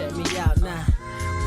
Check me out now.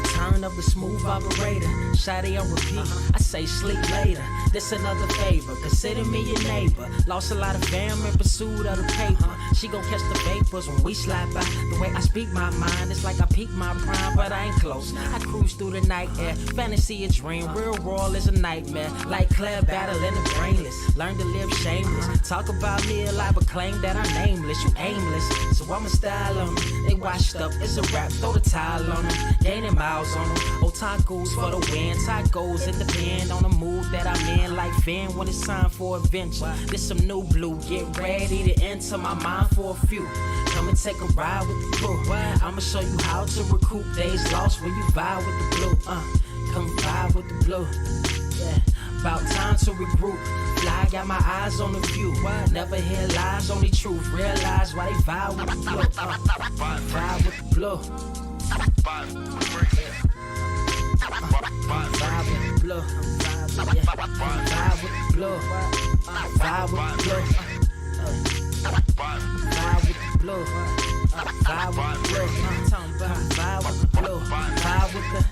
Return of the smooth operator. Shawty on repeat. I say sleep later. This another favor. Consider me your neighbor. Lost a lot of fam in pursuit of the paper. She gon' catch the vapors when we slide by. The way I speak my mind, it's like I peak my prime, but I ain't close. I cruise through the night air. Fantasy a dream. Real world is a nightmare. Like Claire battling the brainless. Learn to live shameless. Talk about me a lot, but claim that I'm nameless. You aimless. So I'ma style on them. They washed up. It's a rap. Throw the towel on them. Gaining miles on them. Otakus for the win. Tacos, it depend on the mood that I'm in. Like Finn when it's time for adventure. This some new blue. Get ready to enter my mind for a few. Come and take a ride with the crew. I'ma show you how to recoup days lost when you vibe with the blue. Come vibe with the blue. Yeah. About time to regroup. Fly, got my eyes on the view. Never hear lies, only truth. Realize why they vibe with the blue. Vibe with the blue. Vibe with the blue. Vibe with the blue. Vibe with the blue. Vibe with the blue. Vibe with the blue. Vibe with the blue. Vibe with the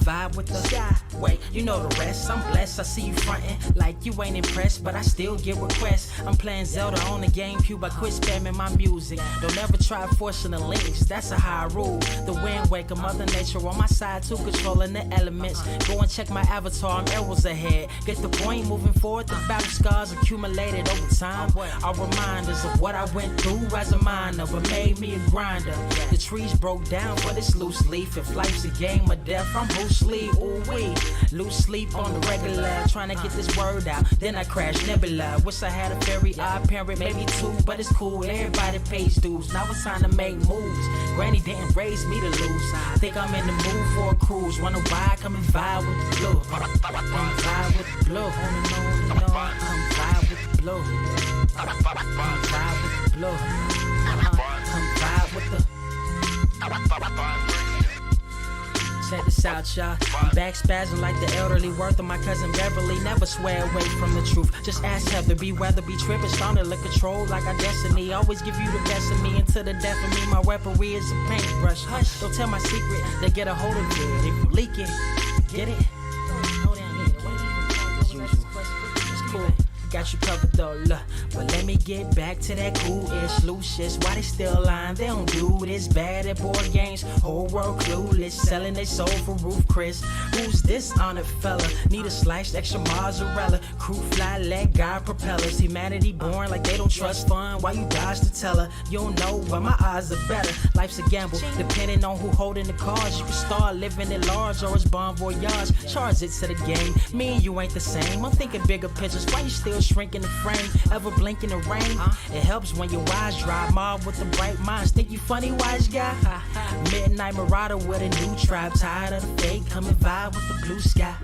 vibe with the sky. Wait, you know the rest. I'm blessed. I see you frontin' like you ain't impressed, but I still get requests. I'm playing Zelda on the GameCube. I quit spamming my music. Don't ever try forcing the links. That's a high rule. The wind waker, Mother Nature on my side too, controlling the elements. Go and check my avatar. I'm arrows ahead. Get the point. Moving forward. The battle scars accumulated over time are reminders of what I went through as a minor, but made me a grinder. The trees broke down for this loose leaf. If life's a game of death, I'm Bruce Lee. Ooh wee. Lose sleep on the regular, trying to get this word out. Then I crash nebula. Wish I had a very odd parent, maybe two, but it's cool. Everybody pays dues. Now it's time to make moves. Granny didn't raise me to lose. Think I'm in the mood for a cruise. Wanna ride? Come and vibe with the blue. Come vibe with the blue. Come vibe with the blue. Come vibe with the blue. Come vibe with the. Check this out, y'all. I'm back spazzing like the elderly. Worth of my cousin Beverly. Never swear away from the truth. Just ask Heather. Be weather, be tripping. Starting to control like our destiny. Always give you the best of me until the death of me. My weaponry is a paintbrush. Hush, don't tell my secret. They get a hold of it. If you leak it, get it. It's cool. Got you covered though, look. But let me get back to that cool-ish, loose-ish. Why they still lying? They don't do this. Bad at board games, whole world clueless. Selling they soul for roof Chris. Who's this honored fella? Need a sliced extra mozzarella. Crew fly, let God propellers. Humanity born like they don't trust fun. Why you dodge to tell her? You don't know, but my odds are better. Life's a gamble, depending on who holding the cards. You can start living at large or it's bon voyage. Charge it to the game. Me and you ain't the same. I'm thinking bigger pictures. Why you still shrinking the frame, ever blink in the rain? It helps when your eyes dry. Mob with the bright minds. Think you funny, wise guy? Midnight marauder with a new tribe. Tired of the fake. Come and vibe with the blue sky.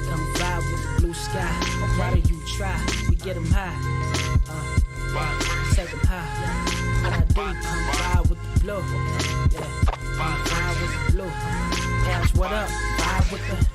Come vibe with the blue sky. Why do you try? We get them high. Take them high. What I do? Come vibe with the blue. Yeah. Come vibe with the blue. Cash, what up? Vibe with the.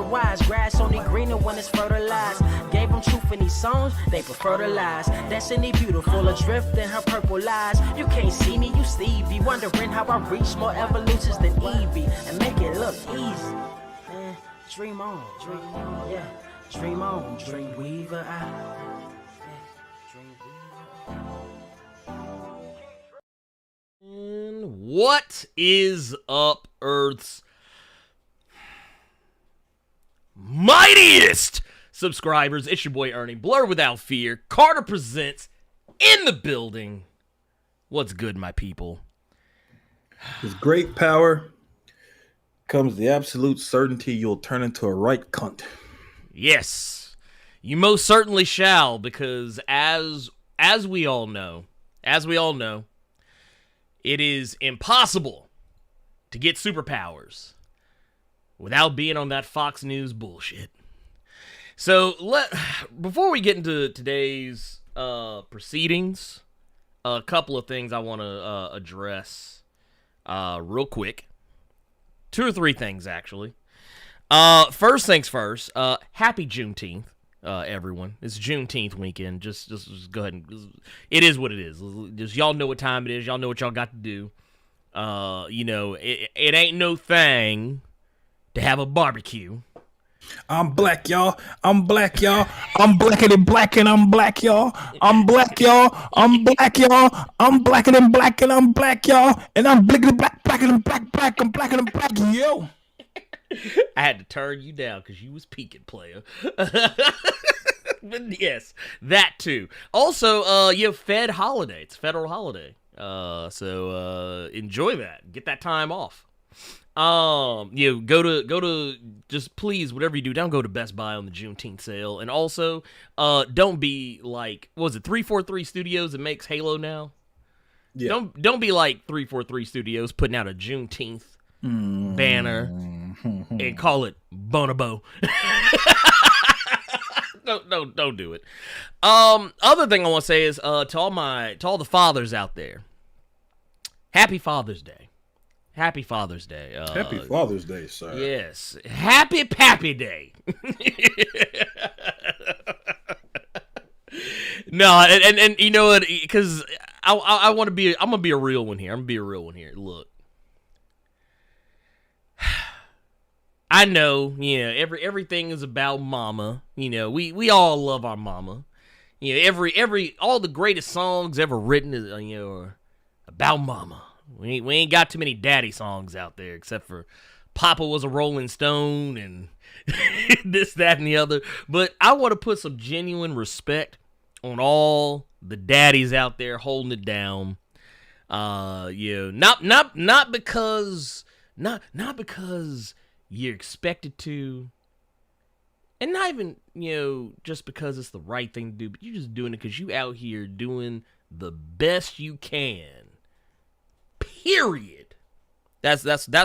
Wise grass only greener when it's fertilized. Gave them truth in these songs, they prefer to lies. Destiny beautiful, adrift in her purple lies. You can't see me, you Stevie. Wondering how I reach more evolutions than Evie and make it look easy. Man, dream on, yeah. Dream on, dream weaver. What is up, Earth's mightiest subscribers? It's your boy Ernie, Blerd Without Fear. Carter presents in the building. What's good, my people? With great power comes the absolute certainty you'll turn into a right cunt. Yes, you most certainly shall, because as we all know, it is impossible to get superpowers without being on that Fox News bullshit. So before we get into today's proceedings, a couple of things I want to address real quick. 2 or 3 things, actually. First things first, happy Juneteenth, everyone. It's Juneteenth weekend. Just go ahead and... It is what it is. Just y'all know what time it is. Y'all know what y'all got to do. It ain't no thing to have a barbecue. I'm black, y'all. I'm black, y'all. I'm blacker than black and I'm black, y'all. I'm black, y'all. I'm black, y'all. I'm blacker than black and I'm black, y'all. And I'm blacker than black, blacker than black, I'm blacker than black, yo. I had to turn you down because you was peeking, player. But yes, that too. Also, you have Fed holiday. It's a federal holiday. So enjoy that. Get that time off. Go to just please, whatever you do, don't go to Best Buy on the Juneteenth sale. And also, don't be like, what was it, 343 Studios that makes Halo now? Yeah. Don't be like 343 Studios putting out a Juneteenth banner and call it Bonobo. Don't do it. Other thing I want to say is to all the fathers out there, Happy Father's Day. Happy Father's Day. Happy Father's Day, sir. Yes. Happy Pappy Day. No, and you know what? Because I'm gonna be a real one here. Look, I know, everything is about mama. We all love our mama. All the greatest songs ever written is are about mama. We ain't got too many daddy songs out there, except for Papa Was a Rolling Stone and this, that, and the other. But I want to put some genuine respect on all the daddies out there holding it down. Not because you're expected to, and not even just because it's the right thing to do, but you're just doing it because you out here doing the best you can. Period. That's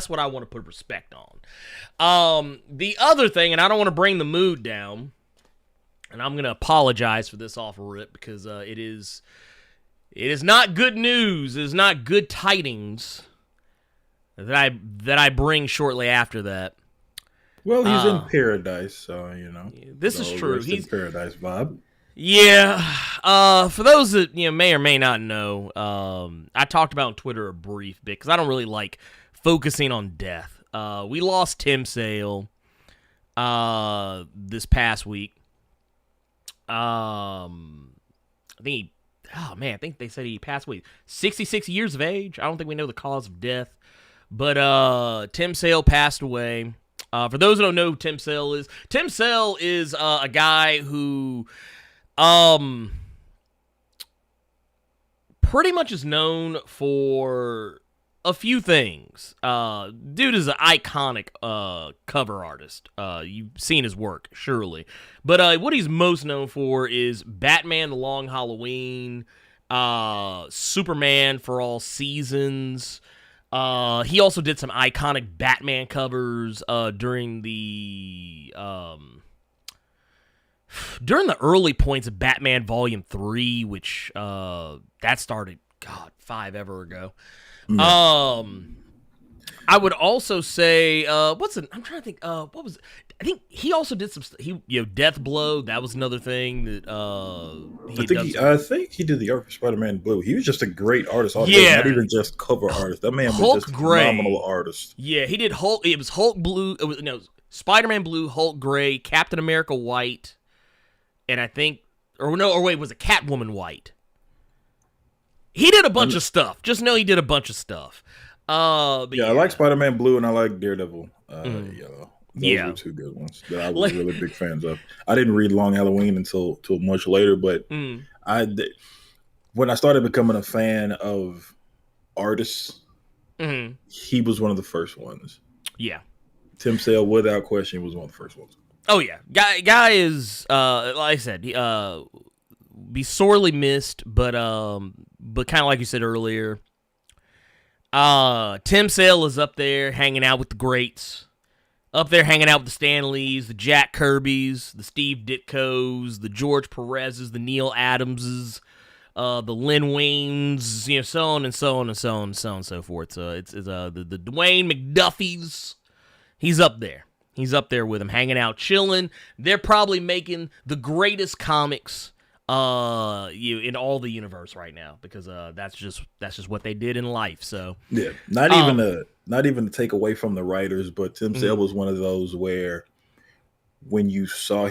what I want to put respect on. The other thing, and I don't want to bring the mood down, and I'm gonna apologize for this off rip because it is not good news. It is not good tidings that I bring shortly after that. Well, he's in paradise, so this is true. He's in paradise vibe. Yeah. For those that may or may not know, I talked about on Twitter a brief bit because I don't really like focusing on death. We lost Tim Sale this past week. I think they said he passed away 66 years of age. I don't think we know the cause of death, but Tim Sale passed away. For those who don't know who Tim Sale is a guy who pretty much is known for a few things. Dude is an iconic cover artist. You've seen his work, surely. But what he's most known for is Batman The Long Halloween, Superman For All Seasons. He also did some iconic Batman covers during the early points of Batman Volume 3, which that started, 5 ever ago. I would also say, I'm trying to think, what was it? I think he also did some, Death Blow. That was another thing that I think he did the art for Spider-Man Blue. He was just a great artist. Not even just cover artist. That man was just a phenomenal artist. Yeah, he did Hulk. It was Hulk Blue. Spider-Man blue, Hulk gray, Captain America white, and I think, was it Catwoman white? He did a bunch of stuff. Just know he did a bunch of stuff. I like Spider-Man blue and I like Daredevil yellow. Those were two good ones that I was really big fans of. I didn't read Long Halloween until much later, but when I started becoming a fan of artists, he was one of the first ones. Yeah. Tim Sale, without question, was one of the first ones. Oh, yeah. Guy is, like I said, be sorely missed, but kind of like you said earlier, Tim Sale is up there hanging out with the greats. Up there hanging out with the Stan Lees, the Jack Kirbys, the Steve Ditkos, the George Perez's, the Neil Adamses, the Lin Waynes, so on and so on and so on and so on and so forth. So it's the Dwayne McDuffies. He's up there. He's up there with him, hanging out, chilling. They're probably making the greatest comics in all the universe right now because that's just what they did in life. So yeah, not even to take away from the writers, but Tim Sale was one of those where when you saw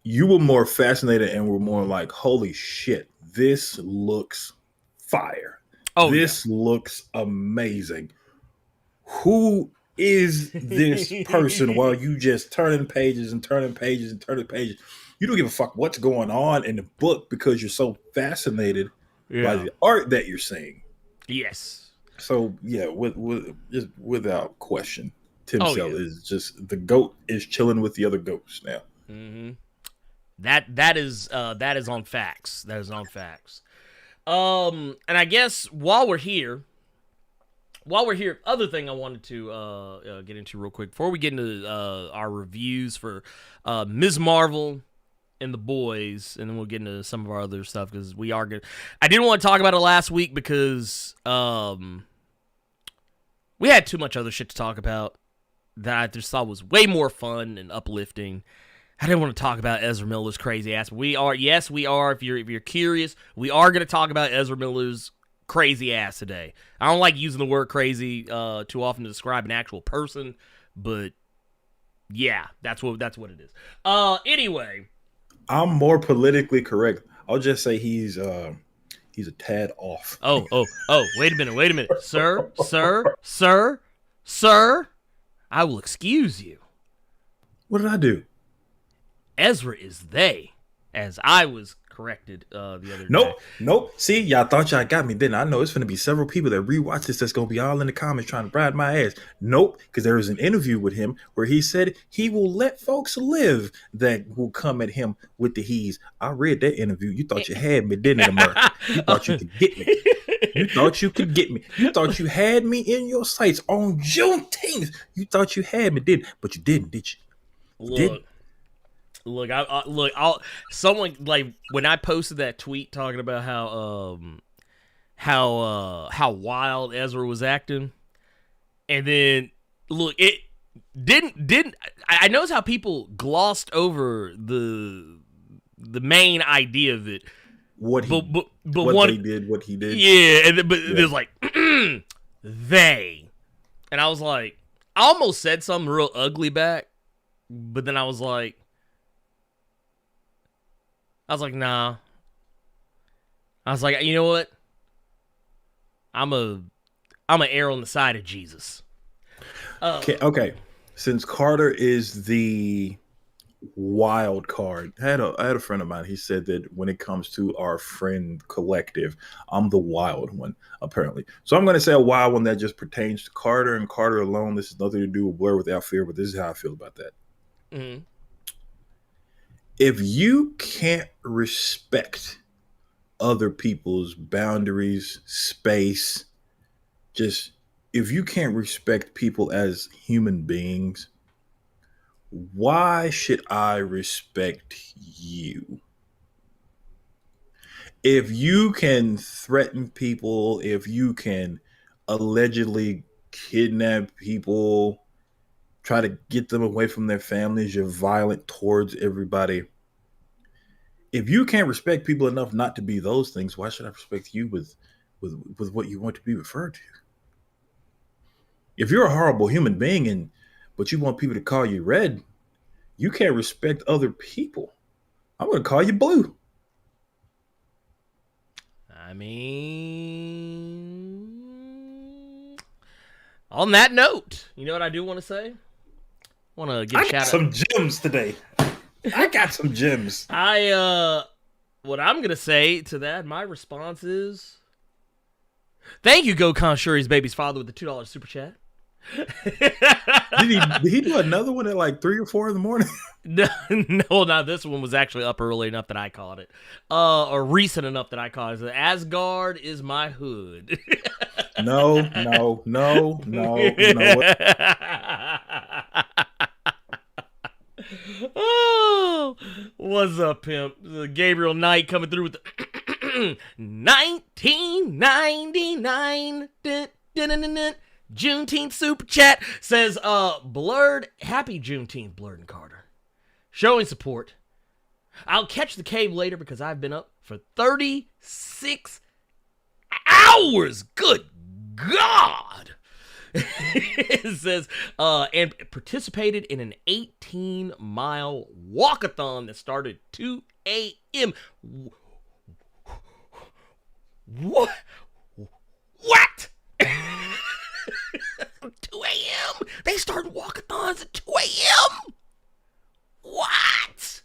you were more fascinated and were more like, holy shit, this looks fire. This looks amazing. Who is this person? While you just turning pages and turning pages and turning pages, you don't give a fuck what's going on in the book because you're so fascinated by the art that you're seeing. Yes. So yeah, just without question, Tim Sale is just the GOAT. Is chilling with the other goats now. Mm-hmm. That is on facts. That is on facts. And I guess while we're here, other thing I wanted to get into real quick before we get into our reviews for Ms. Marvel and the boys, and then we'll get into some of our other stuff because we are good. I didn't want to talk about it last week because we had too much other shit to talk about that I just thought was way more fun and uplifting. I didn't want to talk about Ezra Miller's crazy ass, but we are. If you're curious, we are going to talk about Ezra Miller's crazy ass today. I don't like using the word crazy too often to describe an actual person, but yeah, that's what it is. Anyway. I'm more politically correct. I'll just say he's a tad off. Oh, wait a minute. Sir, I will excuse you. What did I do? Ezra is they, as I was corrected the other day. Nope. See, y'all thought y'all got me, didn't I? Know it's going to be several people that rewatch this that's going to be all in the comments trying to bride my ass. Nope, because there was an interview with him where he said he will let folks live that will come at him with the he's. I read that interview. You thought you had me, didn't you, America? You thought you could get me. You thought you could get me. You thought you had me in your sights on Juneteenth. You thought you had me, but you didn't, did you? Look, someone like when I posted that tweet talking about how wild Ezra was acting, and then look, it didn't. I noticed how people glossed over the main idea of it. What he did. Yeah, but there's like they, and I was like, I almost said something real ugly back, but then I was like, nah. I was like, you know what? I'm a err on the side of Jesus. Okay. Since Carter is the wild card, I had a friend of mine. He said that when it comes to our friend collective, I'm the wild one, apparently. So I'm going to say a wild one that just pertains to Carter and Carter alone. This has nothing to do with Blerd Without Fear, but this is how I feel about that. Mm-hmm. If you can't respect other people's boundaries, space, just if you can't respect people as human beings, why should I respect you? If you can threaten people, if you can allegedly kidnap people, try to get them away from their families, you're violent towards everybody. If you can't respect people enough not to be those things, why should I respect you with what you want to be referred to? If you're a horrible human being and but you want people to call you red, you can't respect other people. I'm going to call you blue. I mean, on that note, you know what I do want to say? I want to give a shout out. Some gems today. I got some gems. What I'm going to say to that, my response is, thank you, Gokhan Shuri's baby's father with the $2 super chat. Did he do another one at like 3 or 4 in the morning? No, this one was actually up early enough that I caught it. Or recent enough that I caught it. Asgard is my hood. No. Oh, what's up, pimp? Gabriel Knight coming through with the 1999 Juneteenth super chat says, Blerd, happy Juneteenth, Blerd and Carter. Showing support. I'll catch the cave later because I've been up for 36 hours. Good God. It says, and participated in an 18-mile walkathon that started 2 a.m. What? 2 a.m.? They started walkathons at 2 a.m.? What?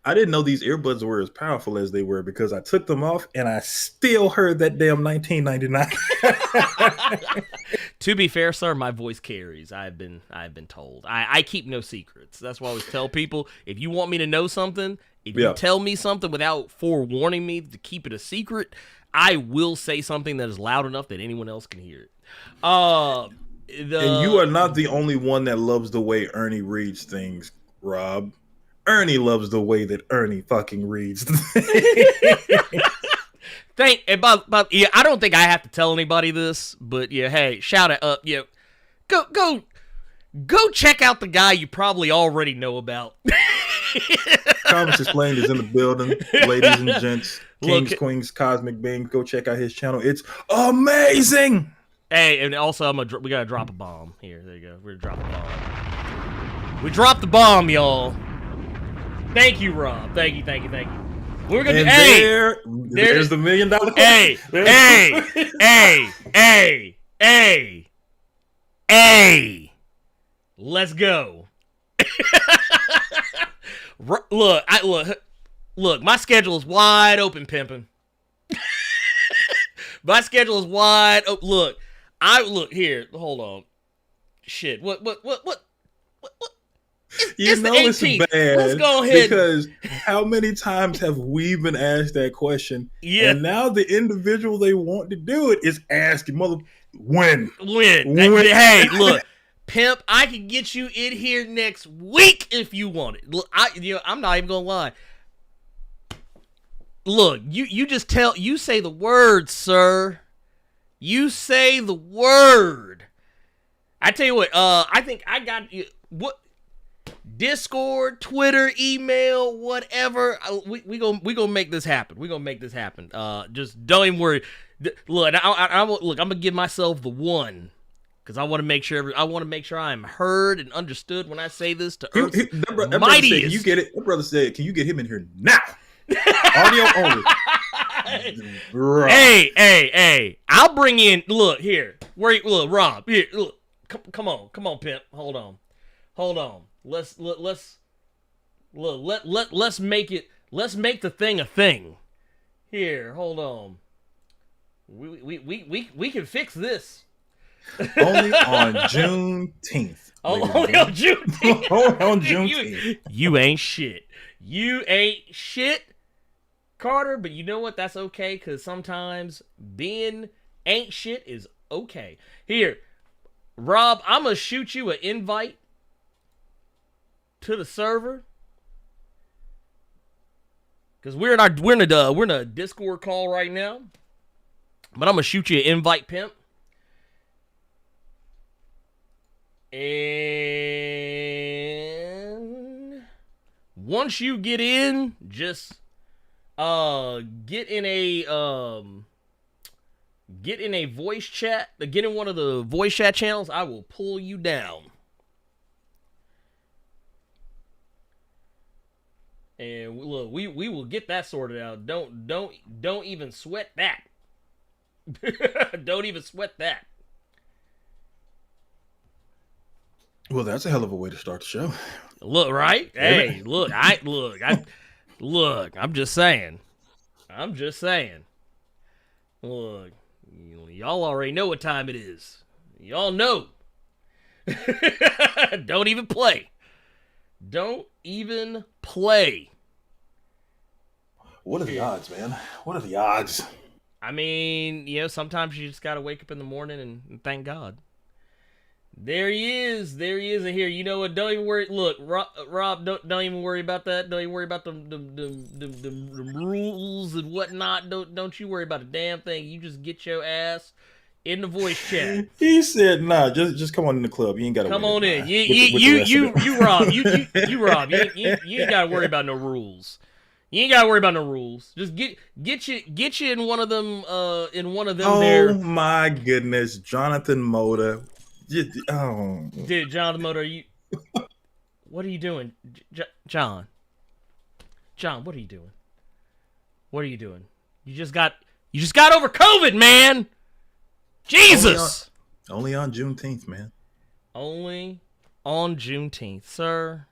I didn't know these earbuds were as powerful as they were because I took them off and I still heard that damn 1999. To be fair, sir, my voice carries. I've been told. I keep no secrets. That's why I always tell people, if you want me to know something, if you tell me something without forewarning me to keep it a secret, I will say something that is loud enough that anyone else can hear it. And you are not the only one that loves the way Ernie reads things, Rob. Ernie loves the way that Ernie fucking reads things. I don't think I have to tell anybody this, but yeah, hey, shout it up. Yeah, go check out the guy you probably already know about. Comics Explained is in the building, ladies and gents, kings, queens, cosmic beings. Go check out his channel. It's amazing. Hey, and also we gotta drop a bomb here. There you go. We're gonna drop a bomb. We dropped the bomb, y'all. Thank you, Rob. Thank you. We're gonna there's the $1 million question. Hey. Let's go. Look. My schedule is wide open, pimping. My schedule is wide open. Look here. Hold on. Shit. What? It's bad. Let's go ahead. Because how many times have we been asked that question? Yeah. And now the individual they want to do it is asking, when? Hey, look, pimp, I can get you in here next week if you want it. Look, I'm not even gonna lie. Look, you say the word, sir. You say the word. I tell you what, I think I got you. What? Discord, Twitter, email, whatever. We gonna make this happen. We gonna make this happen. Just don't even worry. Look, I'm gonna give myself the one because I want to make sure I'm heard and understood when I say this to Earth's mightiest. Can you get it? That brother said, "Can you get him in here now?" Audio only. Hey! I'll bring in. Look here. Look, Rob. Here. Look. Come on, pimp. Hold on. Let's make the thing a thing. Here, hold on. We can fix this. Only on Juneteenth. Only on Juneteenth. On Juneteenth. You ain't shit. You ain't shit, Carter. But you know what? That's okay, because sometimes being ain't shit is okay. Here, Rob, I'm gonna shoot you an invite to the server, because we're in a Discord call right now. But I'm gonna shoot you an invite, pimp. And once you get in, just get in a voice chat. Get in one of the voice chat channels. I will pull you down. And look, we will get that sorted out. Don't even sweat that. Don't even sweat that. Well, that's a hell of a way to start the show. Look, right? Hey, look, I'm just saying. Look, y'all already know what time it is. Y'all know. Don't even play. Don't even play. What are the odds, man? What are the odds? I mean, sometimes you just gotta wake up in the morning and thank God. There he is in here. You know what? Don't even worry. Look, Rob, don't even worry about that. Don't even worry about the rules and whatnot. Don't you worry about a damn thing. You just get your ass in the voice chat. He said, "Nah, just come on in the club. You ain't gotta come on in. You Rob. You Rob. You ain't gotta worry about no rules. You ain't gotta worry about no rules. Just get you in one of them. There. Oh my goodness, Jonathan Moda. Dude, Jonathan Moda, are you? What are you doing, John? John, what are you doing? What are you doing? You just got over COVID, man. Jesus. Only on Juneteenth, man. Only on Juneteenth, sir.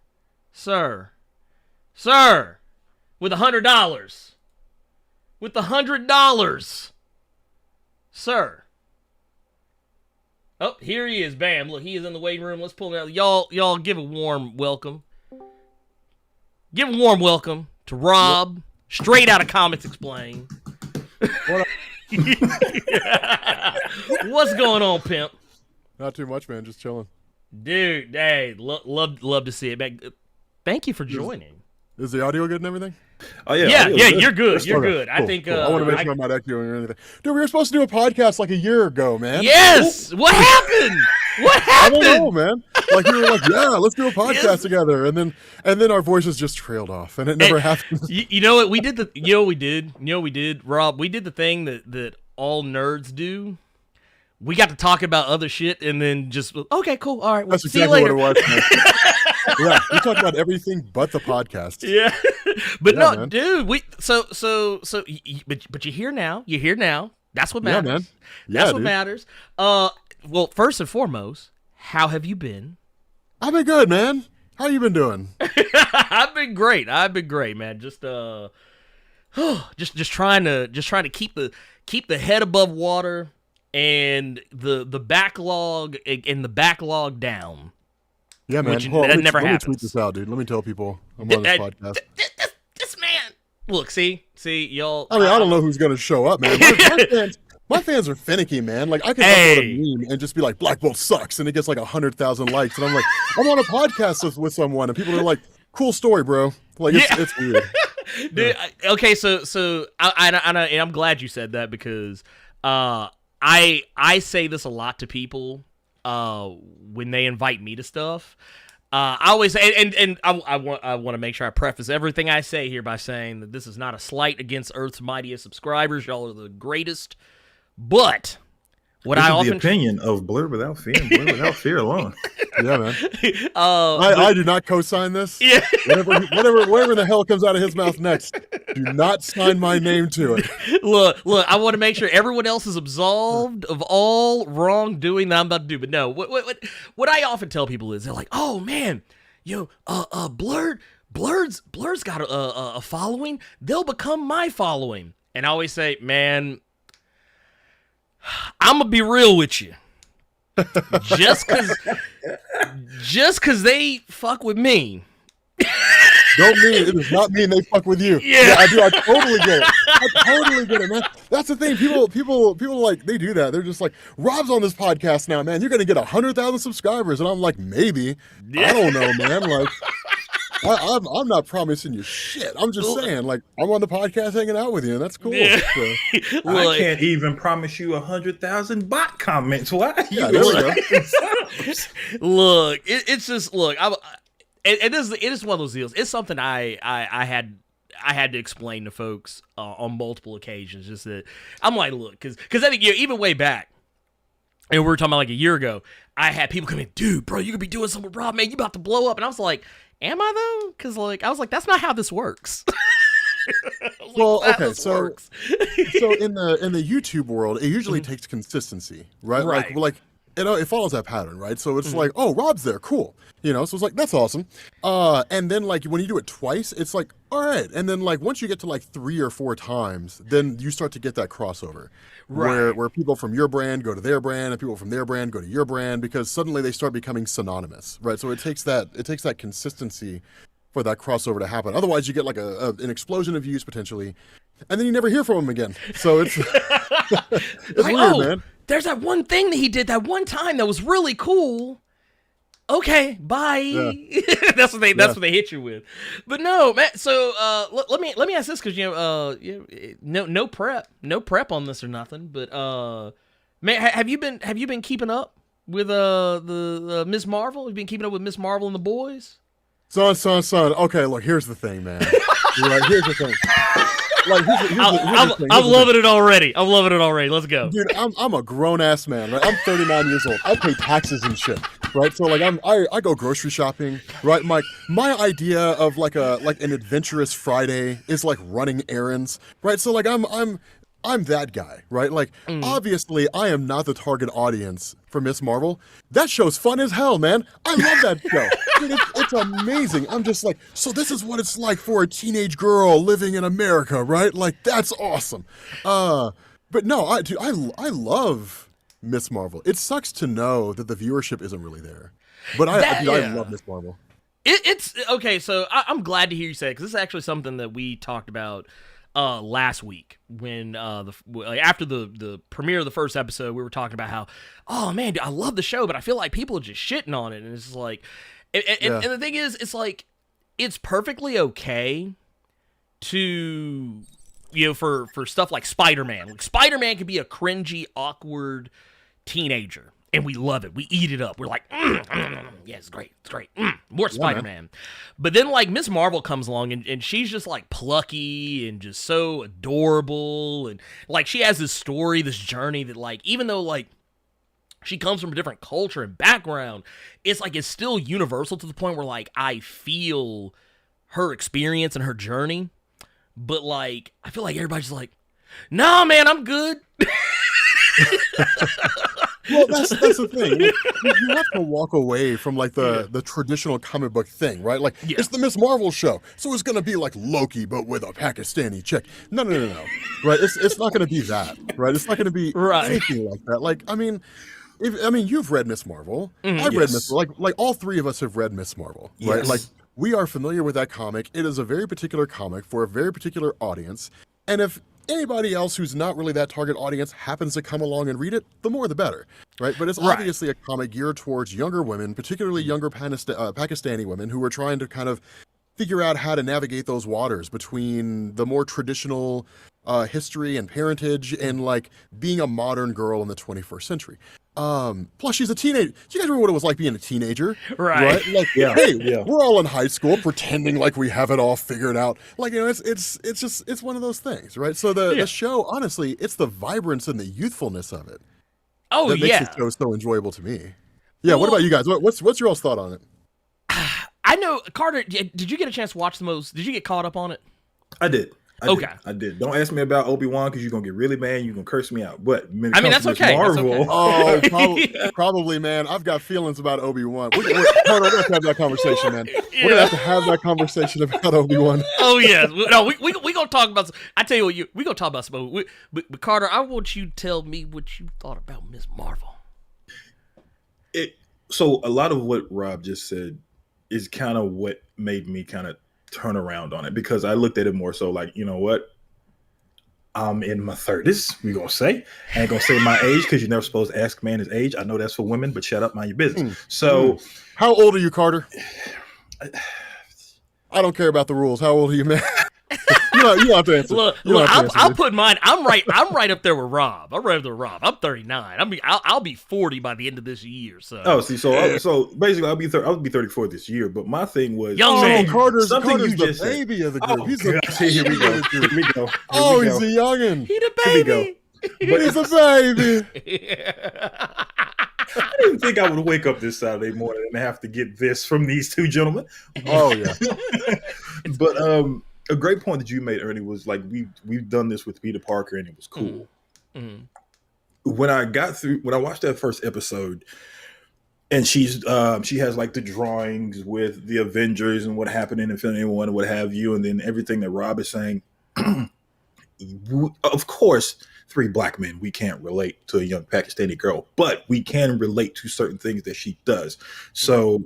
With $100. With $100, sir. Oh, here he is. Bam. Look, he is in the waiting room. Let's pull him out. Y'all give a warm welcome. Give a warm welcome to Rob, straight out of Comics Explained. What What's going on, pimp? Not too much, man. Just chilling. Dude, hey, love to see it back. Thank you for joining. Is the audio good and everything? Oh yeah, you're good. You're Okay, good. cool, I think. cool. I want to make sure I'm not echoing or anything. Dude, we were supposed to do a podcast like a year ago, man. Yes. What happened? What happened? I don't know, man. Like we were like, yeah, let's do a podcast together, and then our voices just trailed off, and it never happened. You know what? We did You know what we did, Rob? We did the thing that all nerds do. We got to talk about other shit, and then just okay, cool, all right. Well, That's see exactly you later. what it was. Man. Yeah, we talked about everything but the podcast. Yeah, but Yeah, no, man. dude. But you're here now. You're here now. That's what Yeah, matters. man. That's Yeah, what dude. matters. Well, first and foremost, how have you been? I've been good, man. How you been doing? I've been great, man. Just trying to keep the head above water and the backlog down. Yeah, man. Which Hold on, that let me- never let me happens. tweet this out, dude. Let me tell people I'm on this podcast. This man. Look, see, y'all. I mean, I don't know who's gonna show up, man. My fans are finicky, man. Like, I can upload a meme and just be like, Black Bolt sucks, and it gets like 100,000 likes, and I'm like, I'm on a podcast with someone, and people are like, cool story, bro. Like, it's weird. Dude, okay, so I'm glad you said that because I say this a lot to people when they invite me to stuff. I always and I want to make sure I preface everything I say here by saying that this is not a slight against Earth's mightiest subscribers. Y'all are the greatest. But what this I is often the opinion of Blerd without fear, and Blerd without fear alone. Yeah, man. I do not co-sign this. Yeah. Whatever the hell comes out of his mouth next, do not sign my name to it. Look, I want to make sure everyone else is absolved of all wrongdoing that I'm about to do. But no, what I often tell people is they're like, "Oh man, Blerd's got a following. They'll become my following." And I always say, "Man, I'm gonna be real with you. Just cause they fuck with me." It does not mean they fuck with you. Yeah. I do. I totally get it, man. That's the thing. People like, they do that. They're just like, Rob's on this podcast now, man. You're gonna get 100,000 subscribers, and I'm like, maybe. Yeah. I don't know, man. Like, I'm not promising you shit. I'm just saying, like, I'm on the podcast hanging out with you, and that's cool. Yeah. So, I can't even promise you 100,000 bot comments. Why? yeah, there we go. Look, it's just it is one of those deals. It's something I had to explain to folks on multiple occasions. Just that I'm like, look, because I think even way back, and we were talking about like a year ago, I had people come in, dude, bro, you could be doing something with Rob, man. You about to blow up, and I was like, Am I though? Because like I was like, that's not how this works. Well, Like, okay, so in the YouTube world, it usually takes consistency, right? Right. Like it follows that pattern, right? So it's like, oh, Rob's there, cool, so it's like that's awesome. And then like when you do it twice, it's like, all right, and then like once you get to like 3 or 4 times, then you start to get that crossover, Right. where people from your brand go to their brand, and people from their brand go to your brand, because suddenly they start becoming synonymous, right? So it takes that consistency for that crossover to happen. Otherwise, you get like an explosion of views potentially, and then you never hear from them again. So it's it's like, weird, oh, man. there's that one thing that he did that one time that was really cool. Okay, bye. Yeah. That's what they hit you with. But no, man. So let me ask this, because no prep on this or nothing. But man, have you been keeping up with the Miss Marvel? Have you been keeping up with Miss Marvel and the boys? Son. Okay, look, here's the thing, man. Right, here's the thing. Like, I'm loving it already. I'm loving it already. Let's go, dude. I'm a grown ass man, right? I'm 39 years old. I pay taxes and shit, right? So like I go grocery shopping, right? My idea of like an adventurous Friday is like running errands, right? So like I'm that guy, right? Like, obviously, I am not the target audience for Miss Marvel. That show's fun as hell, man. I love that show. Dude, it's amazing. I'm just like, so this is what it's like for a teenage girl living in America, right? Like, that's awesome. But no, I love Miss Marvel. It sucks to know that the viewership isn't really there. But I love Miss Marvel. It's okay. So I'm glad to hear you say it, because this is actually something that we talked about last week when after the premiere of the first episode. We were talking about how, oh man, dude, I love the show, but I feel like people are just shitting on it, and it's just like, and the thing is, it's like, it's perfectly okay to, for stuff like Spider-Man. Like, Spider-Man can be a cringy, awkward teenager, and we love it. We eat it up. We're like, yeah, it's great. It's great. More Spider-Man. But then, like, Miss Marvel comes along, and she's just, like, plucky and just so adorable. And, like, she has this story, this journey that, like, even though, like, she comes from a different culture and background, it's, like, it's still universal to the point where, like, I feel her experience and her journey. But, like, I feel like everybody's just like, nah, man, I'm good. Well, that's the thing. You have to walk away from like the traditional comic book thing, right? Like, it's the Miss Marvel show, so it's gonna be like Loki, but with a Pakistani chick. No. Right? It's not gonna be that, right? It's not gonna be anything like that. Like, I mean, you've read Miss Marvel. I've read Miss Marvel. Like all 3 of us have read Miss Marvel, right? Yes. Like, we are familiar with that comic. It is a very particular comic for a very particular audience, and if anybody else who's not really that target audience happens to come along and read it, the more the better, right? But it's obviously a comic geared towards younger women, particularly younger Pakistani women who are trying to kind of figure out how to navigate those waters between the more traditional history and parentage and like being a modern girl in the 21st century. Plus she's a teenager. You guys remember what it was like being a teenager? Right? Like, hey, we're all in high school pretending like we have it all figured out. Like, it's one of those things, right? So the show, honestly, it's the vibrance and the youthfulness of it. Oh, that makes the show so enjoyable to me. Yeah, what about you guys? What's your all's thought on it? I know, Carter, did you get a chance to watch did you get caught up on it? I did. I did. Don't ask me about Obi-Wan, because you're going to get really mad and you're going to curse me out. But that's okay. Marvel, that's okay. Probably, man. I've got feelings about Obi-Wan. We're going to have to have that conversation, man. We're going to have to have that conversation about Obi-Wan. Oh, yeah. No, we going to talk about, I tell you what, we going to talk about some, but Carter, I want you to tell me what you thought about Miss Marvel. So a lot of what Rob just said is kind of what made me kind of turn around on it, because I looked at it more so like, you know what? I'm in my 30s, we gonna say. I ain't gonna say my age, because you're never supposed to ask a man his age. I know that's for women, but shut up, mind your business. So how old are you, Carter? I don't care about the rules. How old are you, man? You don't have to answer. Look, I'll put mine. I'm right up there with Rob. I'm right up there with Rob. I'm 39. I'll be 40 by the end of this year. So so basically I'll be 34 this year. But my thing was, young man, Carter's the baby of the group. He's the here we go. He's a youngin'. He the baby. But he's a baby. I didn't think I would wake up this Saturday morning and have to get this from these two gentlemen. Oh yeah. But a great point that you made, Ernie, was like we've done this with Peter Parker and it was cool. Mm-hmm. When I watched that first episode, and she has like the drawings with the Avengers and what happened in Infinity War and what have you, and then everything that Rob is saying. Of course, 3 black men, we can't relate to a young Pakistani girl, but we can relate to certain things that she does. So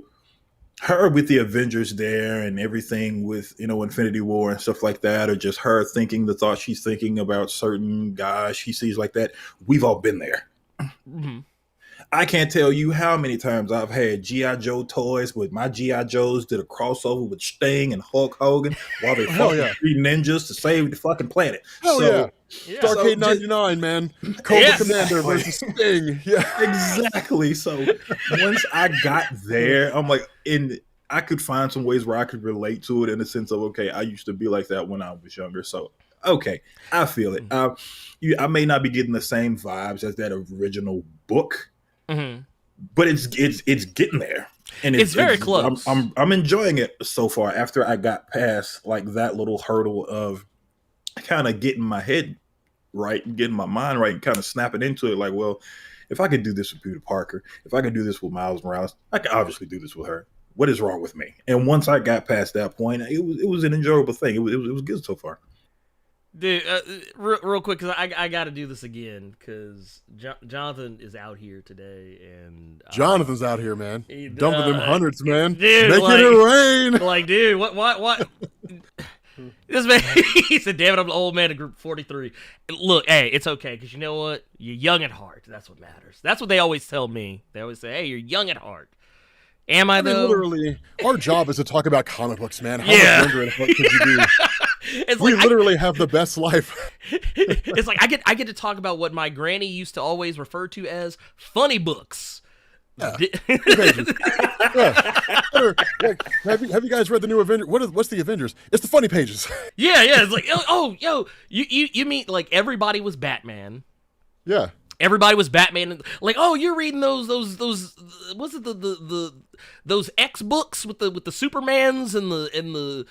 her with the Avengers there and everything with, Infinity War and stuff like that, or just her thinking the thoughts she's thinking about certain guys she sees like that. We've all been there. Mm-hmm. I can't tell you how many times I've had G.I. Joe toys with my G.I. Joes did a crossover with Sting and Hulk Hogan while they fought 3 ninjas to save the fucking planet. Hell so, yeah. Starcade 99, man. Cobra Commander versus Sting. Yeah. Exactly. So once I got there, I'm like, I could find some ways where I could relate to it in the sense of, okay, I used to be like that when I was younger. So, okay, I feel it. I may not be getting the same vibes as that original book. Mm-hmm. But it's getting there, and it's very close. I'm enjoying it so far. After I got past like that little hurdle of kind of getting my head right, and getting my mind right, and kind of snapping into it. Like, well, if I could do this with Peter Parker, if I could do this with Miles Morales, I could obviously do this with her. What is wrong with me? And once I got past that point, it was an enjoyable thing. It was good so far. Dude, real quick, because I got to do this again, because Jonathan is out here today, and Jonathan's out here, man, dumping them hundreds, man, dude, making it rain. Like, dude, what? This man, he said, "Damn it, I'm the old man of Group 43." Look, hey, it's okay, because you know what? You're young at heart. That's what matters. That's what they always tell me. They always say, "Hey, you're young at heart." Am I, though? Literally, our job is to talk about comic books, man. How much younger at heart could you be? We literally have the best life. It's like I get to talk about what my granny used to always refer to as funny books. Yeah. Have you guys read the new Avengers? What's the Avengers? It's the funny pages. Yeah. It's like, you mean like everybody was Batman? Yeah. Everybody was Batman. Like, oh, you're reading those what's it, those X books with the Supermans and the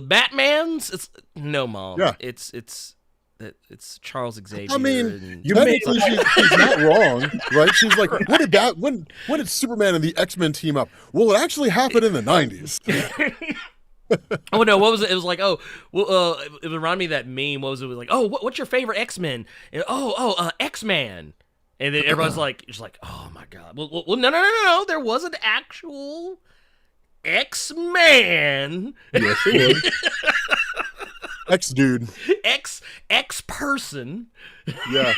Batmans? It's no, Mom. Yeah. It's Charles Xavier. I mean, technically she's not wrong, right? She's like, when did Superman and the X-Men team up? Well, it actually happened in the 90s. Oh no! What was it? It was like, it reminded me of that meme. What was it? It was like, oh, what's your favorite X-Men? And, X-Man. And then everyone's like, just like, oh my god. Well, no. There was an actual X-Man. Yes, it was. X-dude. X-person. Yeah.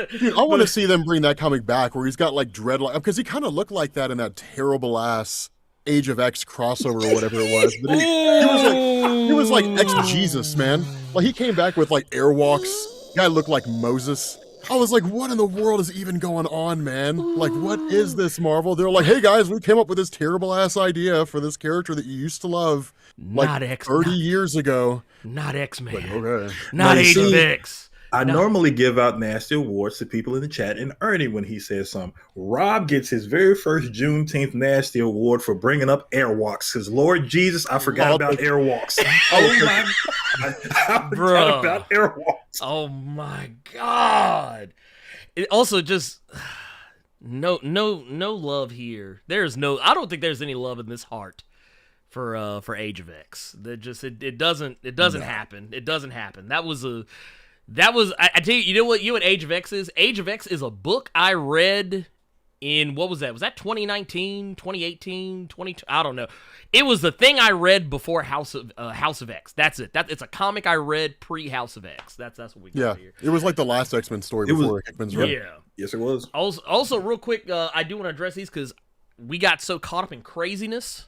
Dude, I want to see them bring that comic back where he's got like dreadlock, because he kind of looked like that in that terrible ass Age of X crossover or whatever it was. But he was like X-Jesus, man. Like he came back with like airwalks. Guy looked like Moses. I was like, what in the world is even going on, man? Like, what is this, Marvel? They're like, hey guys, we came up with this terrible ass idea for this character that you used to love like 30 years ago. Not X-Man. Like, okay. Not Age of X. I normally give out nasty awards to people in the chat, and Ernie when he says something. Rob gets his very first Juneteenth nasty award for bringing up airwalks, because Lord Jesus, I forgot about airwalks. Oh my God. I forgot about airwalks. Oh my God. It also just no love here. I don't think there's any love in this heart for Age of X. It doesn't happen. It doesn't happen. I tell you, you know what you and Age of X is? Age of X is a book I read in, what was that? Was that 2019, 2018, 22? I don't know. It was the thing I read before House of X. That's it. It's a comic I read pre-House of X. That's what we got here. It was like the last X-Men story before X-Men's Run. Yeah. Yes, it was. Also, real quick, I do want to address these because we got so caught up in craziness.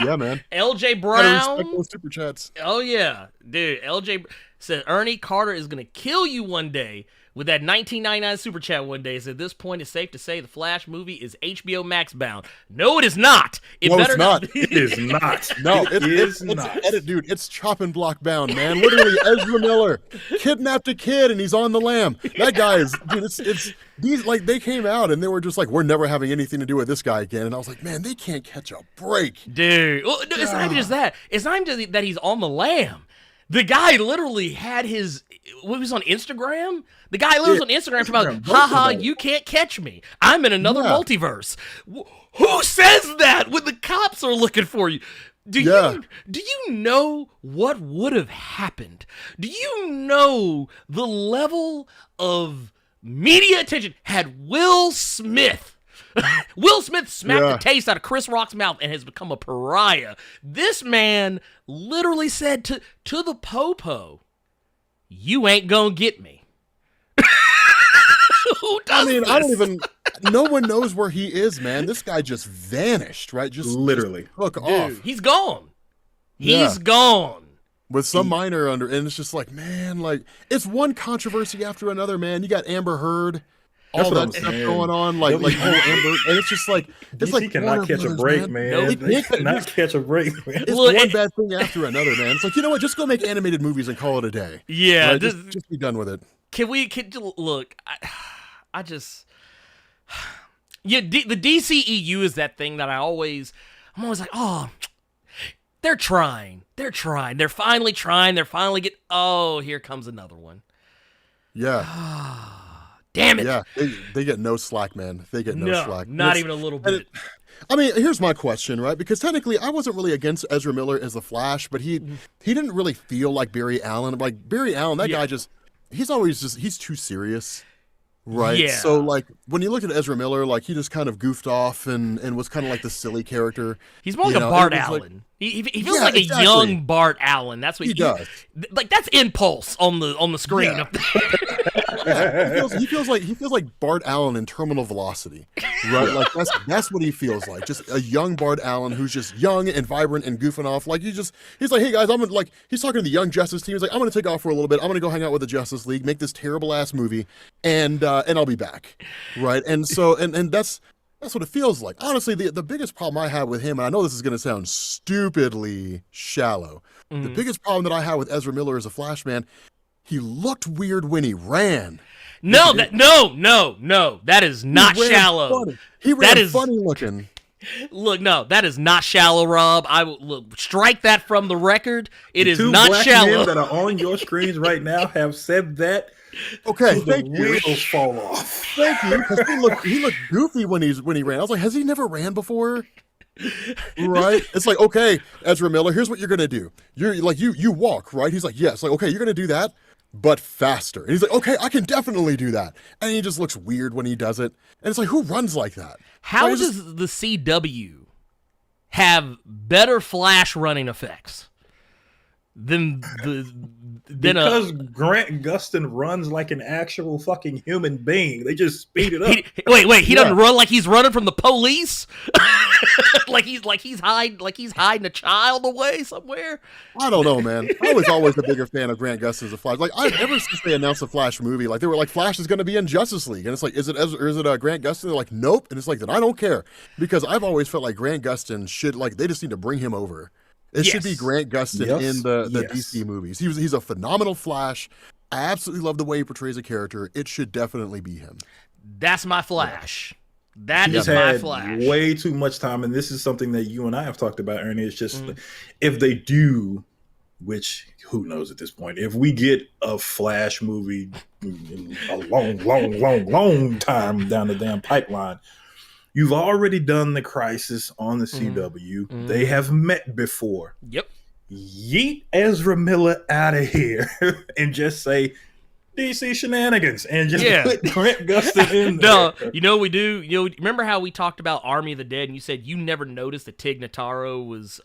Yeah, man. LJ Brown. Respect those super chats. Oh, yeah. Dude, LJ said, Ernie Carter is going to kill you one day with that 1999 super chat one day. Said, at this point, it's safe to say the Flash movie is HBO Max bound. No, it is not. It's not. It is not. No, it's not. Dude, it's chopping block bound, man. Literally, Ezra Miller kidnapped a kid and he's on the lam. That guy is, dude, these like they came out and they were just like, we're never having anything to do with this guy again. And I was like, man, they can't catch a break. Dude. Well, no, it's not even just that. It's not even just that he's on the lam. The guy literally had his, what was on Instagram? The guy literally on Instagram talking about, haha, you can't catch me. I'm in another multiverse. Who says that when the cops are looking for you? Do you know what would have happened? Do you know the level of media attention had Will Smith? Will Smith smacked the taste out of Chris Rock's mouth and has become a pariah. This man literally said to the popo, "You ain't gonna get me." Who does this? I don't even. No one knows where he is, man. This guy just vanished, right? Just literally took off. He's gone. He's gone. With some minor under, and it's just like, man, like it's one controversy after another, man. You got Amber Heard. All that stuff going on, like whole Amber, and it's just like DC cannot catch a break, man. No, they cannot catch a break, man. It's one bad thing after another, man. It's like, you know what? Just go make animated movies and call it a day. Yeah, right? Just be done with it. Can look? I just the DCEU is that thing that I'm always like, oh, they're trying, they're finally trying, they're finally oh, here comes another one. Yeah. Damn it. Yeah, they get no slack, man. They get no slack. Not even a little bit. I mean, here's my question, right? Because technically, I wasn't really against Ezra Miller as the Flash, but he didn't really feel like Barry Allen. Like, Barry Allen, that guy he's too serious, right? Yeah. So, like, when you look at Ezra Miller, like, he just kind of goofed off and was kind of like the silly character. He's more like a Bart Allen. He feels like a young Bart Allen. That's what he does. Like, that's Impulse on the screen up there. He feels like Bart Allen in Terminal Velocity, right? Like that's what he feels like. Just a young Bart Allen who's just young and vibrant and goofing off. Like he's like, hey guys, he's talking to the Young Justice team. He's like, I'm gonna take off for a little bit. I'm gonna go hang out with the Justice League, make this terrible ass movie, and I'll be back, right? And so and that's what it feels like. Honestly, the biggest problem I have with him, and I know this is gonna sound stupidly shallow, the biggest problem that I have with Ezra Miller as a Flash, man. He looked weird when he ran. No, that is not shallow. Funny. He ran funny looking. Look, no, that is not shallow, Rob. I will strike that from the record. It is not black shallow. Men that are on your screens right now have said that. Okay, the wheels fall off. Thank you, because he looked goofy when he ran. I was like, has he never ran before? Right? It's like, okay, Ezra Miller, here's what you're gonna do. You're like you walk, right? He's like, yes. Like, okay, you're gonna do that, but faster. And he's like, okay, I can definitely do that. And he just looks weird when he does it. And it's like, who runs like that? How does the CW have better Flash running effects than because Grant Gustin runs like an actual fucking human being. They just speed it up. He doesn't run like he's running from the police. like he's hiding a child away somewhere. I don't know, man. I was always a bigger fan of Grant Gustin as a Flash. Like ever since they announced the Flash movie, like they were like, Flash is going to be in Justice League, and it's like, is it Grant Gustin? They're like, nope. And it's like, then I don't care, because I've always felt like Grant Gustin should, like, they just need to bring him over. It should be Grant Gustin in the DC movies. He's a phenomenal Flash. I absolutely love the way he portrays a character. It should definitely be him. That's my Flash. That He's is my had Flash. Way too much time, and this is something that you and I have talked about, Ernie. It's just if they do, which who knows at this point, if we get a Flash movie a long time down the damn pipeline, you've already done the Crisis on the CW. They have met before. Yep. Yeet Ezra Miller out of here and just say DC shenanigans and just put Grant Gustin in there. No, you know what we do? You know, remember how we talked about Army of the Dead and you said you never noticed that Tig Notaro was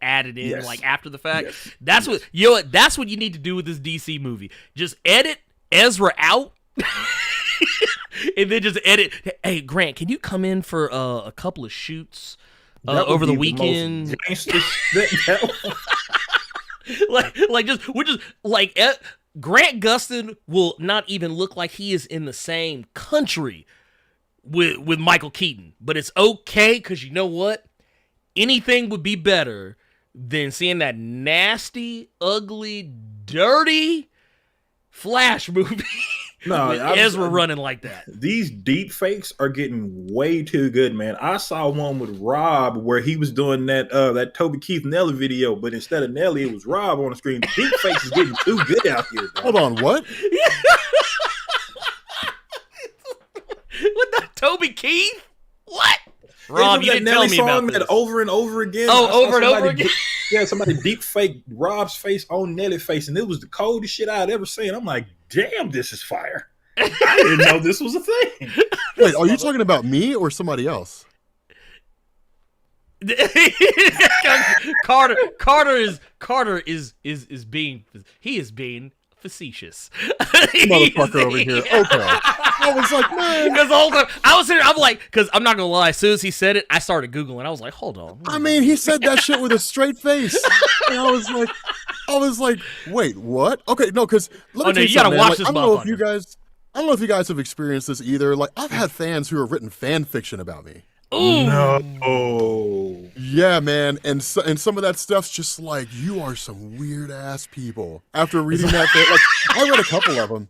added in like after the fact? Yes. That's what that's what you need to do with this DC movie. Just edit Ezra out. And then just edit. Hey, Grant, can you come in for a couple of shoots over the weekend? Grant Gustin will not even look like he is in the same country with Michael Keaton, but it's okay because you know what? Anything would be better than seeing that nasty, ugly, dirty Flash movie. No, with Ezra running like that. These deep fakes are getting way too good, man. I saw one with Rob where he was doing that Toby Keith Nelly video, but instead of Nelly, it was Rob on the screen. Deep fakes is getting too good out here. Bro. Hold on, what? With the Toby Keith? What? Rob, you didn't tell me about this. That over and over again. Oh, over and over again? Yeah, somebody deep fake Rob's face on Nelly's face, and it was the coldest shit I had ever seen. I'm like, damn, this is fire. I didn't know this was a thing. Wait, are you talking about me or somebody else? Carter is being facetious. Motherfucker over here. Okay. I was like, man. Because the whole time I was here, I'm like, because I'm not gonna lie, as soon as he said it, I started Googling. I was like, hold on. I mean, he said that shit with a straight face. And I was like, wait, what? Okay, no, because Oh no, you gotta watch this. I don't know if you guys have experienced this either. Like, I've had fans who have written fan fiction about me. Ooh. No. Yeah, man, and some of that stuff's just like, you are some weird ass people. After reading that, like, I read a couple of them,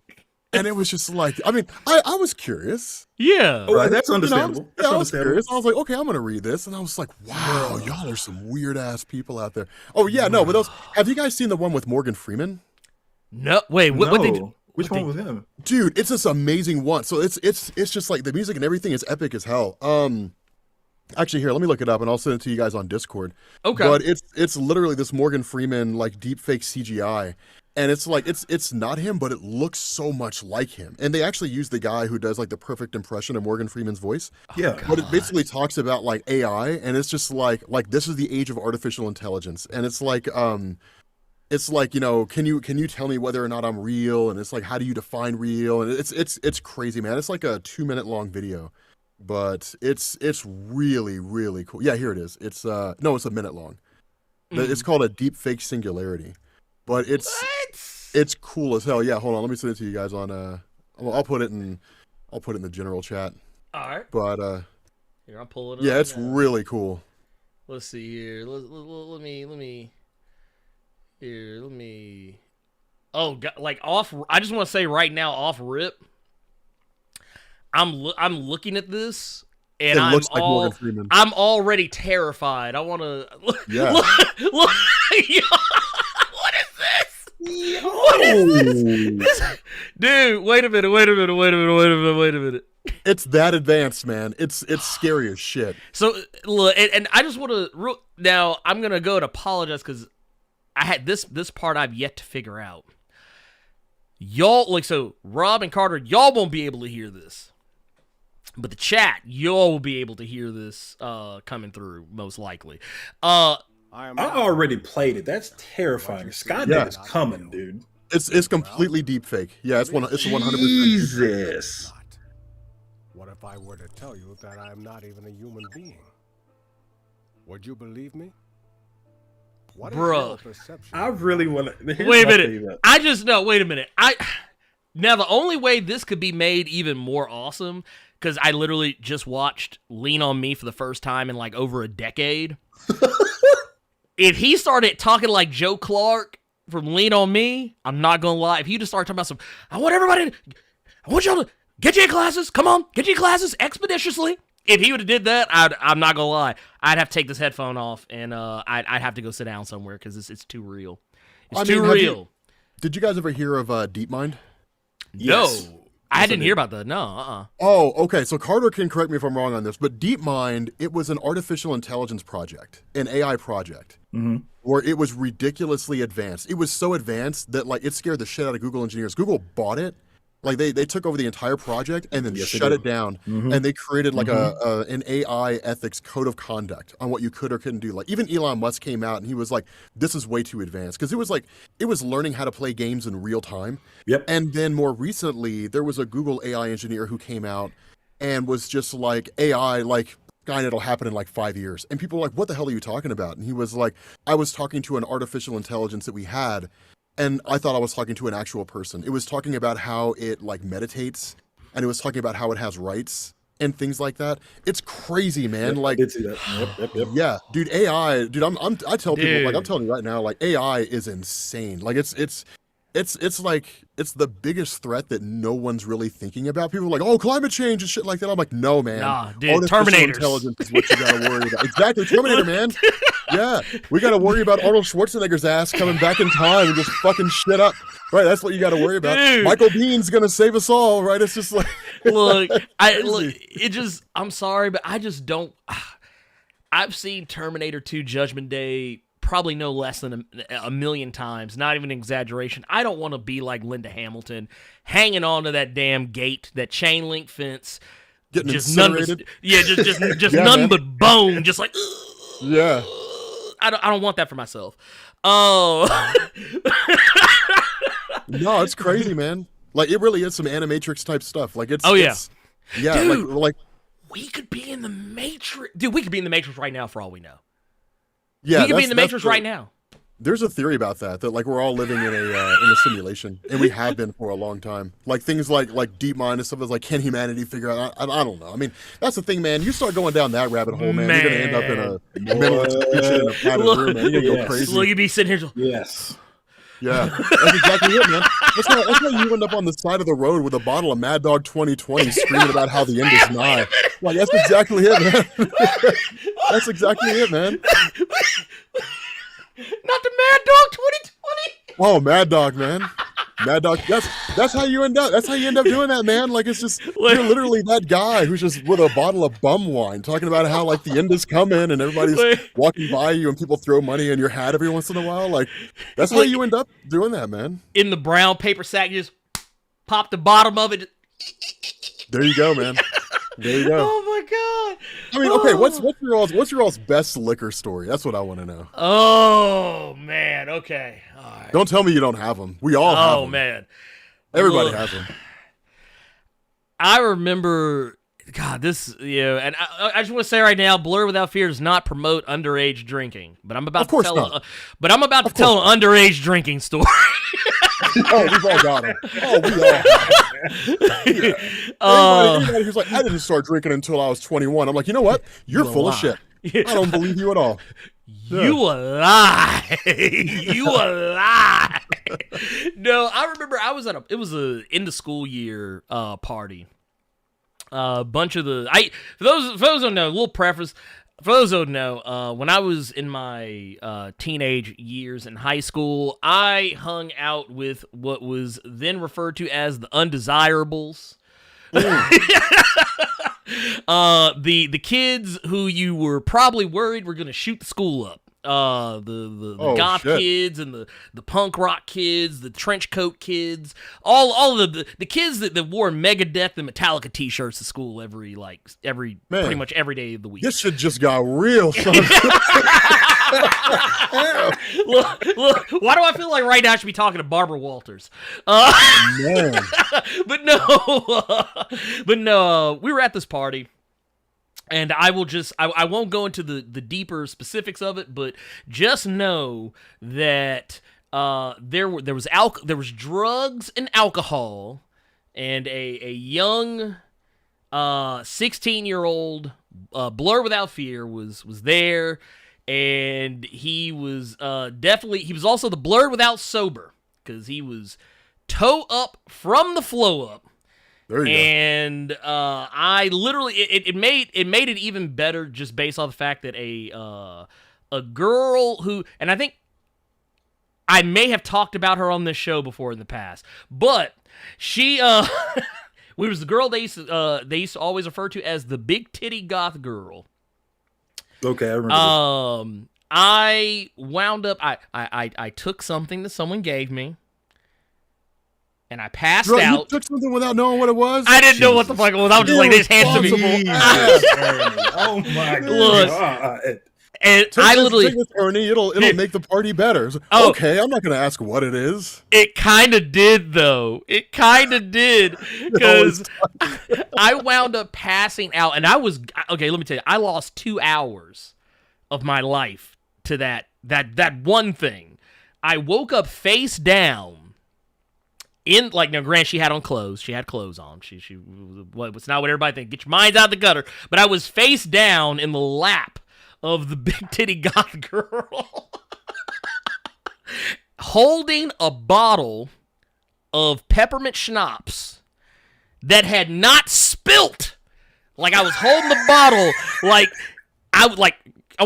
and it was just like, I mean, I was curious. Yeah, right. That's understandable. I was curious. I was like, okay, I'm gonna read this, and I was like, wow, y'all are some weird ass people out there. Oh yeah, no, but those. Have you guys seen the one with Morgan Freeman? No, wait, what they do? Which one was him? Dude, it's this amazing one. So it's just like the music and everything is epic as hell. Actually, here, let me look it up and I'll send it to you guys on Discord. Okay. But it's literally this Morgan Freeman like deepfake CGI, and it's like it's not him, but it looks so much like him. And they actually use the guy who does like the perfect impression of Morgan Freeman's voice. Yeah. But it basically talks about like AI, and it's just like this is the age of artificial intelligence, and it's like you know, can you tell me whether or not I'm real? And it's like, how do you define real? And it's crazy, man. It's like a 2-minute long video. But it's really, really cool. Yeah, here it is. It's it's a minute long. It's called a deep fake singularity. But it's cool as hell. Yeah, hold on, let me send it to you guys on I'll put it in the general chat. All right. But here, I'll pull it up. Yeah, it's really cool. Let's see here. Let me here, let me Oh, God, like off I just want to say right now off rip, I'm looking at this, and I'm already terrified. I want to yeah. look. What is this? What is this? Dude, wait a minute. It's that advanced, man. It's scary as shit. So, look, and I just want to now. I'm gonna go and apologize because I had this part I've yet to figure out. Y'all so Rob and Carter, y'all won't be able to hear this. But the chat, y'all will be able to hear this coming through, most likely. I already played it. That's terrifying. Skynet is coming, dude. It's completely deep fake. Yeah, it's 100%. Jesus. What if I were to tell you that I am not even a human being? Would you believe me? What is your perception? I really want to. Wait a minute. Wait a minute. Now, the only way this could be made even more awesome, because I literally just watched Lean on Me for the first time in like over a decade. If he started talking like Joe Clark from Lean on Me, I'm not going to lie. If he just started talking about I want y'all to get your classes. Come on, get your classes expeditiously. If he would have did that, I'm not going to lie. I'd have to take this headphone off and I'd have to go sit down somewhere because it's too real. It's too real. Did you guys ever hear of DeepMind? Yes. No. I didn't hear about that. No. Oh, okay. So Carter can correct me if I'm wrong on this, but DeepMind, it was an artificial intelligence project, an AI project, where it was ridiculously advanced. It was so advanced that like it scared the shit out of Google engineers. Google bought it. Like they took over the entire project and then shut it down, and they created like an AI ethics code of conduct on what you could or couldn't do. Like even Elon Musk came out and he was like, "This is way too advanced," because it was learning how to play games in real time. Yep. And then more recently, there was a Google AI engineer who came out and was just like, AI, like Skynet will happen in like 5 years, and people were like, "What the hell are you talking about?" And he was like, "I was talking to an artificial intelligence that we had." And I thought I was talking to an actual person. It was talking about how it like meditates, and it was talking about how it has rights and things like that. It's crazy, man. Like, I did see that. Yep. Yeah, dude. AI, dude. I tell people, like, I'm telling you right now, like AI is insane. Like it's it's like it's the biggest threat that no one's really thinking about. People are like, oh, climate change and shit like that. I'm like, no, man. Nah, dude, Artificial Terminators. intelligence is what you gotta worry about. Exactly, Terminator, man. Yeah, we gotta worry about Arnold Schwarzenegger's ass coming back in time and just fucking shit up. Right, that's what you gotta worry about. Dude. Michael Bean's gonna save us all, right? It's just like, look, crazy. I'm sorry, but I just don't. I've seen Terminator 2 Judgment Day probably no less than a million times, not even an exaggeration. I don't want to be like Linda Hamilton, hanging on to that damn gate, that chain link fence, Getting just none but, incinerated. just Yeah, none man. but bone, just like Yeah. I don't want that for myself. Oh, No, it's crazy, man. Like it really is some Animatrix type stuff. Like it's Oh, yeah. it's- yeah, Dude. like we could be in the Matrix, dude. We could be in the Matrix right now for all we know. yeah, we could be that's- in the that's Matrix the- right now. There's a theory about that like we're all living in a simulation, and we have been for a long time. Like things like DeepMind and stuff is like, can humanity figure out? I don't know. I mean, that's the thing, man. You start going down that rabbit hole, man. You're gonna end up in a mental institution in a padded room, man. You're gonna go Yes. crazy. Look at me sitting here. Yes. Yeah, that's exactly it, man. That's why you end up on the side of the road with a bottle of Mad Dog 2020 screaming about how the end is nigh. Like, that's exactly it, man. That's exactly it, man. Not the Mad Dog 2020. Oh, Mad Dog, man. Mad Dog. That's how you end up. That's how you end up doing that, man. Like it's just you're literally that guy who's just with a bottle of bum wine, talking about how like the end is coming and everybody's walking by you and people throw money in your hat every once in a while. Like that's how you end up doing that, man. In the brown paper sack, you just pop the bottom of it. There you go, man. There you go. Oh my god. I mean, okay, what's your all's best liquor story? That's what I want to know. Oh man. Okay. All right. Don't tell me you don't have them. We all have them. Oh man. Everybody Look, has them. I remember. God, this, and I just want to say right now, Blerd Without Fear does not promote underage drinking, but I'm about Of course to tell, not. but I'm about to tell an underage drinking story. Oh, we've all got them. Oh, we all have them. Anybody who's like, I didn't start drinking until I was 21. I'm like, you know what? You're full of shit. I don't believe you at all. You a lie. You a lie. No, I remember I was at it was a end of school year party. A bunch of for those who don't know, a little preface. For those who don't know, when I was in my teenage years in high school, I hung out with what was then referred to as the undesirables. The kids who you were probably worried were going to shoot the school up. The goth shit. kids and the punk rock kids, the trench coat kids, all of the kids that wore Megadeth and Metallica T-shirts to school every pretty much every day of the week. This shit just got real, son. Look, why do I feel like right now I should be talking to Barbara Walters? Man. But no, we were at this party. And I won't go into the deeper specifics of it, but just know that there was drugs and alcohol, and a young 16-year-old Blerd Without Fear was there, and he was he was also the Blerd Without Sober, because he was toe up from the flow up. There you go. And I literally it made it even better just based on the fact that a girl who, and I think I may have talked about her on this show before in the past, but she we was the girl they used to always refer to as the big titty goth girl. Okay, I remember. I wound up I took something that someone gave me. And I passed Bro, you out. took something without knowing what it was? I didn't know what the fuck it was. I was just like, this hands to me. Oh my Look. god! And Take I this, literally, take this, Ernie. It'll make the party better. It's like, Oh. Okay, I'm not going to ask what it is. it kind of did though. It kind of did because I wound up passing out, and I was okay. Let me tell you, I lost 2 hours of my life to that one thing. I woke up face down. Now, granted, she had on clothes. She had clothes on. She it's not what everybody thinks. Get your minds out the gutter. But I was face down in the lap of the big titty goth girl, holding a bottle of peppermint schnapps that had not spilt. Like, I was holding the bottle, I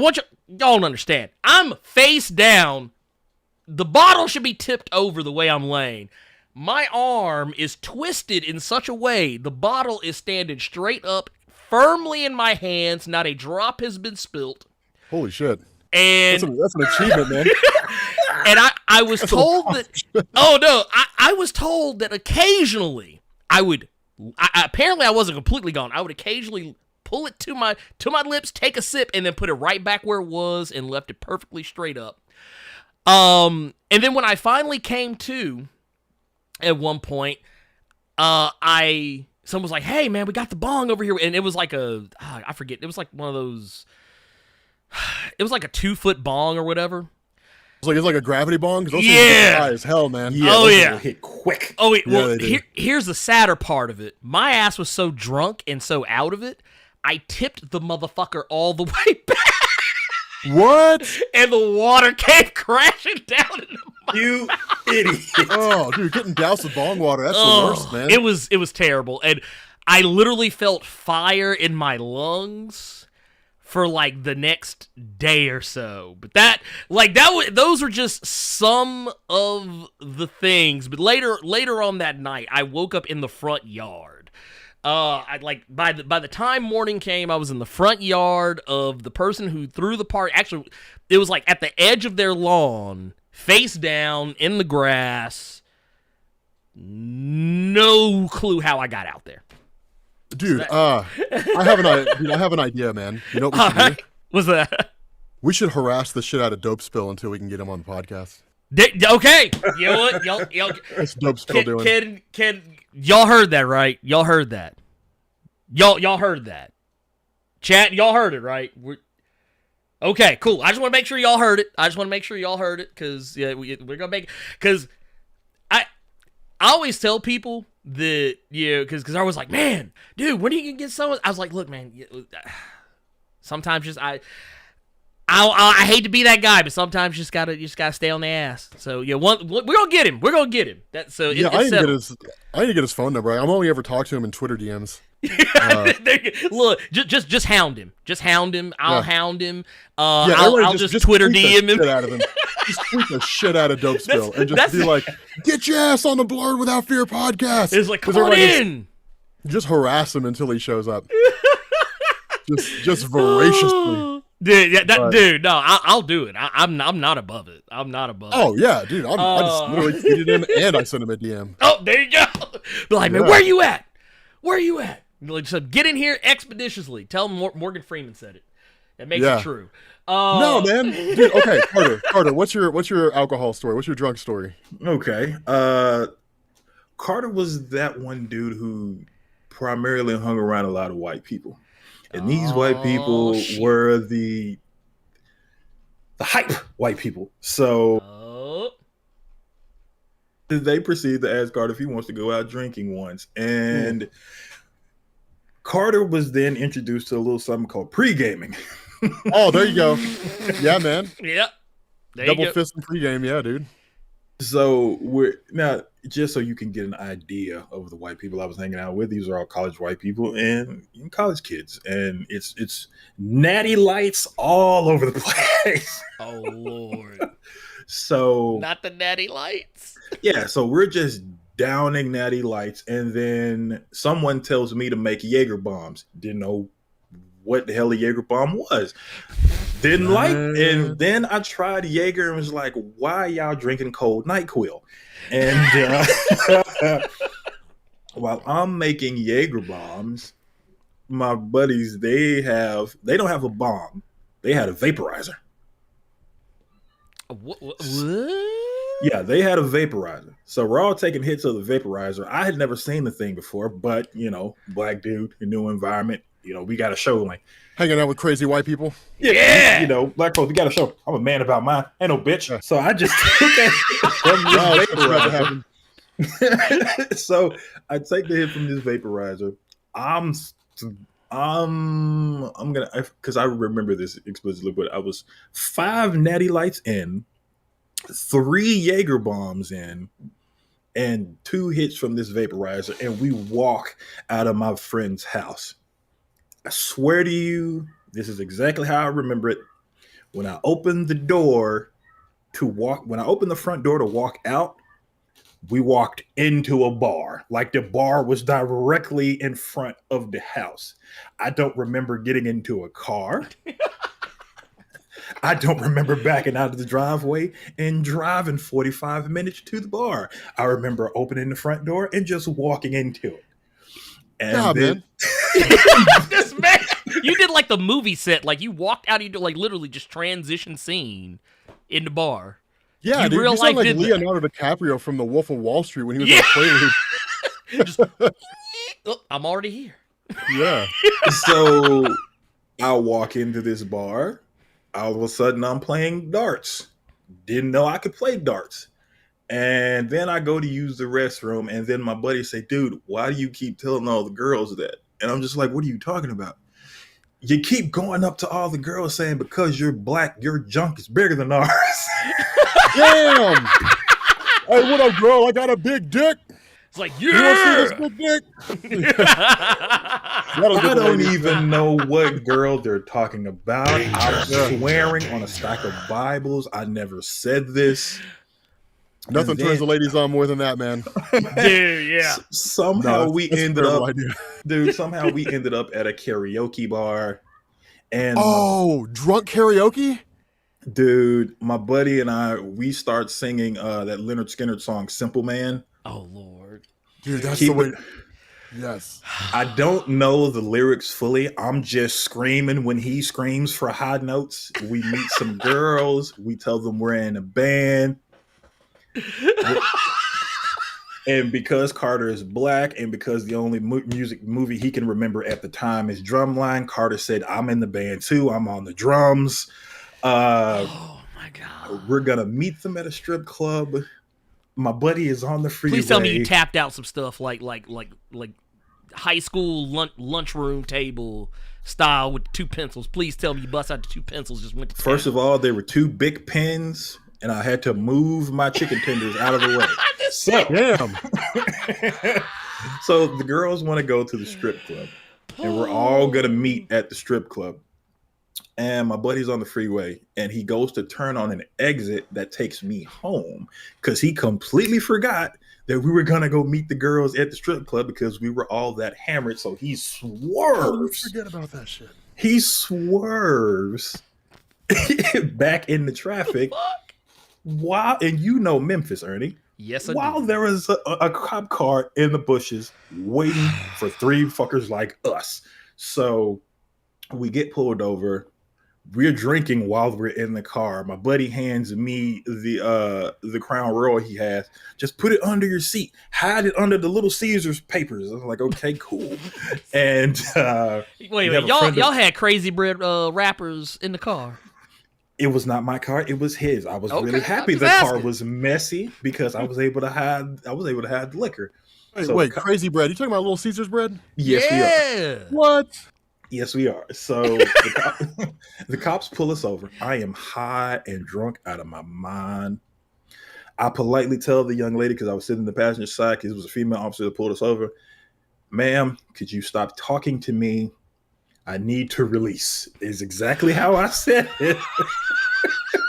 want y'all to understand. I'm face down. The bottle should be tipped over the way I'm laying. My arm is twisted in such a way the bottle is standing straight up, firmly in my hands. Not a drop has been spilt. Holy shit. And That's an achievement, man. And I was told that. Oh no! I was told that occasionally apparently I wasn't completely gone. I would occasionally pull it to my lips, take a sip, and then put it right back where it was, and left it perfectly straight up. And then when I finally came to, at one point, someone was like, "Hey man, we got the bong over here," and it was like I forget. It was like one of those. It was like a 2-foot bong or whatever. It's like a gravity bong. Those things Yeah. get high as hell, man. Oh yeah, hit quick. Oh wait, Yeah, well they do. here's the sadder part of it. My ass was so drunk and so out of it, I tipped the motherfucker all the way back, What? and the water came crashing down into my You idiot. Oh, dude, getting doused with bong water. That's the worst, man. It was terrible, and I literally felt fire in my lungs for like the next day or so. But those are just some of the things. But later on that night, I woke up in the front yard. By the time morning came, I was in the front yard of the person who threw the party. Actually, it was like at the edge of their lawn, face down in the grass. No clue how I got out there. Dude, I have an idea, man. You know what we should do? What's that? We should harass the shit out of Dope Spill until we can get him on the podcast. Okay, you know what? Y'all What's Dope Spill doing? Can y'all heard that, right? Y'all heard that. Y'all heard that. Chat, y'all heard it, right? Okay, cool. I just want to make sure y'all heard it. Because we're gonna make it. Because I always tell people that, because I was like, man, dude, when are you gonna get someone? I was like, look, man, sometimes just I hate to be that guy, but sometimes you just gotta stay on the ass. So yeah, we're gonna get him. Yeah, I need to get his phone number. I'm only ever talked to him in Twitter DMs. Look, just hound him. I'll hound him. Yeah, I'll just Twitter tweet DM the him. shit out of him. Just tweet the shit out of Dope Spill and just be like, "Get your ass on the Blerd Without Fear podcast." It's like, come 'Cause on everybody in. Just harass him until he shows up. just voraciously. Dude, yeah, But- dude, no, I'll do it. I'm not above it. I'm not above it. Oh yeah, dude. I just literally tweeted him and I sent him a DM. Oh, there you go. Be like, man, Yeah. where you at? Like, so get in here expeditiously. Tell him Morgan Freeman said it. That makes Yeah. it true. No, man, dude. Okay, Carter, what's your alcohol story? What's your drunk story? Okay. Carter was that one dude who primarily hung around a lot of white people. And these white people shit. were the hype white people. So Oh. they proceeded to ask Carter if he wants to go out drinking once. And Carter was then introduced to a little something called pre-gaming. Oh, there you go. Yeah, man. Yep. There Double you go. fist and pregame. Yeah, dude. So we're now, just so you can get an idea of the white people I was hanging out with. These are all college white people and college kids, and it's natty lights all over the place. Oh Lord. So Not the natty lights. yeah, so we're just downing natty lights, and then someone tells me to make Jaeger bombs. Didn't know what the hell a Jaeger bomb was. Didn't like, and then I tried Jaeger and was like, "Why y'all drinking cold NyQuil?" And while I'm making Jaeger bombs, my buddies they don't have a bomb, they had a vaporizer. What? Yeah, they had a vaporizer. So we're all taking hits of the vaporizer. I had never seen the thing before, but black dude, a new environment. We got to show like Hanging out with crazy white people. Yeah. black folks, we got to show. I'm a man about mine. Ain't no bitch. So I just took that from this Wow, that's about to happen. vaporizer. So I take the hit from this vaporizer. I'm gonna, because I remember this explicitly, but I was 5 natty lights in, 3 Jaeger bombs in, and 2 hits from this vaporizer, and we walk out of my friend's house. I swear to you, this is exactly how I remember it. When I opened the front door to walk out, we walked into a bar. Like the bar was directly in front of the house. I don't remember getting into a car. I don't remember backing out of the driveway and driving 45 minutes to the bar. I remember opening the front door and just walking into it. And then, This man, you did like the movie set. Like you walked out, you did like literally just transition scene in the bar. Yeah, You dude, real you sound life like did that. Leonardo DiCaprio from The Wolf of Wall Street when he was on a Just, oh, I'm already here. Yeah. so I walk into this bar. All of a sudden, I'm playing darts. Didn't know I could play darts. And then I go to use the restroom, and then my buddy say, "Dude, why do you keep telling all the girls that?" And I'm just like, "What are you talking about?" You keep going up to all the girls saying, "Because you're black, your junk is bigger than ours." Damn. Hey, what up, girl? I got a big dick. It's like, You want to see yeah. this big dick? That'll I get the don't ladies. even know what girl they're talking about. I'm swearing on a stack of Bibles. I never said this. Nothing And turns then- the ladies on more than that, man. Dude, yeah. Somehow No, we that's a ended terrible up, idea. dude. Somehow we ended up at a karaoke bar, and Oh, drunk karaoke? dude, my buddy and we start singing that Leonard Skinner song, "Simple Man." Oh Lord. Dude, that's Keep the way. it- Yes. I don't know the lyrics fully. I'm just screaming when he screams for high notes. We meet some girls. We tell them we're in a band. And because Carter is black, and because the only music movie he can remember at the time is Drumline, Carter said, "I'm in the band too. I'm on the drums. Oh my God. We're gonna meet them at a strip club." My buddy is on the freeway. Please tell me you tapped out some stuff like high school lunchroom table style with 2 pencils. Please tell me you bust out the 2 pencils. Just went to First town. of all, there were 2 big pens, and I had to move my chicken tenders out of the way. So, Damn. so the girls want to go to the strip club, and we're all gonna meet at the strip club. And my buddy's on the freeway, and he goes to turn on an exit that takes me home because he completely forgot that we were gonna go meet the girls at the strip club because we were all that hammered. So he How do you swerves. forget about that shit? He swerves back in the traffic. Wow, and you know Memphis, Ernie. Yes, I While do. there is a cop car in the bushes waiting for 3 fuckers like us. So we get pulled over. We're drinking while we're in the car. My buddy hands me the Crown Royal he has. "Just put it under your seat. Hide it under the Little Caesars papers." I'm like, "Okay, cool." And we have a y'all friend of- had Crazy Bread rappers in the car. it was not my car, it was his. I was really Okay, happy I'm the just car asking. was messy because I was able to hide the liquor. Wait, So wait, co- crazy bread. You talking about Little Caesars bread? Yes, we are. yeah. What? Yes, we are. So the cops pull us over. I am high and drunk out of my mind. I politely tell the young lady, because I was sitting in the passenger side, because it was a female officer that pulled us over, "Ma'am, could you stop talking to me? I need to release." Is exactly how I said it.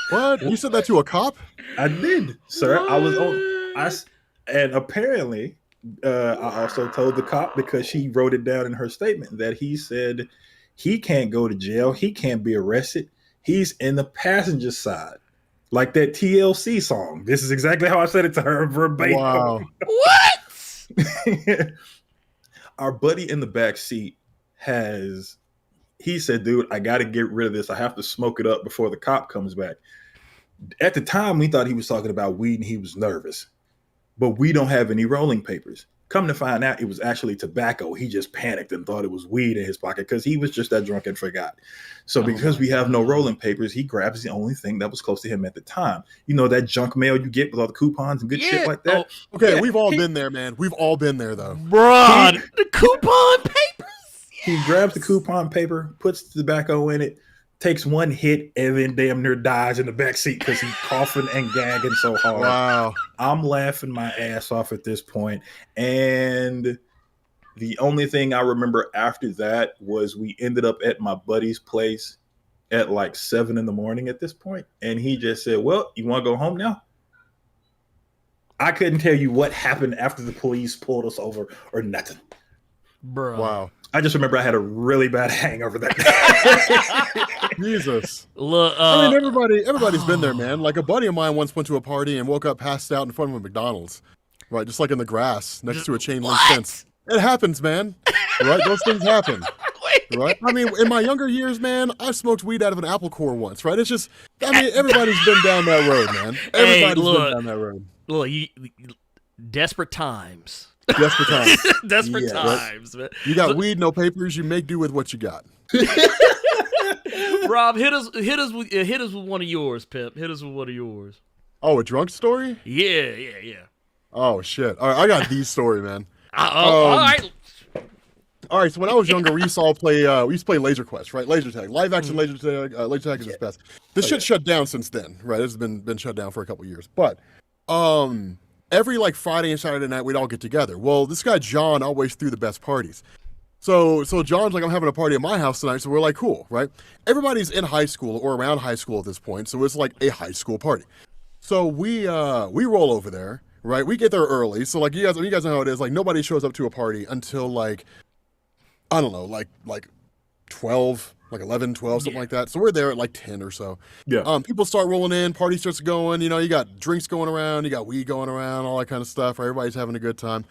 What? You said that to a cop? I did, sir. I was on. And apparently, I also told the cop, because she wrote it down in her statement, that he said he can't go to jail. He can't be arrested. He's in the passenger side, like that TLC song. This is exactly how I said it to her verbatim. Wow. What? Our buddy in the back seat he said, "Dude, I got to get rid of this. I have to smoke it up before the cop comes back." At the time, we thought he was talking about weed and he was nervous, but we don't have any rolling papers. Come to find out, it was actually tobacco. He just panicked and thought it was weed in his pocket because he was just that drunk and forgot. So because we have no rolling papers, he grabs the only thing that was close to him at the time. You know, that junk mail you get with all the coupons and good shit like that? Okay, Yeah, we've all he- been there, man. We've all been there, though. Bruh, the coupon papers. He grabs the coupon paper, puts the tobacco in it, takes one hit and then damn near dies in the back seat because he's coughing and gagging so hard. Wow. I'm laughing my ass off at this point. And the only thing I remember after that was we ended up at my buddy's place at like 7 a.m. at this point. And he just said, well, you want to go home now? I couldn't tell you what happened after the police pulled us over or nothing. Bro. Wow. I just remember I had a really bad hangover that day. Jesus. Look, I mean, everybody's been there, man. Like a buddy of mine once went to a party and woke up passed out in front of a McDonald's, right? Just like in the grass next to a chain link fence. It happens, man. Right? Those things happen. Right? I mean, in my younger years, man, I smoked weed out of an apple core once, right? It's just, I mean, everybody's been down that road, man. Everybody's been down that road. Look, desperate times. Desperate times. Desperate times, man. You got weed, no papers. You make do with what you got. Rob, hit us with one of yours, Pip. Hit us with one of yours. Oh, a drunk story? Yeah. Oh shit! All right, I got the story, man. All right. All right, so when I was younger, we used to play Laser Quest, right? Laser tag, live action laser tag. Laser tag is the best. This shit shut down since then, right? It's been shut down for a couple years, but every like Friday and Saturday night we'd all get together. Well, this guy John always threw the best parties. So John's like, I'm having a party at my house tonight, so we're like, cool, right? Everybody's in high school or around high school at this point, so it's like a high school party. So we roll over there, right? We get there early, so like you guys know how it is. Like nobody shows up to a party until like, I don't know, like 12, like 11, 12, something like that. So we're there at like 10 or so. Yeah. People start rolling in, party starts going, you know, you got drinks going around, you got weed going around, all that kind of stuff. Right? Everybody's having a good time.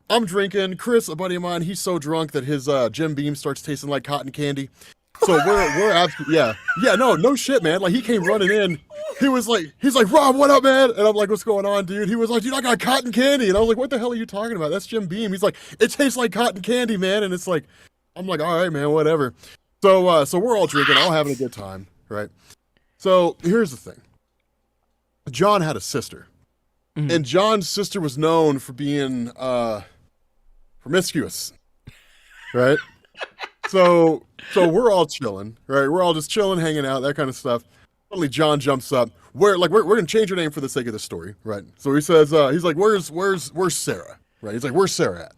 I'm drinking. Chris, a buddy of mine, he's so drunk that his Jim Beam starts tasting like cotton candy. So we're absolutely, no shit, man. Like he came running in. He's like, Rob, what up, man? And I'm like, what's going on, dude? He was like, dude, I got cotton candy. And I was like, what the hell are you talking about? That's Jim Beam. He's like, it tastes like cotton candy, man. And it's like, I'm like, all right, man, whatever. So we're all drinking, all having a good time, right? So here's the thing. John had a sister. Mm-hmm. And John's sister was known for being promiscuous, right? So we're all chilling, right? We're all just chilling, hanging out, that kind of stuff. Suddenly John jumps up. We're gonna change her name for the sake of the story, right? So he says, he's like, where's Sarah? Right? He's like, where's Sarah at?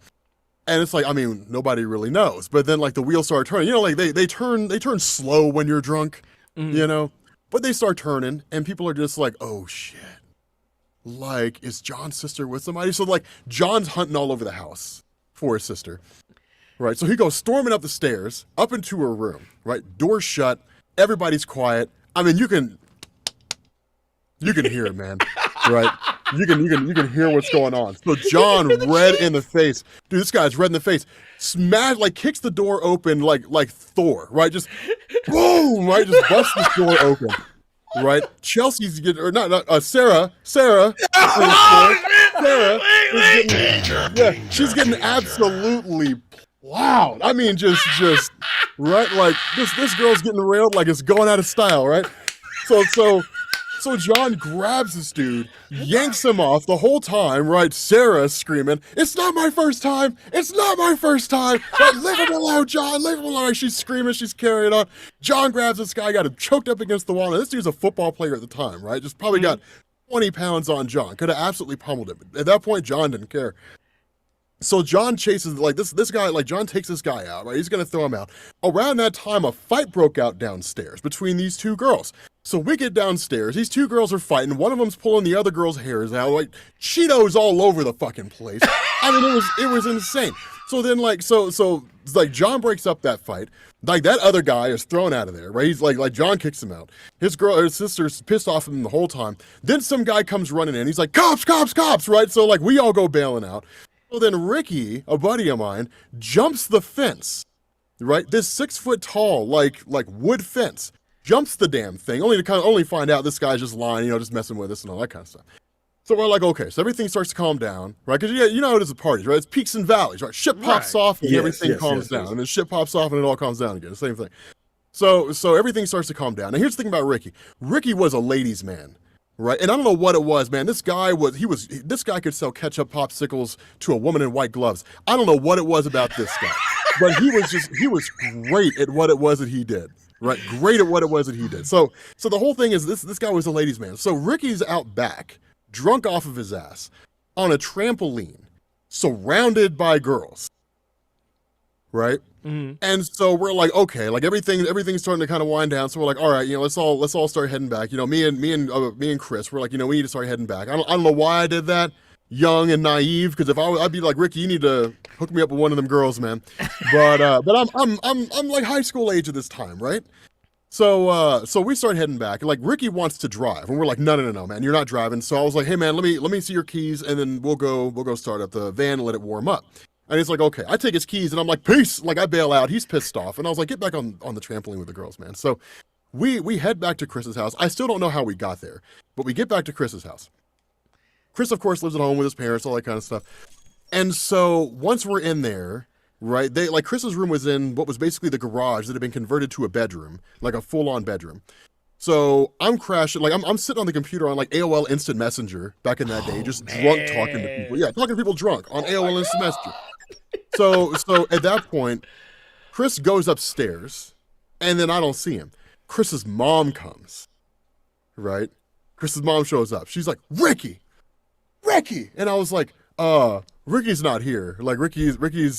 And it's like, I mean, nobody really knows. But then like the wheels start turning. You know, like they turn slow when you're drunk, you know? But they start turning and people are just like, oh shit. Like, is John's sister with somebody? So like John's hunting all over the house for his sister. Right. So he goes storming up the stairs, up into her room, right? Door shut, everybody's quiet. I mean, you can hear it, man. Right? You can hear what's going on. So John, red in the face. Dude, this guy's red in the face. Kicks the door open like Thor, right? Just boom, right? Just busts the door open. Right? Chelsea's getting, or not Sarah. Sarah, she's getting absolutely plowed. I mean, just right? Like this girl's getting railed like it's going out of style, right? So John grabs this dude, yanks him off the whole time, right? Sarah's screaming, it's not my first time! It's not my first time! Right? Leave him alone, John! Leave him alone! She's screaming, she's carrying on. John grabs this guy, got him choked up against the wall. Now, this dude's a football player at the time, right? Just probably got 20 pounds on John. Could have absolutely pummeled him. At that point, John didn't care. So John chases, like, this guy, like, John takes this guy out, right? He's going to throw him out. Around that time, a fight broke out downstairs between these two girls. So we get downstairs. These two girls are fighting. One of them's pulling the other girl's hairs out. Like, Cheetos all over the fucking place. I mean, it was insane. So then, like, so like, John breaks up that fight. Like, that other guy is thrown out of there, right? He's like John kicks him out. His sister's pissed off at him the whole time. Then some guy comes running in. He's like, cops, cops, cops, right? So, like, we all go bailing out. So then Ricky, a buddy of mine, jumps the fence, right? This 6 foot tall, like wood fence, jumps the damn thing, only to find out this guy's just lying, you know, just messing with us and all that kind of stuff. So we're like, okay, so everything starts to calm down, right? Because you know how it is at parties, right? It's peaks and valleys, right? Shit pops off and everything calms down, and then shit pops off and it all calms down again. The same thing. So everything starts to calm down. Now here's the thing about Ricky. Ricky was a ladies' man. Right, and I don't know what it was, man. This guy could sell ketchup popsicles to a woman in white gloves. I don't know what it was about this guy, but he was great at what it was that he did. right? Great at what it was that he did. So the whole thing is this guy was a ladies' man. So Ricky's out back, drunk off of his ass, on a trampoline, surrounded by girls, right? Mhm. And so we're like, okay, like everything's starting to kind of wind down. So we're like, all right, let's all start heading back. Me and Chris, we're like, we need to start heading back. I don't know why I did that, young and naive, because if I'd be like, Ricky, you need to hook me up with one of them girls, man. But I'm like high school age at this time, right? So we start heading back. Like Ricky wants to drive, and we're like, no, man, you're not driving. So I was like, hey man, let me see your keys, and then we'll go start up the van and let it warm up. And he's like, okay. I take his keys, and I'm like, peace. Like I bail out. He's pissed off, and I was like, get back on the trampoline with the girls, man. So we head back to Chris's house. I still don't know how we got there, but we get back to Chris's house. Chris, of course, lives at home with his parents, all that kind of stuff. And so once we're in there, right, Chris's room was in what was basically the garage that had been converted to a bedroom, like a full-on bedroom. So I'm crashing, like I'm sitting on the computer on like AOL Instant Messenger back in that day, just drunk talking to people. Yeah, talking to people drunk on AOL Instant Messenger. So at that point, Chris goes upstairs, and then I don't see him. Chris's mom comes, right? Chris's mom shows up. She's like, Ricky! And I was like, Ricky's not here. Like Ricky's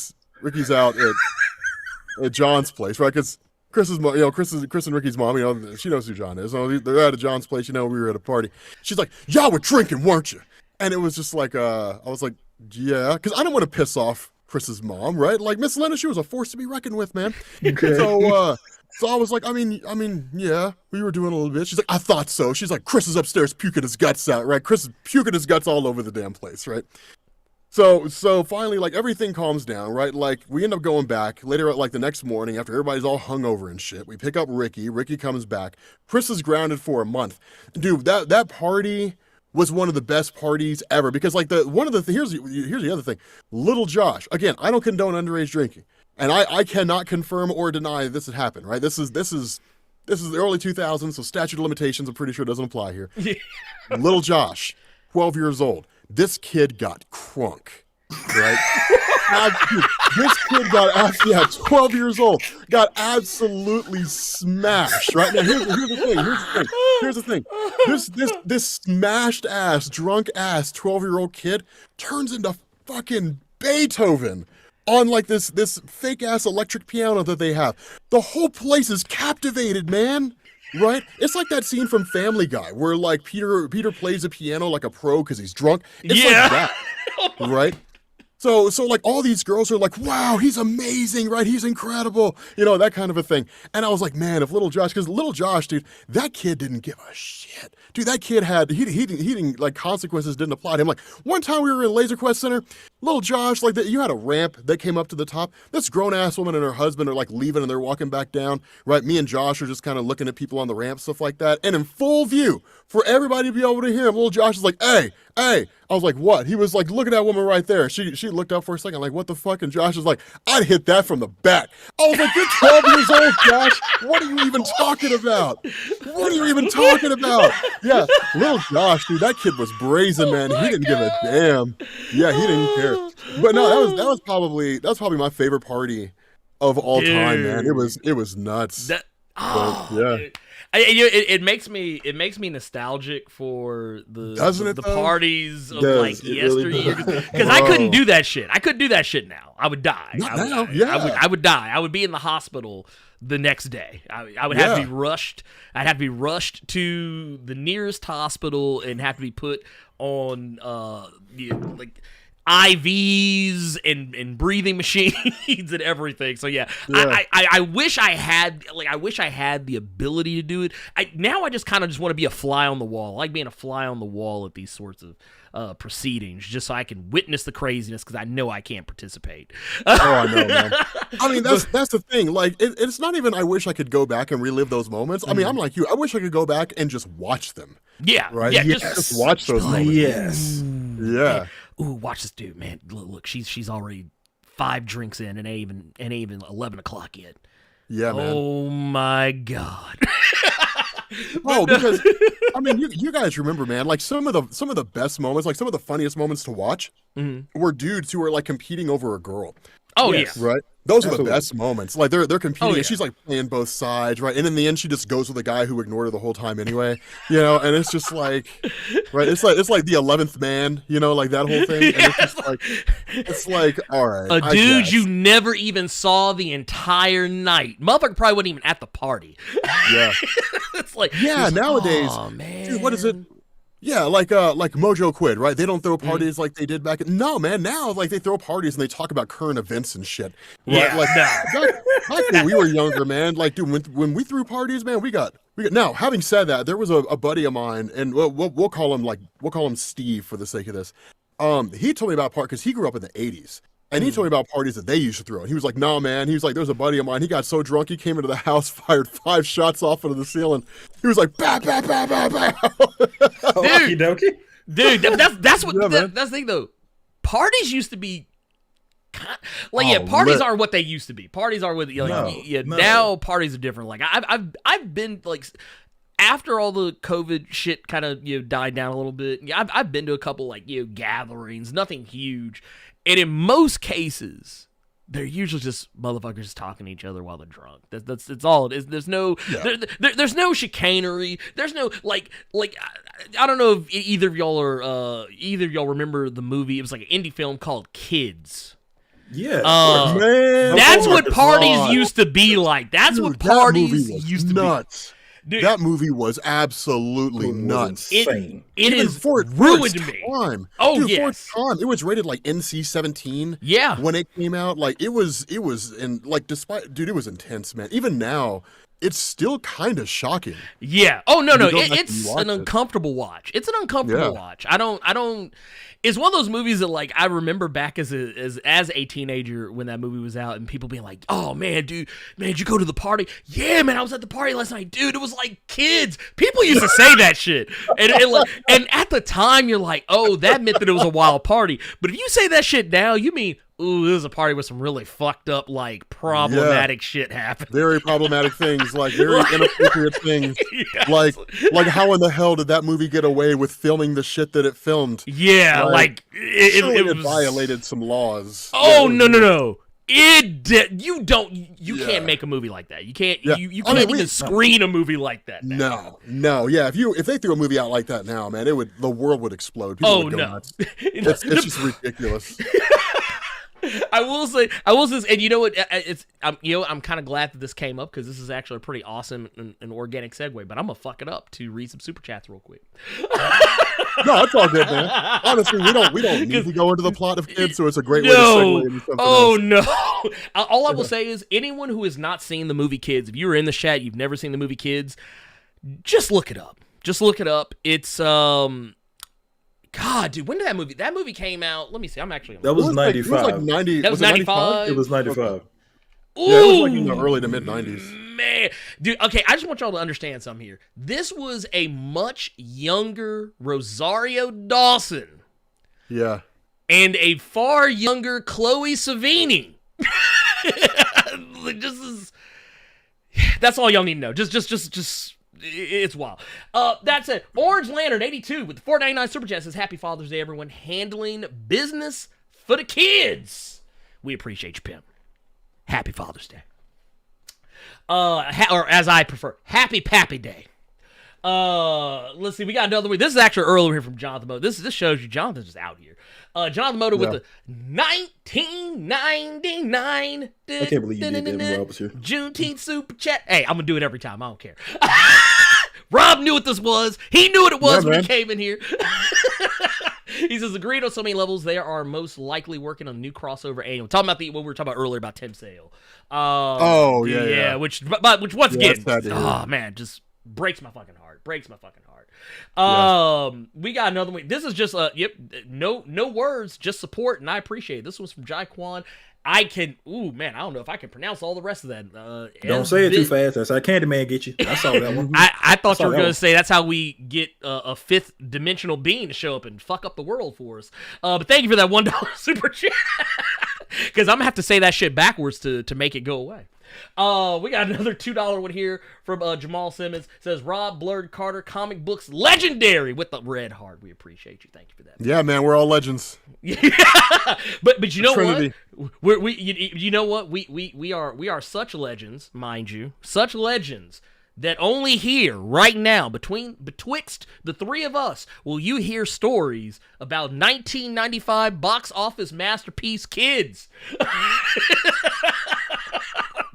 out at John's place, right? Because Chris and Ricky's mom, she knows who John is. So they're at John's place, we were at a party. She's like, y'all were drinking, weren't you? And it was just like, I was like, yeah, because I don't want to piss off Chris's mom, right? Like Miss Lena, she was a force to be reckoned with, man. Okay. So I was like, I mean, yeah, we were doing a little bit. She's like, I thought so. She's like, Chris is upstairs puking his guts out, right? Chris is puking his guts all over the damn place, right? So finally, like, everything calms down, right? Like, we end up going back later, like, the next morning after everybody's all hungover and shit. We pick up Ricky. Ricky comes back. Chris is grounded for a month. Dude, that party was one of the best parties ever because, like, here's the other thing. Little Josh, again, I don't condone underage drinking. And I cannot confirm or deny this had happened, right? This is the early 2000s, so statute of limitations, I'm pretty sure doesn't apply here. Little Josh, 12 years old. This kid got crunk, right? This kid got 12 years old, got absolutely smashed, right? Now here's the thing. This smashed ass, drunk ass 12-year-old kid turns into fucking Beethoven on like this fake ass electric piano that they have. The whole place is captivated, man. Right? It's like that scene from Family Guy where like Peter plays the piano like a pro because he's drunk. It's like that, right? So like all these girls are like, wow, he's amazing, right? He's incredible, that kind of a thing. And I was like, man, if Little Josh, because Little Josh, dude, that kid didn't give a shit. Dude, that kid he didn't like consequences didn't apply to him. Like one time we were in Laser Quest Center, Little Josh, like you had a ramp that came up to the top. This grown ass woman and her husband are like leaving and they're walking back down, right? Me and Josh are just kind of looking at people on the ramp, stuff like that. And in full view for everybody to be able to hear him, Little Josh is like, hey. I was like, what? He was like, look at that woman right there. She looked up for a second, like, what the fuck? And Josh was like, I'd hit that from the back. I was like, you're 12 years old, Josh. What are you even talking about? Yeah, Little Josh, dude, that kid was brazen, man. He didn't give a damn. Yeah, he didn't care. But no, that was probably my favorite party of all time, man. It was nuts. Yeah. Dude. It makes me nostalgic for the parties of like yesteryear because I couldn't do that shit. I couldn't do that shit now. I would die. I would die. I would be in the hospital the next day. I would have to be rushed. I'd have to be rushed to the nearest hospital and have to be put on like IVs and breathing machines and everything. So yeah. I wish I had the ability to do it. Now I just kind of just want to be a fly on the wall. I like being a fly on the wall at these sorts of proceedings, just so I can witness the craziness because I know I can't participate. Oh, I know, man. I mean, that's the thing. Like, it's not even I wish I could go back and relive those moments. I mean, I'm like you. I wish I could go back and just watch them. Yeah. Right? Yeah. Just watch those moments. Yes. Yeah. Ooh, watch this dude, man. Look, she's already 5 drinks in and ain't even 11 o'clock yet. Yeah, man. Oh my God. Because I mean, you guys remember, man, like some of the best moments, like some of the funniest moments to watch were dudes who were like competing over a girl. Oh Yes. yeah. Right? Those are the Absolutely. best moments. Like they're competing, Oh, yeah. and she's like playing both sides, right? And in the end, she just goes with the guy who ignored her the whole time anyway, And it's just like, right? It's like the 11th man, like that whole thing. And it's like, all right, A I dude guess. you never even saw the entire night. Motherfucker probably wasn't even at the party. Yeah. It's like, Yeah, it's like, nowadays, oh, man. dude, what is it? Yeah, like Mojo Quid, right? They don't throw Mm. parties like they did back. No, man. Now, like they throw parties and they talk about current events and shit. Right? Yeah, like no. back when we were younger, man. Like, dude, when we threw parties, man, we got. Now, having said that, there was a buddy of mine, and we'll call him Steve for the sake of this. He told me about because he grew up in the '80s. And he told me about parties that they used to throw. And he was like, "No, man." He was like, "There's a buddy of mine. He got so drunk, he came into the house, fired 5 shots off into the ceiling. He was like, bah, bah, bah, bah, bah." Okie dokie. Dude, that's what Yeah, man. that's the thing though. Parties used to be Oh, parties lit. aren't what they used to be. Parties are what No. now parties are different. Like I've been like after all the COVID shit kind of died down a little bit. Yeah, I've been to a couple like gatherings, nothing huge, and in most cases they're usually just motherfuckers talking to each other while they're drunk. That's all it is. There's no there's no chicanery. There's no like I don't know if either of y'all remember the movie. It was like an indie film called Kids. Yeah. Man, That's oh what my parties God. used to be like. That's Dude, what that parties movie was used to nuts. be. Dude, That movie was absolutely nuts. Insane. it Even is for its ruined me. time. Oh, Dude, for yes. its time, it was rated like NC-17. Yeah. When it came out, like it was in like despite dude, it was intense, man. Even now, it's still kind of shocking. Yeah. Oh no, You go back and it's watch an it. uncomfortable watch. It's an uncomfortable Yeah. watch. I don't. It's one of those movies that like I remember back as a teenager when that movie was out, and people being like, "Oh man, dude, did you go to the party? Yeah, man, I was at the party last night, dude. It was like kids. People used to say that shit, and at the time you're like, oh, that meant that it was a wild party. But if you say that shit now, you mean, ooh, this is a party with some really fucked up, like problematic shit happened. Very problematic things, like very inappropriate things. Yes. Like how in the hell did that movie get away with filming the shit that it filmed? Yeah, Like, it Surely was it violated some laws. Oh Yeah. no! You Yeah. can't make a movie like that. You can't. Yeah. You I can't mean, even screen a movie like that. Now. No, yeah. If they threw a movie out like that now, man, the world would explode. People Oh would go no! nuts. It's just ridiculous. I will say, and you know what? I'm kind of glad that this came up because this is actually a pretty awesome and organic segue. But I'm gonna fuck it up to read some super chats real quick. No, it's all good, man. Honestly, we don't need to go into the plot of Kids, so it's a great way to No. segue into something Oh else. no! All I will say is, anyone who has not seen the movie Kids, if you were in the chat, you've never seen the movie Kids, just look it up. Just look it up. It's God, dude, when did that movie came out? Let me see. I'm actually That was It was like 95. 90. That was it 95? It was 95. Ooh, Yeah, it was like in the early to mid 90s. man, dude. Okay, I just want y'all to understand something here. This was a much younger Rosario Dawson Yeah. and a far younger Chloe Savini. Like, just as, that's all y'all need to know. Just. It's wild. That's it. Orange Lantern 82 with the $4.99 super chat says, "Happy Father's Day, everyone. Handling business for the kids. We appreciate you, pimp. Happy Father's Day. Or as I prefer, Happy Pappy Day." Let's see. We got another one. This is actually earlier here from Jonathan Moto. This shows you Jonathan's just out here. Jonathan Moto with the 1999. I can't believe you did that when Rob was here. Juneteenth super chat. Hey, I'm gonna do it every time. I don't care. Rob knew what this was. He knew what it was Yeah, when man. he came in here. He says, agreed on so many levels. They are most likely working on a new crossover annual. Talking about what we were talking about earlier about Tim Sale. Oh, yeah. Which once Yeah, again, that's sad to hear. oh man, just breaks my fucking heart. We got another one. This is just no words, just support, and I appreciate it. This one's from Jai Kwan. I don't know if I can pronounce all the rest of that. Don't say it too fast. That's how Candyman get you. I saw that one. I thought you were that going to one. say that's how we get a fifth dimensional being to show up and fuck up the world for us. But thank you for that $1 super chat. Because I'm going to have to say that shit backwards to make it go away. We got another $2 one here from Jamal Simmons. It says, Rob, Blerd, Carter, comic books legendary with the red heart. We appreciate you. Thank you for that. Yeah, man, we're all legends. but you know Trinity. what? You know what? We are such legends, mind you, such legends that only here, right now, betwixt the three of us, will you hear stories about 1995 box office masterpiece Kids.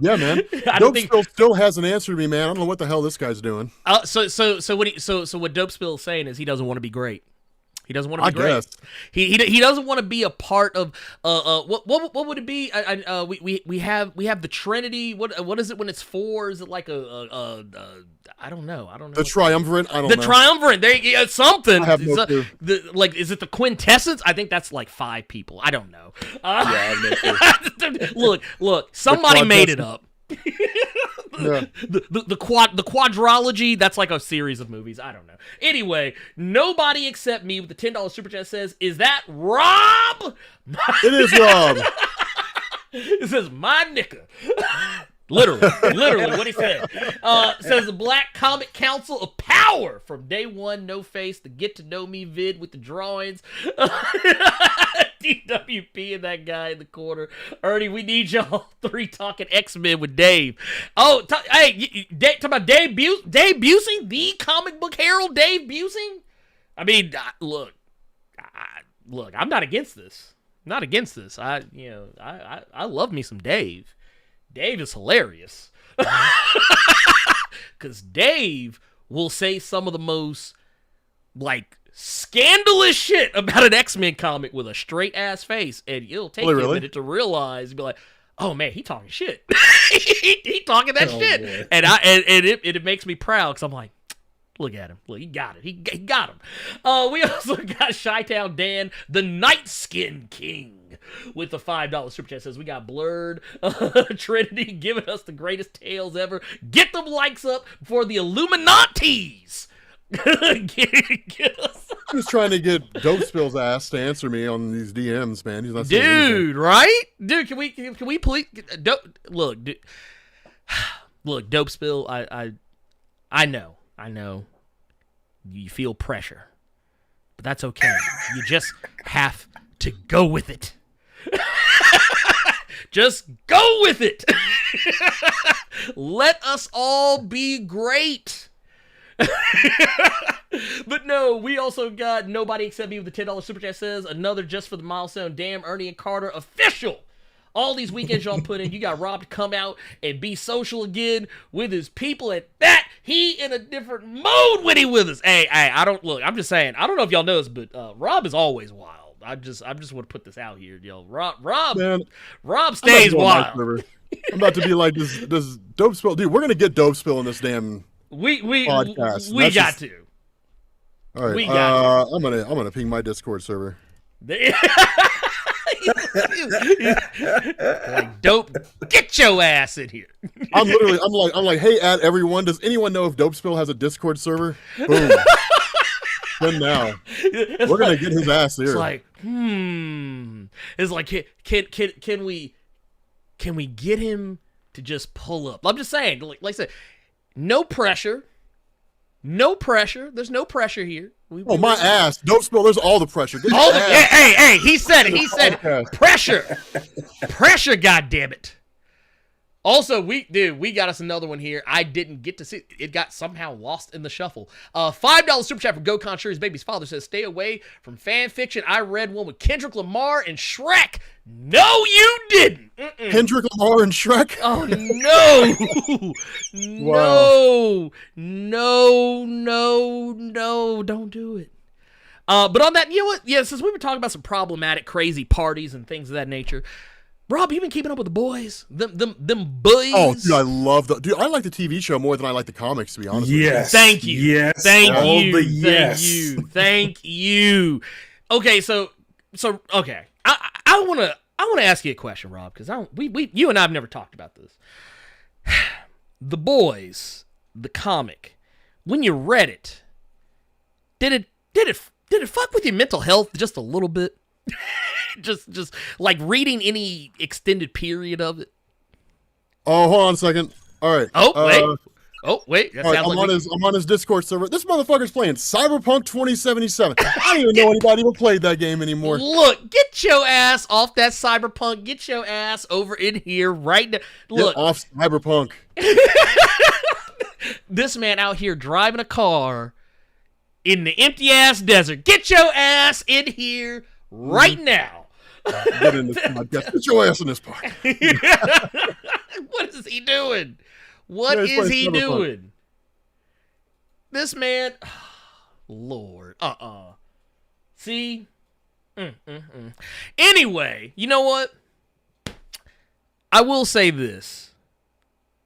Yeah, man. Dope still hasn't answered me, man. I don't know what the hell this guy's doing. So what Dope Spill is saying is he doesn't want to be great. He doesn't want to be great. Guess. He doesn't want to be a part of what would it be? We have the Trinity. What is it when it's four? Is it like I don't know. The triumvirate. I don't know. The triumvirate. There, something. I have no clue. Is it the quintessence? I think that's like 5 people. I don't know. Yeah, I have no clue. Look. Somebody made it up. Yeah. The quadrology, that's like a series of movies. I don't know. Anyway, nobody except me with the $10 super chat says, is that Rob? It is Rob. It says, my nigga. Literally what he said. Says the Black Comic Council of Power from day one, no face, the get to know me vid with the drawings. DWP and that guy in the corner. Ernie, we need y'all 3 talking X-Men with Dave. Oh, hey, talk about Dave Busing, the comic book herald, Dave Busing. I mean, look, I'm not against this. Not against this. I love me some Dave. Dave is hilarious. Because Dave will say some of the most, like, scandalous shit about an X-Men comic with a straight-ass face, and it'll take you a minute to realize, be like, oh, man, he talking shit. he talking that shit. Man. And it makes me proud, because I'm like, look at him. Look, he got it. He got him. We also got Chi-Town Dan, the Night Skin King, with the $5 super chat. Says, we got Blerd, Trinity giving us the greatest tales ever. Get them likes up for the Illuminatis. Get us. He's trying to get Dope Spill's ass to answer me on these DMs, man. He's not saying dude, anything. Right? Dude, can we please look, Dope Spill, I know you feel pressure, but that's okay. You just have to go with it. Just go with it. Let us all be great. But no, we also got nobody except me with the $10 super chat. Says another just for the milestone. Damn, Ernie and Carter official. All these weekends y'all put in, you got Rob to come out and be social again with his people. At that, he in a different mode when he with us. Hey, I'm just saying, I don't know if y'all know this, but Rob is always wild. I just want to put this out here, yo. Rob stays wild. I'm about to be like this Dope Spill, dude. We're gonna get Dope Spill in this damn podcast. We got to. All right, I'm gonna ping my Discord server. Like, Dope, get your ass in here. I'm like, hey, add everyone. Does anyone know if Dope Spill has a Discord server? Boom. Then now we're gonna get his ass here. It's like, It's like, can we get him to just pull up? I'm just saying, like I said, no pressure. No pressure. There's no pressure here. My ass. Dope Spill, there's all the pressure. Hey, he said it. He said it. Pressure. Pressure, goddammit. Also, we got us another one here. I didn't get to see. It got somehow lost in the shuffle. $5 super chat from Gokon Sherry's baby's father says, stay away from fan fiction. I read one with Kendrick Lamar and Shrek. No, you didn't. Kendrick Lamar and Shrek? Oh, no. Wow. No, don't do it. But on that, you know what? Yeah, since we were talking about some problematic, crazy parties and things of that nature, Rob, you been keeping up with the boys? Them boys? Oh, dude, I love the... Dude, I like the TV show more than I like the comics, to be honest with you. Thank you. Yes. Thank Yes. Thank you. Okay, so okay. I want to ask you a question, Rob, because you and I have never talked about this. The Boys, the comic, when you read it, did it fuck with your mental health just a little bit? just like reading any extended period of it? Oh, hold on a second. All right. Oh, wait. That All right, sounds like I'm on his Discord server. This motherfucker's playing Cyberpunk 2077. I don't even know anybody even played that game anymore. Look, get your ass off that Cyberpunk. Get your ass over in here right now. Look, Get off Cyberpunk. this man out here driving a car in the empty-ass desert. Get your ass in here right now. Get in this podcast. Get your ass in this podcast. What is he doing? What Yeah, is he Cyberpunk. doing? This man, Lord, See? Anyway, you know what? I will say this.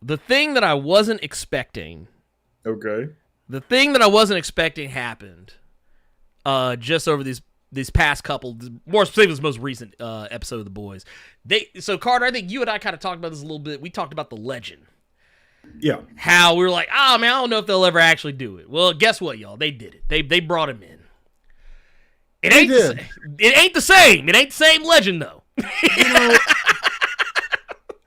The thing that I wasn't expecting, Okay. happened just over these past couple, more specifically this most recent episode of The Boys. So Carter, I think you and I kind of talked about this a little bit. We talked about the legend. Yeah. How we were like, oh man, I don't know if they'll ever actually do it. Well, guess what, y'all? They did it. They brought him in. It ain't the same. It ain't the same legend though.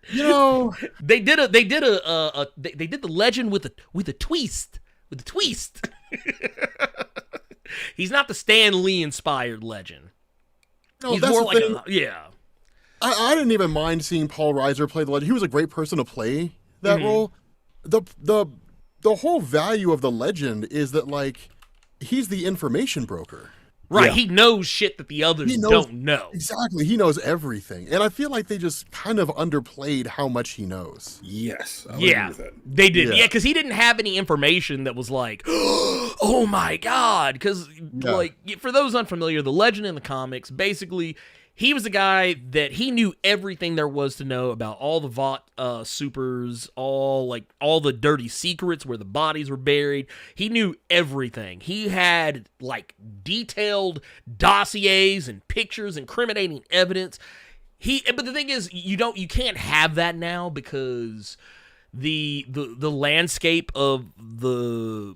You know, They did the legend with a twist. With a twist. He's not the Stan Lee inspired legend. no, He's that's more the like thing. yeah. I didn't even mind seeing Paul Reiser play the legend. He was a great person to play that role. The whole value of the legend is that like he's the information broker. Right, Yeah. he knows shit that the others He knows- don't know. Exactly. He knows everything. And I feel like they just kind of underplayed how much he knows. Yes. I would Yeah, agree with that. they did. Yeah. Yeah, because he didn't have any information that was like, oh my god. Because, like, for those unfamiliar, the legend in the comics, basically, he was the guy that he knew everything there was to know about all the Vought supers, all the dirty secrets where the bodies were buried. He knew everything. He had like detailed dossiers and pictures, incriminating evidence. But the thing is, you can't have that now because the landscape of the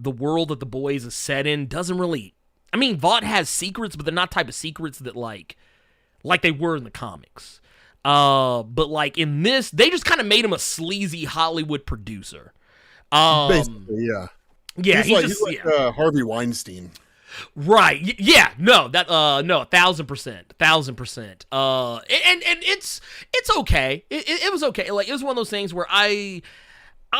world that The Boys is set in doesn't really. I mean, Vought has secrets, but they're not type of secrets that like they were in the comics. But like in this, they just kind of made him a sleazy Hollywood producer. Basically, yeah. Yeah, he's like Harvey Weinstein. right. Yeah, no, 1,000%. And it's okay. It was okay. Like it was one of those things where I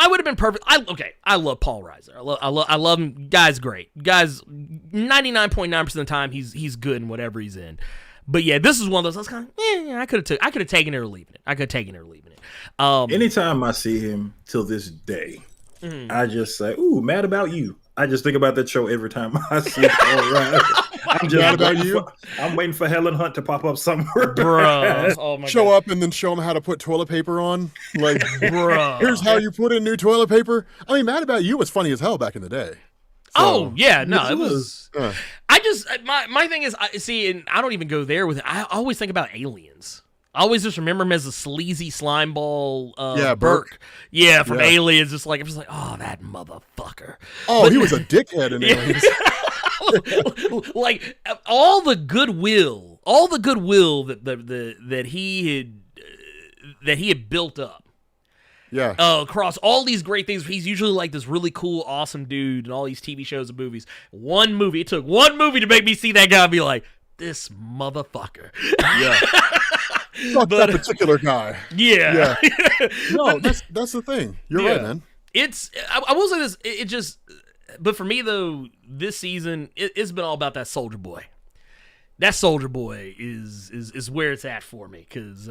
would have been perfect. I love Paul Reiser. I love him. Guy's great. Guy's 99.9% of the time he's good in whatever he's in. But yeah, this is one of those. I was kind of, I could have taken it or leaving it. Anytime I see him till this day, I just say, "Ooh, mad about you." I just think about that show every time I see Paul Reiser. I'm just Mad About You? I'm waiting for Helen Hunt to pop up somewhere, Bro. Oh my Show god. up and then show him how to put toilet paper on. Like, Bro. here's how you put in new toilet paper. I mean, Mad About You was funny as hell back in the day. Oh yeah, no, it was. Uh. I just my thing is, and I don't even go there with it. I always think about aliens. I always just remember him as a sleazy slime ball. Burke. Yeah, from Yeah. Aliens. Just like I'm just like, oh, that motherfucker. Oh, he was a dickhead in Aliens. Like all the goodwill that he had built up. Yeah. Across all these great things. He's usually like this really cool, awesome dude in all these TV shows and movies. It took one movie to make me see that guy and be like, this motherfucker. Yeah. Fuck that particular guy. Yeah. No, that's the thing. You're right, man. I will say this, it just, but for me though, this season, it's been all about that Soldier Boy. That Soldier Boy is where it's at for me, because,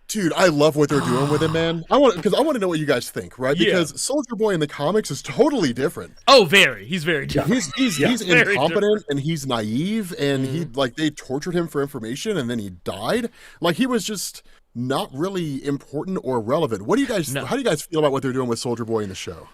Dude, I love what they're doing with him, man. I want to know what you guys think, right? Yeah. Because Soldier Boy in the comics is totally different. oh, he's very different. He's very incompetent and he's naive, and he like they tortured him for information and then he died. Like he was just not really important or relevant. What do you guys? No. How do you guys feel about what they're doing with Soldier Boy in the show?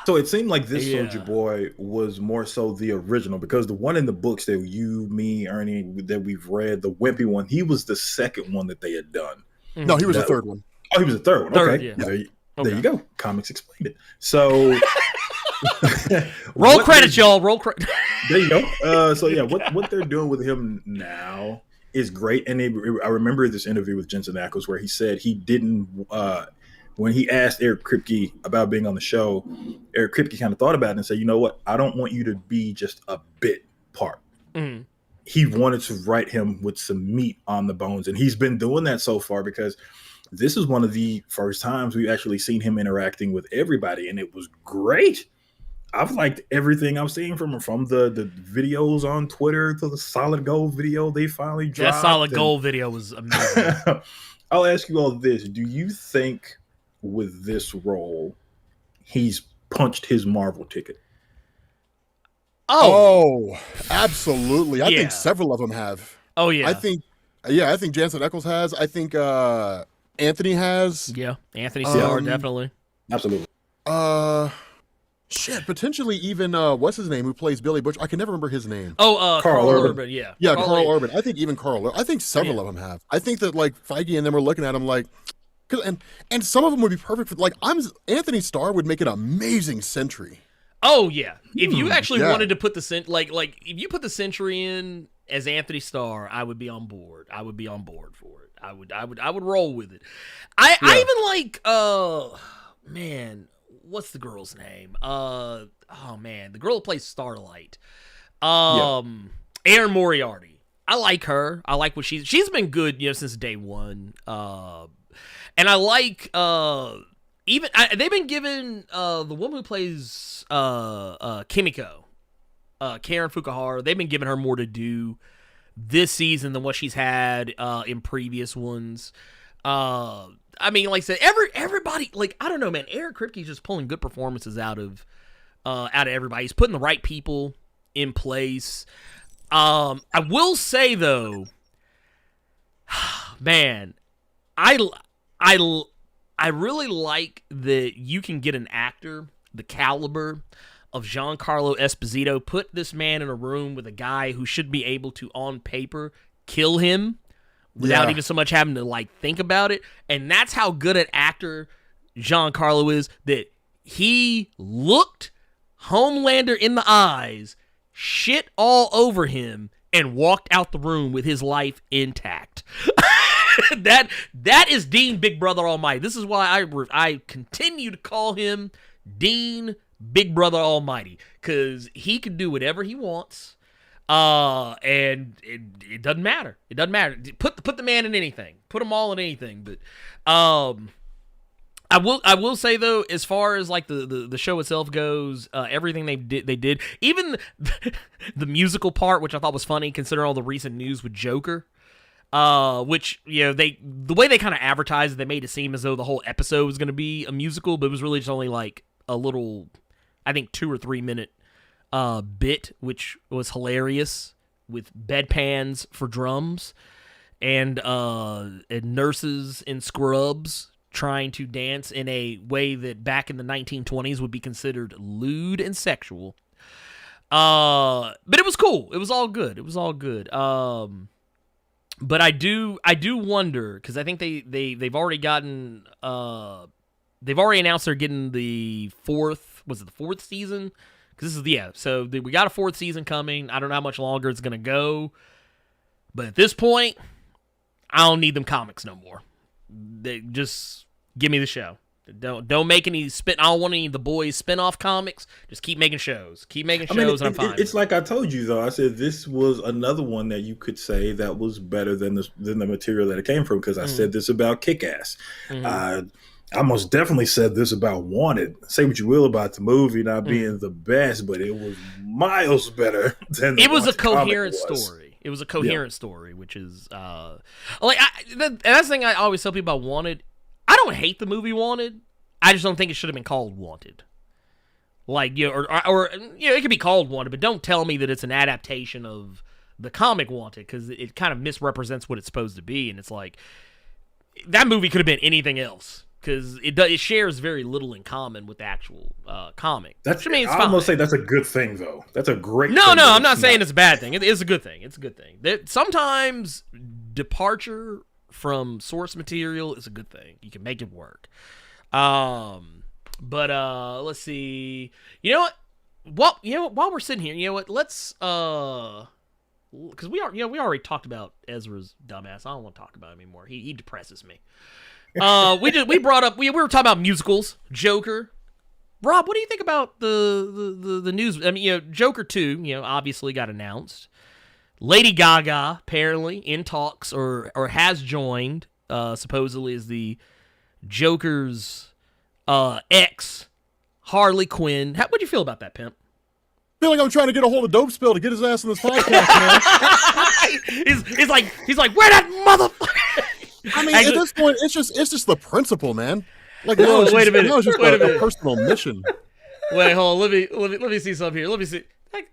So it seemed like this Yeah. Soldier Boy was more so the original, because the one in the books that you, me, Ernie, that we've read, the wimpy one, he was the second one that they had done. No, he was the No. third one. Oh, he was the third one. Third, Okay. yeah. There you go. Comics explained it. So Roll what credits, they- y'all. Roll credits. There you go. So yeah, what they're doing with him now is great. And I remember this interview with Jensen Ackles where he said he didn't when he asked Eric Kripke about being on the show, Eric Kripke kind of thought about it and said, you know what? I don't want you to be just a bit part. Mm-hmm. He wanted to write him with some meat on the bones. And he's been doing that so far because this is one of the first times we've actually seen him interacting with everybody. And it was great. I've liked everything I've seen from him, from the videos on Twitter to the Solid Gold video they finally dropped. That Solid Gold video was amazing. I'll ask you all this. Do you think with this role, he's punched his Marvel ticket? Oh, absolutely. I Yeah. think several of them have. Oh, yeah. I think Jansen Eccles has. I think Anthony has. Yeah, Anthony Starr, definitely. Absolutely. Potentially even what's his name who plays Billy Butcher? I can never remember his name. Oh, Carl Urban, yeah. Yeah, Carl Urban. I think even Carl. I think several of them have. I think that like Feige and them are looking at him like, and some of them would be perfect for Anthony Starr would make an amazing Sentry. Oh yeah, if you actually yeah. wanted to put the like if you put the Sentry in as Anthony Starr, I would be on board. I would be on board for it. I would roll with it. I even like man, what's the girl's name? Oh man, the girl who plays Starlight. Erin Moriarty. I like her. I like what she's been good, since day one. And I like they've been given the woman who plays Kimiko, Karen Fukuhara. They've been giving her more to do this season than what she's had in previous ones. I mean, like I said, everybody, like, I don't know, man. Eric Kripke's just pulling good performances out of everybody. He's putting the right people in place. I will say though, man, I really like that you can get an actor the caliber of Giancarlo Esposito, put this man in a room with a guy who should be able to, on paper, kill him without even so much having to like think about it. And that's how good an actor Giancarlo is, that he looked Homelander in the eyes, shit all over him, and walked out the room with his life intact. That is Dean Big Brother Almighty. This is why I continue to call him Dean Big Brother Almighty, because he can do whatever he wants, and it doesn't matter. It doesn't matter. Put the man in anything. Put them all in anything. But I will say though, as far as like the show itself goes, everything they did, even the musical part, which I thought was funny considering all the recent news with Joker. Which, the way they kind of advertised it, they made it seem as though the whole episode was going to be a musical, but it was really just only like a little, I think 2 or 3 minute bit, which was hilarious, with bedpans for drums and nurses in scrubs trying to dance in a way that back in the 1920s would be considered lewd and sexual. But it was cool. It was all good. But I do wonder, because I think they've already gotten they've already announced they're getting the fourth season? Because this is so we got a 4th season coming. I don't know how much longer it's gonna go, but at this point, I don't need them comics no more. They just give me the show. Don't make any I don't want any of the boys spin-off comics. Just keep making shows. And I'm fine. It's like I told you though. I said this was another one that you could say that was better than the material that it came from, because I said this about Kick-Ass. I most definitely said this about Wanted. Say what you will about the movie not being the best, but it was miles better than it was a coherent story. It was a coherent story, which is that's the thing I always tell people about Wanted. I don't hate the movie Wanted. I just don't think it should have been called Wanted. Like, or it could be called Wanted, but don't tell me that it's an adaptation of the comic Wanted, because it kind of misrepresents what it's supposed to be. And it's like, that movie could have been anything else, because it shares very little in common with the actual comic. That's, I mean, it's I'm fine. gonna say that's a good thing though. That's a great No, thing. I'm not saying it's a bad thing. It is a good thing. It's a good thing. Sometimes departure from source material is a good thing. You can make it work. But let's see. While we're sitting here, let's because we already talked about Ezra's dumbass. I don't want to talk about him anymore. He depresses me. We brought up we were talking about musicals. Joker. Rob, what do you think about the news? I mean, Joker 2, obviously got announced. Lady Gaga apparently in talks or has joined, supposedly as the Joker's ex, Harley Quinn. What'd you feel about that, Pimp? I feel like I'm trying to get a hold of Dope Spill to get his ass in this podcast, man. he's like, where that motherfucker? I mean, at this point, it's just the principle, man. Like, wait a minute. Now it's just a personal mission. Wait, hold on. Let me see something here. Let me see.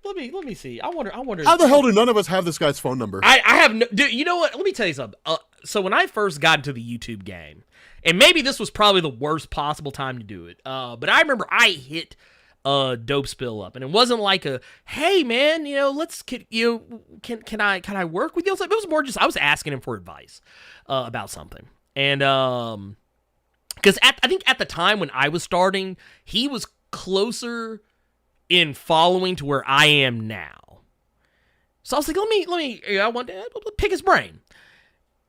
Let me see. I wonder. How the hell do none of us have this guy's phone number? I have no. Dude, you know what? Let me tell you something. So when I first got into the YouTube game, and maybe this was probably the worst possible time to do it, but I remember I hit Dope Spill up, and it wasn't like a, hey man, can I work with you? It was more just I was asking him for advice about something, and because I think at the time when I was starting, he was closer in following to where I am now. So I was like, let me I want to pick his brain.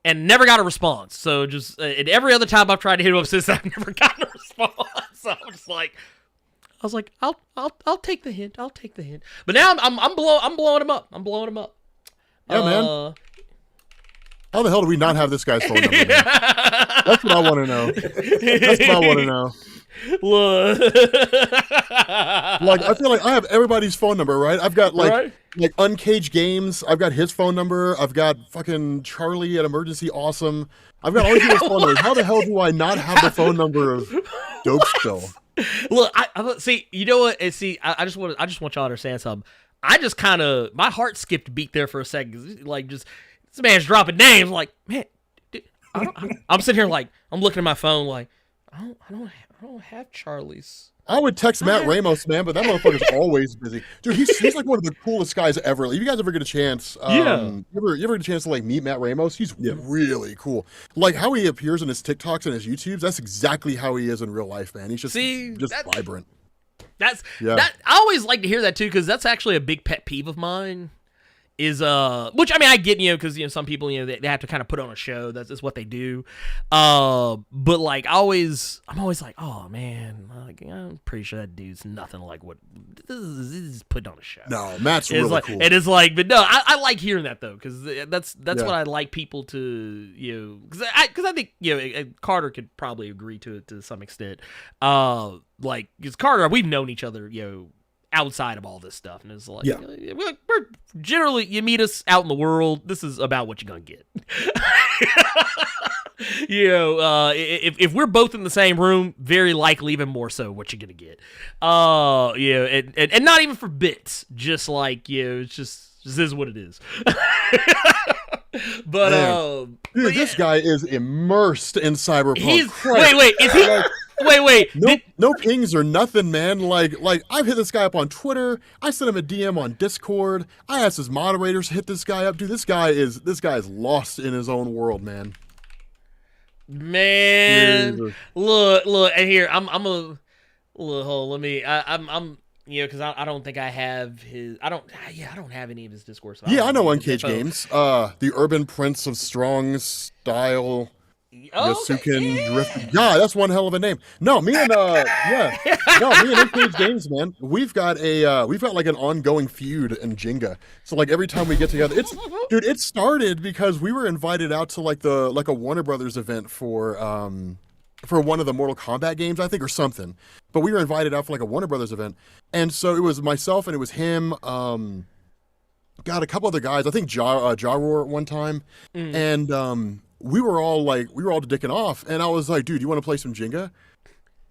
And never got a response. So just and every other time I've tried to hit him up since, I've never gotten a response. So I was like, I'll take the hint. I'll take the hint. But now I'm blowing him up. Yeah, man. How the hell do we not have this guy's phone number? That's what I want to know. That's what I want to know. Look. Like, I feel like I have everybody's phone number, right? I've got like Uncaged Games. I've got his phone number. I've got fucking Charlie at Emergency Awesome. I've got all these phone numbers. How the hell do I not have the phone number of Dope Spill? Look, I see. You know what? And see, I just want y'all to understand something. I just kind of my heart skipped a beat there for a second. Like, just this man's dropping names. Like, man, dude, I'm sitting here like I'm looking at my phone like I don't have Charlie's. I would text Matt Ramos, man, but that motherfucker's always busy. Dude, he's like one of the coolest guys ever. Like, if you guys ever get a chance, you ever get a chance to like meet Matt Ramos? He's really cool. Like how he appears in his TikToks and his YouTubes, that's exactly how he is in real life, man. He's just vibrant. That I always like to hear that too, because that's actually a big pet peeve of mine. Is which I mean I get because some people they have to kind of put on a show, that's what they do, but like I'm always like, oh man, like, I'm pretty sure that dude's nothing like what this is put on a show. No, Matt's really like, cool. It is like, but no, I like hearing that though, because that's what I like people to because I think Carter could probably agree to it to some extent, like because Carter, we've known each other outside of all this stuff, and it's like we're generally, you meet us out in the world, this is about what you're gonna get. If we're both in the same room, very likely even more so what you're gonna get. And not even for bits, just like it's just is what it is. But dude, this guy is immersed in cyberpunk. Wait, is he? Wait. No pings or nothing, man. Like I've hit this guy up on Twitter. I sent him a DM on Discord. I asked his moderators to hit this guy up. Dude, this guy is lost in his own world, man. Man, Jesus. look, and here I'm because I don't think I have his. I don't have any of his Discord. So I know Uncaged Games. The Urban Prince of Strong Style. Yasukin Drift. Yeah, that's one hell of a name. No, me and Uncaged Games, man. We've got like an ongoing feud in Jenga. So like every time we get together, it started because we were invited out to like a Warner Brothers event for one of the Mortal Kombat games, I think, or something. But we were invited out for like a Warner Brothers event, and so it was myself and it was him. Got a couple other guys. I think Jaror at one time, and we were all dicking off, and I was like, dude, you want to play some Jenga?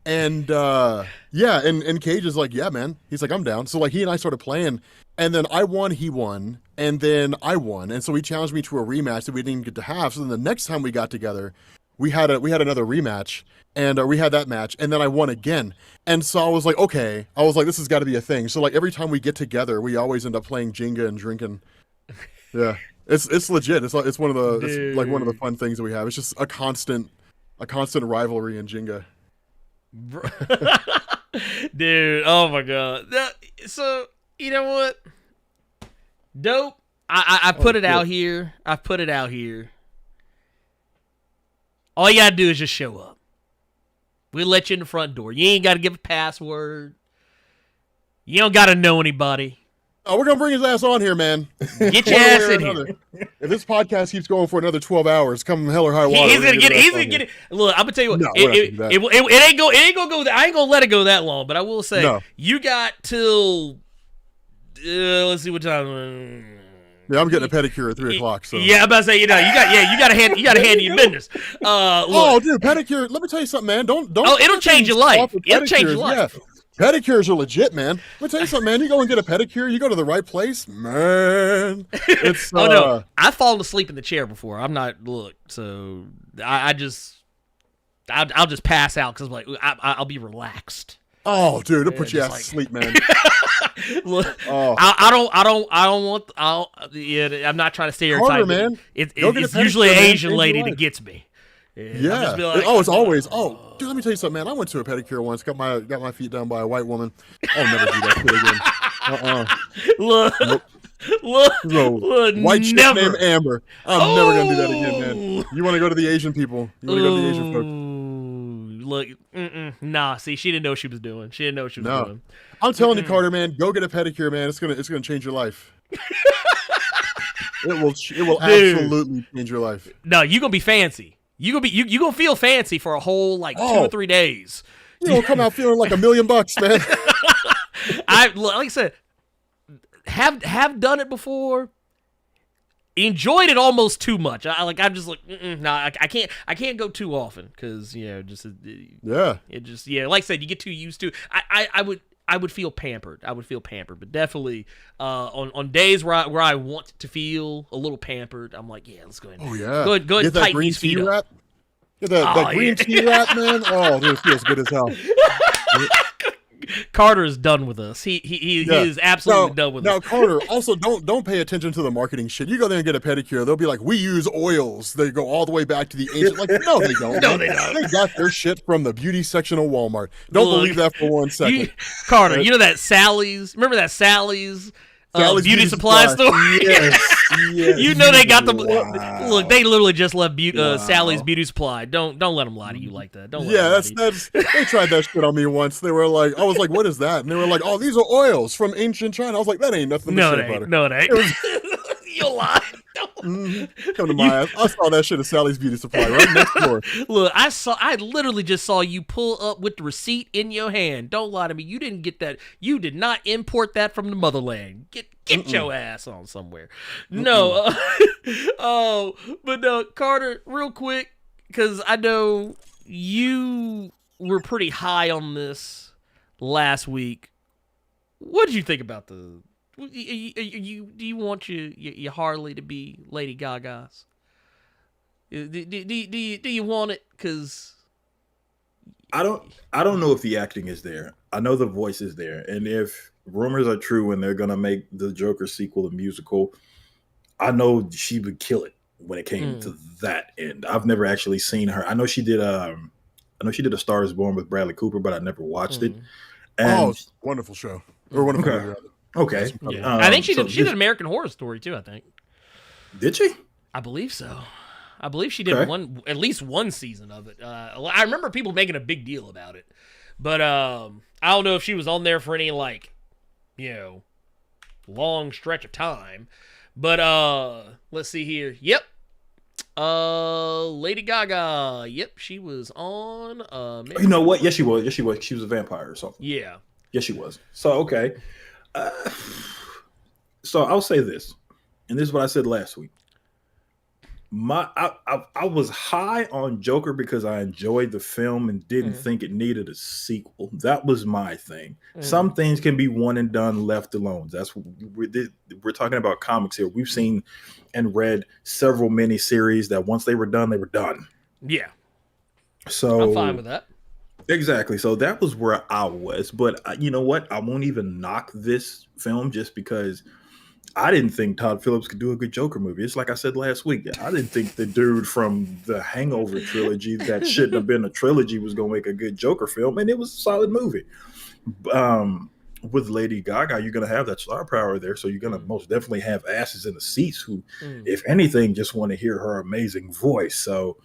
And and Cage is like, yeah, man. He's like, I'm down. So like he and I started playing, and then I won, he won, and then I won, and so he challenged me to a rematch that we didn't even get to have. So then the next time we got together, we had another rematch, and we had that match, and then I won again. And so I was like, okay, this has got to be a thing. So like every time we get together, we always end up playing Jenga and drinking. Yeah. It's legit. It's one of the fun things that we have. It's just a constant rivalry in Jenga. Dude, oh my god. So you know what? Dope. I put it out here. I put it out here. All you gotta do is just show up. We'll let you in the front door. You ain't gotta give a password. You don't gotta know anybody. Oh, we're gonna bring his ass on here, man. Get your One way ass or in another. here. If this podcast keeps going for another 12 hours, come hell or high water. He's we're gonna get. his He's ass gonna on get here. it. Look, I'm gonna tell you what. No, we're not gonna do that. It ain't gonna go. I ain't gonna let it go that long. But I will say, No. you got till. Let's see what time. Yeah, I'm getting a pedicure at 3 o'clock. So Yeah, I'm about to say, you gotta hand your business. Oh, dude, pedicure. Let me tell you something, man. Don't. Oh, it'll change your life. It'll change your pedicures. life. Yeah. Pedicures are legit, man. Let me tell you something, man. You go and get a pedicure, you go to the right place, man. It's Oh no, I've fallen asleep in the chair before. I'm not so I'll just pass out because like I'll be relaxed. Oh, dude, it'll put you just ass to sleep, man. Look, Oh. I don't want. I'm not trying to stereotype. Harder, man. It's Go get a usually an pedicure, man. Asian Change your lady life. that gets me. I'll Yeah. just be like, It's always. Oh, dude, let me tell you something, man. I went to a pedicure once. Got my feet done by a white woman. I'll never do that shit again. Look. Look, White chick never. named Amber. I'm never gonna do that again, man. You want to go to the Asian people? You want to go to the Asian folk? Look, nah. See, she didn't know what she was doing. She didn't know what she was No. doing. I'm telling you, Carter, man, go get a pedicure, man. It's gonna change your life. It will Dude. absolutely change your life. No, you gonna be fancy. You gonna feel fancy for a whole 2 or 3 days. You'll come out feeling like $1 million, man. Like I said, have done it before. Enjoyed it almost too much. I'm just like, I can't go too often because Yeah. it just like I said, you get too used to it. I would feel pampered. But definitely on days where I want to feel a little pampered, I'm like, yeah, let's go ahead. Oh yeah. Go ahead Get and that tighten green these feet tea up. wrap. Get that green tea wrap, man. Oh, dude, it feels good as hell. Carter is done with us. He is absolutely done with now, us. Carter, also don't pay attention to the marketing shit. You go there and get a pedicure, they'll be like, we use oils. They go all the way back to the ancient. Like, no, they don't. No, man. they don't. They got their shit from the beauty section of Walmart. Don't Look, believe that for 1 second. Carter, you know that Sally's? Remember that Sally's beauty supply store? Yes, yes. You know they got the Wow. look. They literally just left Sally's beauty supply. Don't let them lie to you like that. Don't. Let them lie to you. that's they tried that shit on me once. They were like, I was like, what is that? And they were like, oh, these are oils from ancient China. I was like, that ain't nothing but No, shit it butter. ain't. No, it ain't. You lie. Come to my ass. I saw that shit at Sally's Beauty Supply right next door. Look, I literally just saw you pull up with the receipt in your hand. Don't lie to me. You didn't get that. You did not import that from the motherland. Get your ass on somewhere. No. But no, Carter, real quick, because I know you were pretty high on this last week. What did you think about the? Do you want your Harley to be Lady Gaga's? Do you want it? Because I don't know if the acting is there. I know the voice is there, and if rumors are true and they're gonna make the Joker sequel a musical, I know she would kill it when it came to that end. I've never actually seen her. I know she did A Star Is Born with Bradley Cooper, but I never watched it. And, Wonderful show. Or wonderful movie, rather. okay. yeah. I think she did American Horror Story too. I think. Did she? I believe so. I believe she did at least one season of it. I remember people making a big deal about it, but I don't know if she was on there for any long stretch of time. But let's see here. Yep. Lady Gaga. Yep, she was on. You know what? Yes, she was. She was a vampire or something. Yeah. Yes, she was. So okay. So I'll say this, and this is what I said last week. I was high on Joker because I enjoyed the film and didn't think it needed a sequel. That was my thing. Some things can be one and done, left alone. That's what we're talking about comics here. We've seen and read several miniseries that once they were done, they were done. Yeah. So I'm fine with that. Exactly. So that was where I was. But you know what? I won't even knock this film just because I didn't think Todd Phillips could do a good Joker movie. It's like I said last week. I didn't think the dude from the Hangover trilogy that shouldn't have been a trilogy was going to make a good Joker film. And it was a solid movie. With Lady Gaga, you're going to have that star power there. So you're going to most definitely have asses in the seats who, if anything, just want to hear her amazing voice. So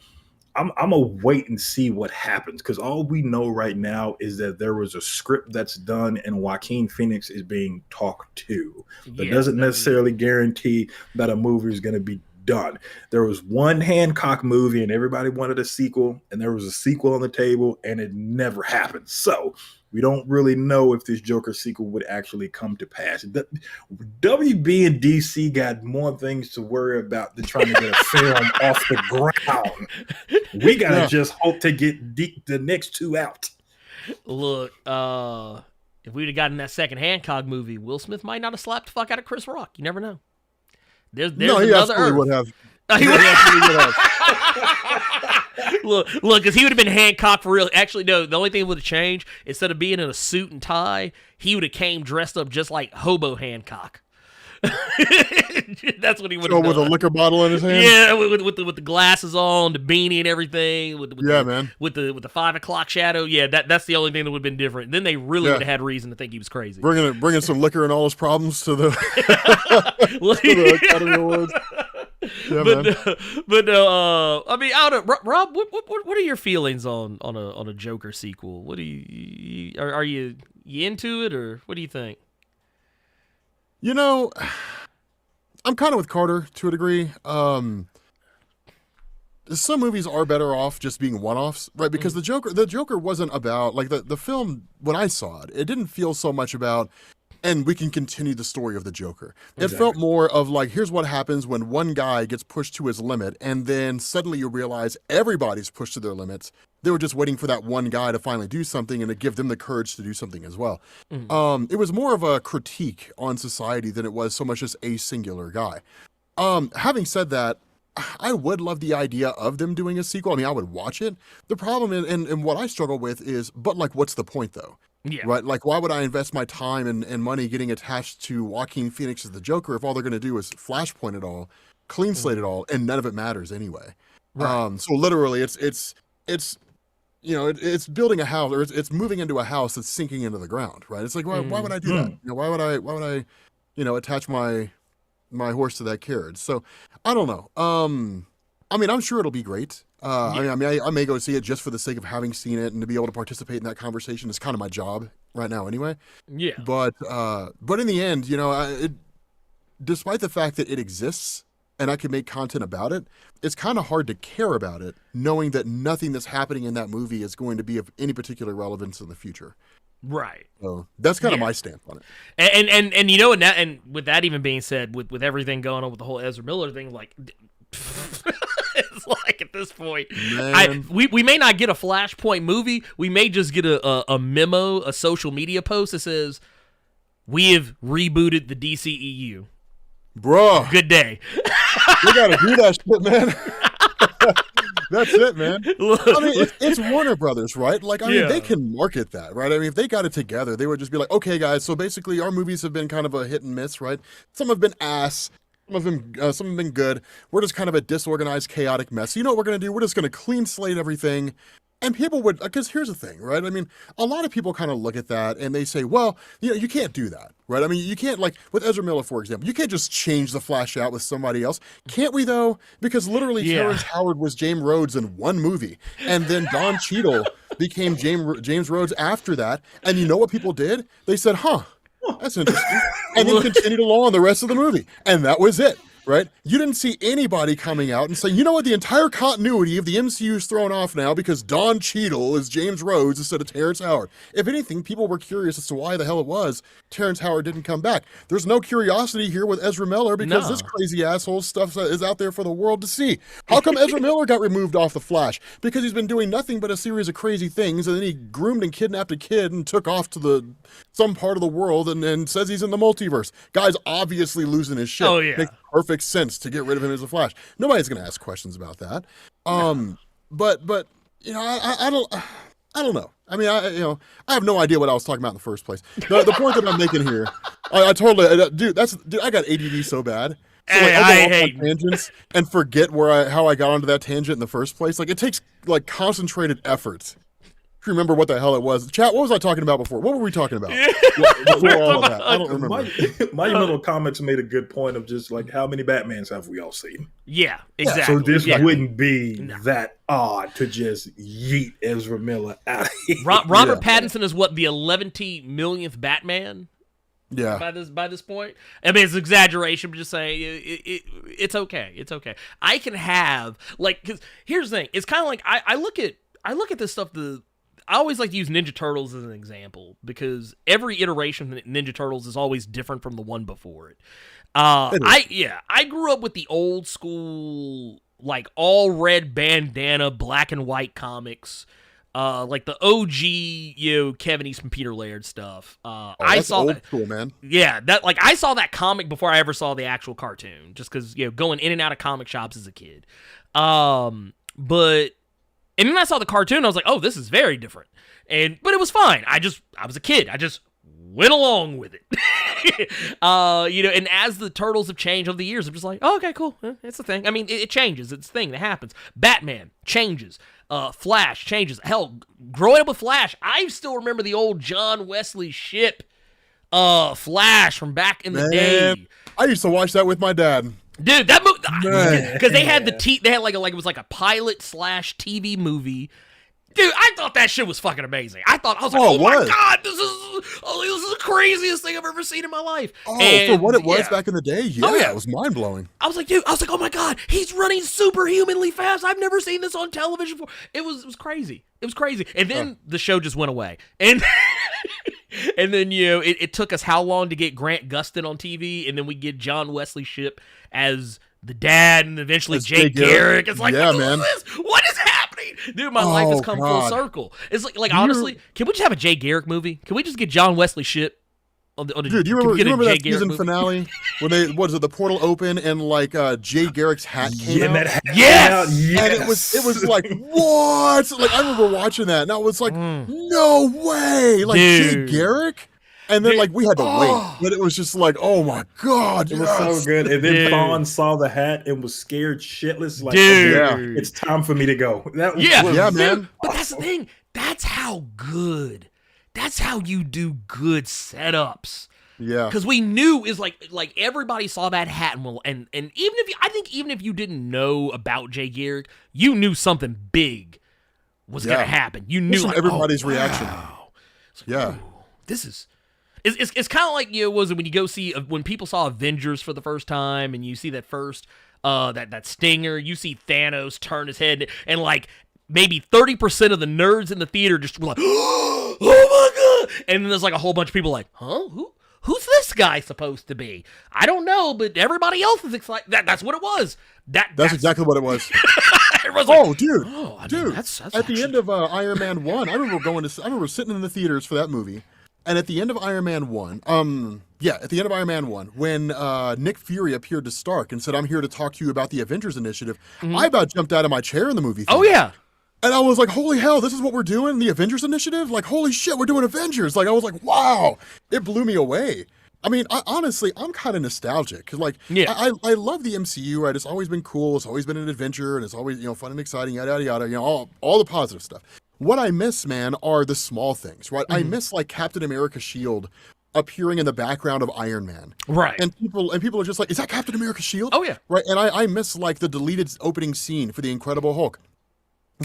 I'm gonna wait and see what happens, because all we know right now is that there was a script that's done and Joaquin Phoenix is being talked to. That doesn't necessarily guarantee that a movie is going to be done. There was one Hancock movie and everybody wanted a sequel, and there was a sequel on the table and it never happened. So we don't really know if this Joker sequel would actually come to pass. WB and DC got more things to worry about than trying to get a film off the ground. We gotta just hope to get the next two out. Look, if we'd have gotten that second Hancock movie, Will Smith might not have slapped the fuck out of Chris Rock. You never know. There's no, he another absolutely Earth. would have. He absolutely would have. Look, because he would have been Hancock for real. Actually, no, the only thing that would have changed, instead of being in a suit and tie, he would have came dressed up just like Hobo Hancock. That's what he would have done. With a liquor bottle in his hand? Yeah, with the glasses on, the beanie and everything. With the 5 o'clock shadow. Yeah, that's the only thing that would have been different. Then they really would have had reason to think he was crazy. Bringing some liquor and all his problems to the, to the Academy Awards. Yeah, I mean, I don't know, Rob. What are your feelings on a Joker sequel? What do you are you into it, or what do you think? You know, I'm kind of with Carter to a degree. Some movies are better off just being one-offs, right? Because the Joker wasn't about, like, the film, when I saw it, it didn't feel so much about, and we can continue the story of the Joker. It felt more of like, here's what happens when one guy gets pushed to his limit, and then suddenly you realize everybody's pushed to their limits. They were just waiting for that one guy to finally do something and to give them the courage to do something as well. It was more of a critique on society than it was so much as a singular guy. Having said that, I would love the idea of them doing a sequel. I mean, I would watch it. The problem, and what I struggle with is, but like, what's the point though? Yeah. Right? Like, why would I invest my time and money getting attached to Joaquin Phoenix as the Joker if all they're going to do is flashpoint it all, clean slate it all, and none of it matters anyway? Right. So literally, it's building a house, or it's moving into a house that's sinking into the ground, right? It's like, why would I do that? You know, why would I, attach my horse to that carriage? So I don't know. I mean, I'm sure it'll be great. I may go see it just for the sake of having seen it and to be able to participate in that conversation. Is kind of my job right now, anyway. Yeah. But in the end, despite the fact that it exists and I can make content about it, it's kind of hard to care about it, knowing that nothing that's happening in that movie is going to be of any particular relevance in the future. Right. So that's kind of my stance on it. And you know, and with that even being said, with everything going on with the whole Ezra Miller thing, like, it's like at this point, we may not get a Flashpoint movie. We may just get a memo, a social media post that says, "We have rebooted the DCEU." Bruh. Good day. We gotta do that shit, man. That's it, man. I mean, it's Warner Brothers, right? Like, I mean, they can market that, right? I mean, if they got it together, they would just be like, okay, guys, so basically our movies have been kind of a hit and miss, right? Some have been ass. Some have been good. We're just kind of a disorganized, chaotic mess. So you know what we're going to do? We're just going to clean slate everything. And people would, because here's the thing, right? I mean, a lot of people kind of look at that and they say, well, you can't do that, right? I mean, you can't, like, with Ezra Miller, for example, you can't just change the Flash out with somebody else. Can't we, though? Because literally Terrence Howard was James Rhodes in one movie. And then Don Cheadle became James Rhodes after that. And you know what people did? They said, that's interesting. And then continued along the rest of the movie. And that was it. Right? You didn't see anybody coming out and saying, you know what, the entire continuity of the MCU is thrown off now because Don Cheadle is James Rhodes instead of Terrence Howard. If anything, people were curious as to why the hell it was Terrence Howard didn't come back. There's no curiosity here with Ezra Miller because this crazy asshole stuff is out there for the world to see. How come Ezra Miller got removed off The Flash? Because he's been doing nothing but a series of crazy things, and then he groomed and kidnapped a kid and took off to some part of the world and says he's in the multiverse. Guy's obviously losing his shit. Oh, yeah. Makes perfect sense to get rid of him as a Flash. Nobody's going to ask questions about that. But I don't know. I mean, I have no idea what I was talking about in the first place. The point that I'm making here, I totally, dude, I got ADD so bad. So like, I hate tangents and forget how I got onto that tangent in the first place. Like, it takes like concentrated effort remember what the hell it was. Chat, what was I talking about before? What were we talking about? Before all of that, I don't remember. Monumental Comics made a good point of just like how many Batmans have we all seen? Yeah, exactly. So this Yeah. wouldn't be that odd to just yeet Ezra Miller out of here. Robert Pattinson is what, the 11th millionth Batman? Yeah. By this point, I mean, it's an exaggeration, but just saying it's okay. It's okay. I can have like, because here's the thing. It's kind of like I look at this stuff. I always like to use Ninja Turtles as an example because every iteration of Ninja Turtles is always different from the one before it. I grew up with the old school, like all red bandana, black and white comics. Like the OG, Kevin Eastman, Peter Laird stuff. I saw old that. school, man. Yeah, I saw that comic before I ever saw the actual cartoon, just because going in and out of comic shops as a kid. And then I saw the cartoon, I was like, oh, this is very different. But it was fine. I was a kid. I just went along with it. And as the Turtles have changed over the years, I'm just like, oh, okay, cool. It's a thing. I mean, it changes. It's a thing that happens. Batman changes. Flash changes. Hell, growing up with Flash, I still remember the old John Wesley Shipp Flash from back in the day. I used to watch that with my dad. Dude, that movie, because they had they had it was like a pilot / TV movie. Dude, I thought that shit was fucking amazing. I was like, oh my god, this is the craziest thing I've ever seen in my life. For what it was back in the day, it was mind blowing. I was like, oh my god, he's running superhumanly fast. I've never seen this on television before. It was crazy. It was crazy. And then the show just went away. And and then it took us how long to get Grant Gustin on TV, and then we get John Wesley Shipp as the dad, and eventually Jay Garrick. It's like, what is this? What is happening? Dude, my life has come full circle. It's like honestly, can we just have a Jay Garrick movie? Can we just get John Wesley Shipp? Dude, do you remember that season finale when the portal open and like Jay Garrick's hat came out? Yes! And it was like, what? Like, I remember watching that, and I was like, no way! Like, dude. Jay Garrick? And then, like, we had to wait. But it was just like, oh my god, it was so good. And then Fawn saw the hat and was scared shitless. Like, dude, it's time for me to go. That was man. But that's the thing. That's how good. That's how you do good setups. Yeah. Because we knew is like everybody saw that hat and even if you didn't know about Jay Garrick, you knew something big was gonna happen. You knew like, everybody's reaction. Like, this is. It's kind of like was it when you go see when people saw Avengers for the first time and you see that first that stinger, you see Thanos turn his head and like maybe 30% of the nerds in the theater just were like, oh my god, and then there's like a whole bunch of people like, huh, who's this guy supposed to be? I don't know, but everybody else is excited. That's what it was. That's exactly what it was. Dude. That's at the end of Iron Man 1, I remember sitting in the theaters for that movie. And at the end of Iron Man 1, when Nick Fury appeared to Stark and said, I'm here to talk to you about the Avengers Initiative, I about jumped out of my chair in the movie theater. Oh, yeah. And I was like, holy hell, this is what we're doing? The Avengers Initiative? Like, holy shit, we're doing Avengers. Like, I was like, wow. It blew me away. I mean, honestly, I'm kind of nostalgic. Because, like, I love the MCU, right? It's always been cool. It's always been an adventure. And it's always, fun and exciting, yada, yada, yada. All the positive stuff. What I miss, man, are the small things, right? I miss like Captain America's shield appearing in the background of Iron Man, right? And people are just like, "Is that Captain America's shield?" Oh yeah, right. And I miss like the deleted opening scene for the Incredible Hulk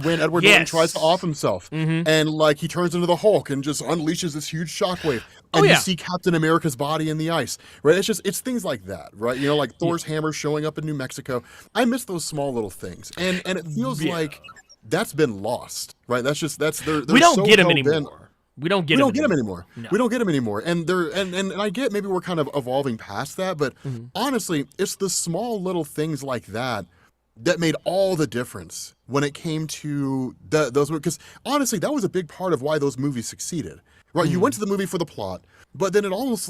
when Edward Norton tries to off himself and like he turns into the Hulk and just unleashes this huge shockwave, and you see Captain America's body in the ice, right? It's things like that, right? Like Thor's hammer showing up in New Mexico. I miss those small little things, and it feels like that's been lost, right? They're we don't so get them anymore. We don't get them anymore. No. We don't get them anymore. And and I get maybe we're kind of evolving past that, but honestly, it's the small little things like that made all the difference when it came to those, because honestly, that was a big part of why those movies succeeded. Right, you went to the movie for the plot, but then it almost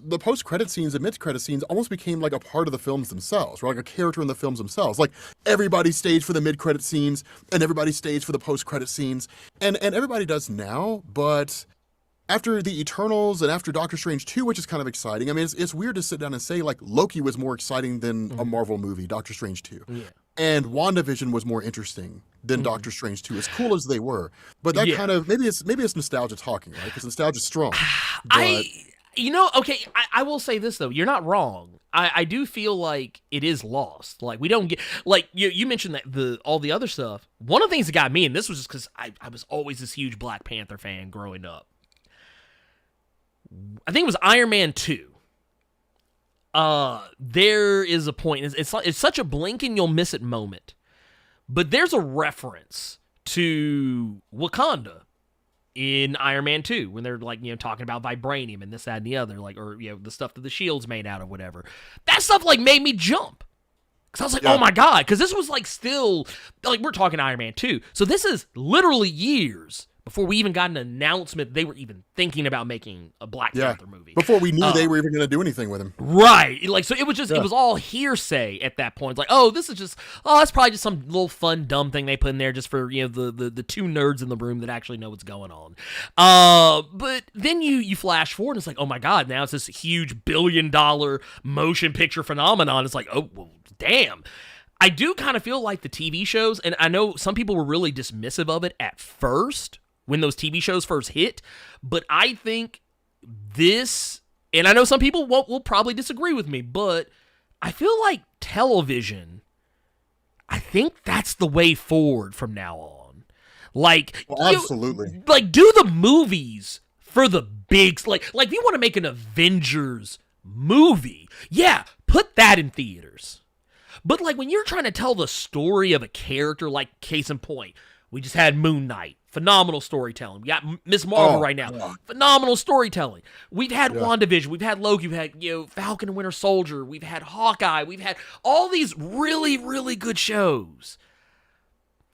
the post-credit scenes and mid-credit scenes almost became like a part of the films themselves, right? Like a character in the films themselves. Like everybody stayed for the mid-credit scenes and everybody stays for the post-credit scenes, and everybody does now. But after the Eternals and after Doctor Strange 2, which is kind of exciting. I mean, it's weird to sit down and say like Loki was more exciting than a Marvel movie, Doctor Strange 2. Yeah. And WandaVision was more interesting than Doctor Strange 2, as cool as they were. But that kind of, maybe it's nostalgia talking, right? Because nostalgia's strong. But... I will say this, though. You're not wrong. I do feel like it is lost. Like, we don't get, like, you mentioned that all the other stuff. One of the things that got me, and this was just because I was always this huge Black Panther fan growing up. I think it was Iron Man 2. There is a point, it's such a blink and you'll miss it moment, but there's a reference to Wakanda in Iron Man 2 when they're like, talking about vibranium and this, that, and the other, like, or, the stuff that the shield's made out of, whatever. That stuff, like, made me jump. Because I was like, oh my God, because this was, like, still, like, we're talking Iron Man 2. So this is literally years before we even got an announcement they were even thinking about making a Black Panther movie. Before we knew they were even going to do anything with him. Right. Like, so it was just, it was all hearsay at that point. It's like, oh, this is just, that's probably just some little fun, dumb thing they put in there just for, the two nerds in the room that actually know what's going on. But then you flash forward and it's like, oh my God, now it's this huge $1 billion motion picture phenomenon. It's like, oh, well, damn. I do kind of feel like the TV shows, and I know some people were really dismissive of it at first, when those TV shows first hit, but I think this, and I know some people will probably disagree with me, but I feel like television, I think that's the way forward from now on. Like, absolutely. Like, do the movies for the bigs. Like if you want to make an Avengers movie, yeah, put that in theaters. But like when you're trying to tell the story of a character, like case in point, we just had Moon Knight. Phenomenal storytelling. We got Miss Marvel right now. Yeah. Phenomenal storytelling. We've had WandaVision. We've had Loki. We've had Falcon and Winter Soldier. We've had Hawkeye. We've had all these really, really good shows.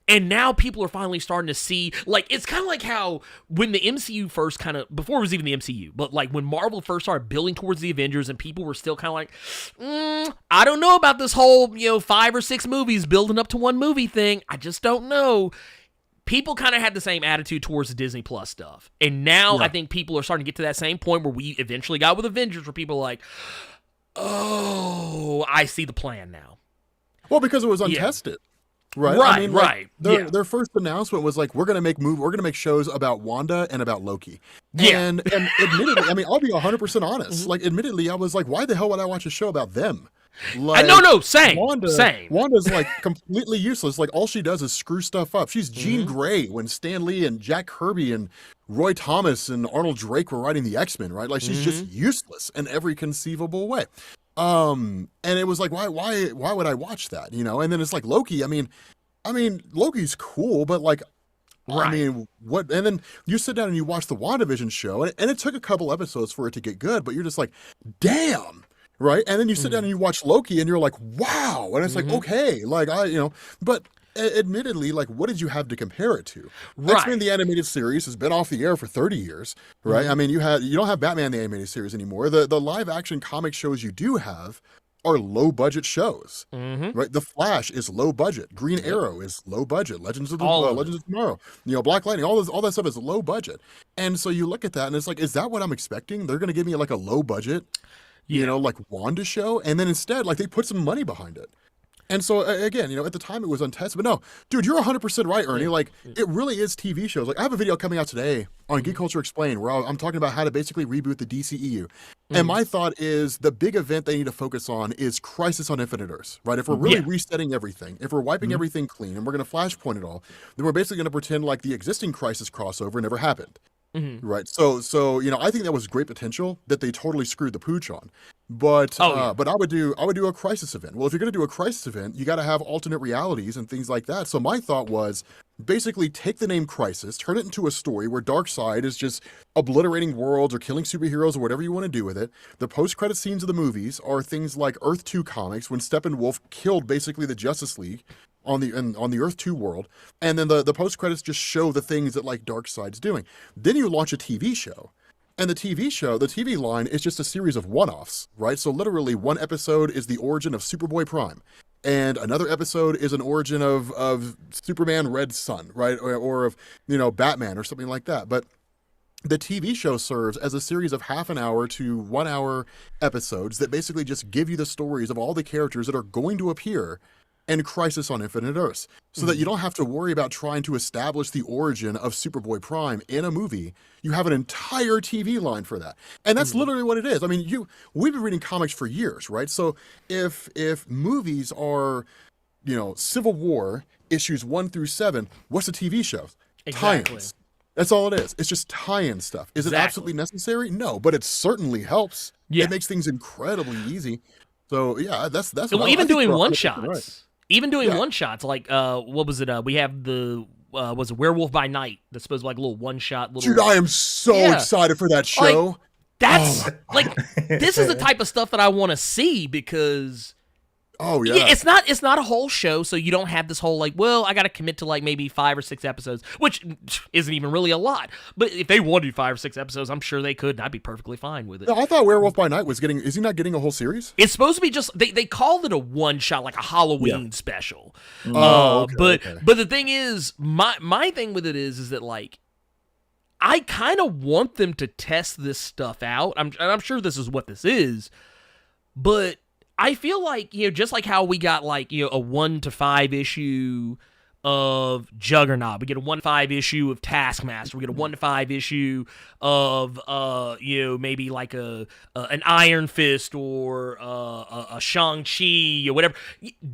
And now people are finally starting to see, like, it's kind of like how when the MCU first before it was even the MCU, but like when Marvel first started building towards the Avengers and people were still kind of like, I don't know about this whole, 5 or 6 movies building up to one movie thing. I just don't know. People kind of had the same attitude towards the Disney Plus stuff. And now I think people are starting to get to that same point where we eventually got with Avengers, where people are like, oh, I see the plan now. Well, because it was untested. Right. Right. I mean, right. Their first announcement was like, we're going to make shows about Wanda and about Loki. Yeah. And admittedly, I mean, I'll be 100% honest. Mm-hmm. Like, admittedly, I was like, why the hell would I watch a show about them? Like, same. Wanda's like completely useless. Like, all she does is screw stuff up. She's Jean Grey when Stan Lee and Jack Kirby and Roy Thomas and Arnold Drake were writing the X-Men, right? Like, she's just useless in every conceivable way. And it was like, why would I watch that? And then it's like Loki. I mean, Loki's cool, but like, I mean, what? And then you sit down and you watch the WandaVision show, and it took a couple episodes for it to get good, but you're just like, damn. Right. And then you sit down and you watch Loki and you're like, wow. And it's like, okay, like but admittedly, like, what did you have to compare it to? Right. X-Men the animated series has been off the air for 30 years, right? I mean, you don't have Batman the animated series anymore. The live action comic shows you do have are low budget shows, right? The Flash is low budget. Green Arrow is low budget. Legends of Tomorrow, Black Lightning, all that stuff is low budget. And so you look at that and it's like, is that what I'm expecting? They're going to give me like a low budget, like Wanda show, and then instead, like, they put some money behind it. And so again, at the time it was untested, but no, dude, you're 100% right, Ernie. Like, it really is TV shows. Like, I have a video coming out today on Geek Culture Explained where I'm talking about how to basically reboot the DCEU. And my thought is the big event they need to focus on is Crisis on Infinite Earths, right? If we're really resetting everything, if we're wiping everything clean and we're going to flashpoint it all, then we're basically going to pretend like the existing Crisis crossover never happened. Right. So I think that was great potential that they totally screwed the pooch on. But but I would do a Crisis event. Well, if you're going to do a Crisis event, you got to have alternate realities and things like that. So my thought was basically take the name Crisis, turn it into a story where Darkseid is just obliterating worlds or killing superheroes or whatever you want to do with it. The post-credit scenes of the movies are things like Earth 2 comics when Steppenwolf killed basically the Justice League on the Earth 2 world, and then the post credits just show the things that like Darkseid's doing. Then you launch a TV show, and the TV line is just a series of one-offs, right? So literally one episode is the origin of Superboy Prime, and another episode is an origin of Superman Red Sun, right, or of Batman or something like that. But the TV show serves as a series of half an hour to 1 hour episodes that basically just give you the stories of all the characters that are going to appear and Crisis on Infinite Earths, so that you don't have to worry about trying to establish the origin of Superboy Prime in a movie. You have an entire TV line for that. And that's literally what it is. I mean, we've been reading comics for years, right? So if movies are, Civil War issues 1 through 7, what's a TV show? Exactly. Tie-ins. That's all it is. It's just tie-in stuff. Is it absolutely necessary? No, but it certainly helps. Yeah. It makes things incredibly easy. So yeah, that's well, even doing one shots. Right. Even doing one shots, like what was it? We have the was it Werewolf by Night? That's supposed to be like a little one shot. Dude, I am so excited for that show. Like, that's this is the type of stuff that I want to see because. Oh yeah. It's not a whole show, so you don't have this whole I got to commit to maybe 5 or 6 episodes, which isn't even really a lot. But if they want to do 5 or 6 episodes, I'm sure they could, and I'd be perfectly fine with it. No, I thought Werewolf by Night is he not getting a whole series? It's supposed to be just they called it a one shot, like a Halloween special. Okay, but the thing is, my thing with it is that I kind of want them to test this stuff out. I'm sure this is what this is, but I feel like, just like how we got a 1 to 5 issue of Juggernaut, we get a 1 to 5 issue of Taskmaster, we get a 1 to 5 issue of maybe an Iron Fist or a Shang-Chi or whatever.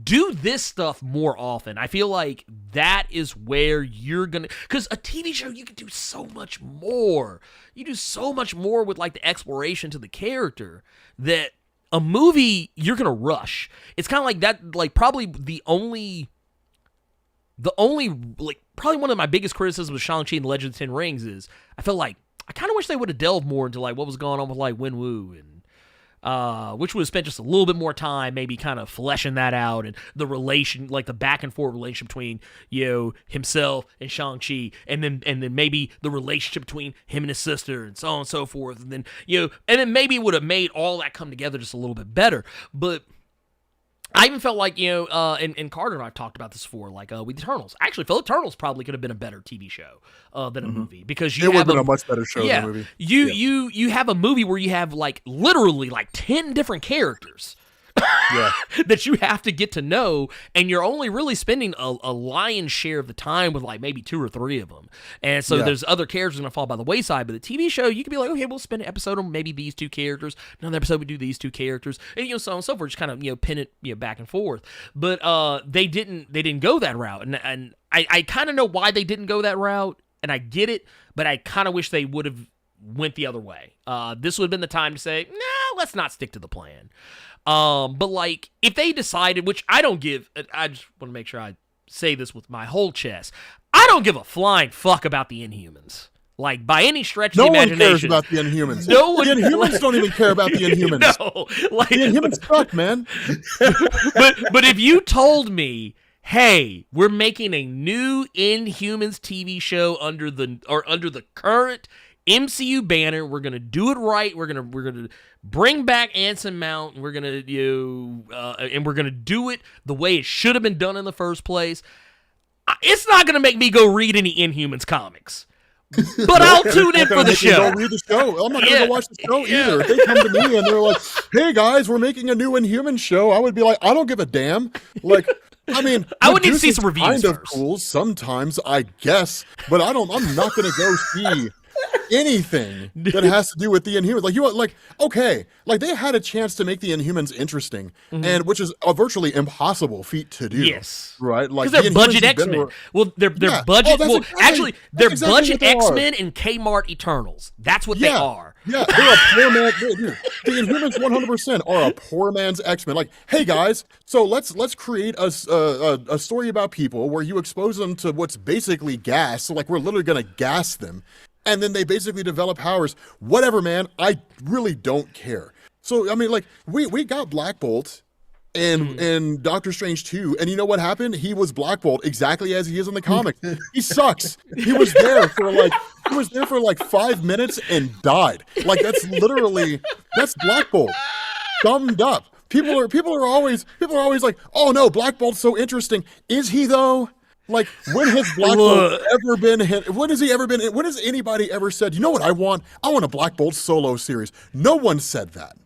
Do this stuff more often. I feel like that is where you're gonna, because a TV show you can do so much more. You do so much more with the exploration to the character that a movie, you're going to rush. It's kind of like that, probably the only, probably one of my biggest criticisms of Shang-Chi and the Legend of the Ten Rings is, I feel like, I kind of wish they would have delved more into, what was going on with, Wenwu and, which would have spent just a little bit more time maybe kind of fleshing that out and the relation, the back and forth relationship between, himself and Shang-Chi, and then maybe the relationship between him and his sister and so on and so forth, and then, and then maybe it would have made all that come together just a little bit better. But I even felt like, and Carter and I talked about this before, with Eternals. I actually felt Eternals probably could have been a better TV show than a movie, because it would have been a much better show than a movie. You have a movie where you have literally 10 different characters that you have to get to know, and you're only really spending a lion's share of the time with maybe 2 or 3 of them, and so there's other characters going to fall by the wayside. But the TV show, you can be okay, we'll spend an episode on maybe these 2 characters, another episode we do these 2 characters, and so on and so forth, just kind of pin it back and forth. But they didn't go that route, and I kind of know why they didn't go that route, and I get it, but I kind of wish they would have went the other way. This would have been the time to say, no, let's not stick to the plan. But if they decided, which I don't give, I just want to make sure I say this with my whole chest, I don't give a flying fuck about the Inhumans. By any stretch of the imagination. No one cares about the Inhumans. No one, the Inhumans don't even care about the Inhumans. No, the Inhumans suck, man. but if you told me, hey, we're making a new Inhumans TV show under the current MCU banner, we're gonna do it right. We're gonna bring back Anson Mount. And we're gonna and we're gonna do it the way it should have been done in the first place. It's not gonna make me go read any Inhumans comics, but I'll tune in for the show. Go read the show. I'm not gonna go watch the show either. If they come to me and they're like, "Hey guys, we're making a new Inhuman show," I would be like, "I don't give a damn." I mean, I would need to see some reviews kind first. Of cool sometimes, I guess, but I'm not gonna go see anything that has to do with the Inhumans. Okay, they had a chance to make the Inhumans interesting, and which is a virtually impossible feat to do. Yes, right. Because they're budget X-Men. Well, they're budget. They're budget X-Men and Kmart Eternals. That's what they are. Yeah, they're a poor man. The Inhumans 100% are a poor man's X-Men. Hey guys, so let's create a story about people where you expose them to what's basically gas. So we're literally gonna gas them. And then they basically develop powers. Whatever, man. I really don't care. So, I mean, we got Black Bolt in Doctor Strange 2, and you know what happened? He was Black Bolt exactly as he is in the comics. He sucks. He was there for 5 minutes and died. That's Black Bolt. Summed up. People are always like, "Oh no, Black Bolt's so interesting." Is he though? When has Black Bolt ever been hit? When has anybody ever said, "You know what I want? I want a Black Bolt solo series"? No one said that.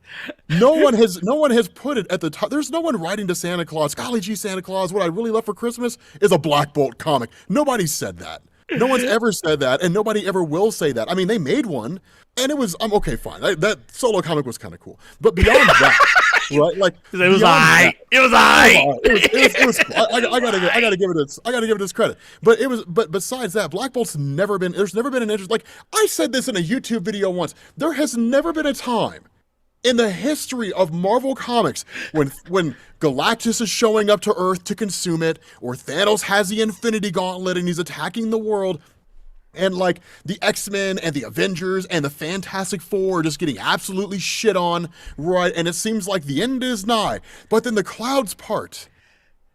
No one has put it at the top. There's no one writing to Santa Claus, golly gee, Santa Claus, what I really love for Christmas is a Black Bolt comic. Nobody said that. No one's ever said that, and nobody ever will say that. I mean, they made one, and it was, okay, fine. That solo comic was kind of cool. But beyond that, right? Like, it was I. It was I. It was cool. I gotta give it its credit. But besides that, Black Bolt's there's never been an interest. Like, I said this in a YouTube video once. There has never been a time in the history of Marvel Comics when Galactus is showing up to Earth to consume it, or Thanos has the Infinity Gauntlet and he's attacking the world, and like the X-Men and the Avengers and the Fantastic Four are just getting absolutely shit on, right? And it seems like the end is nigh. But then the clouds part,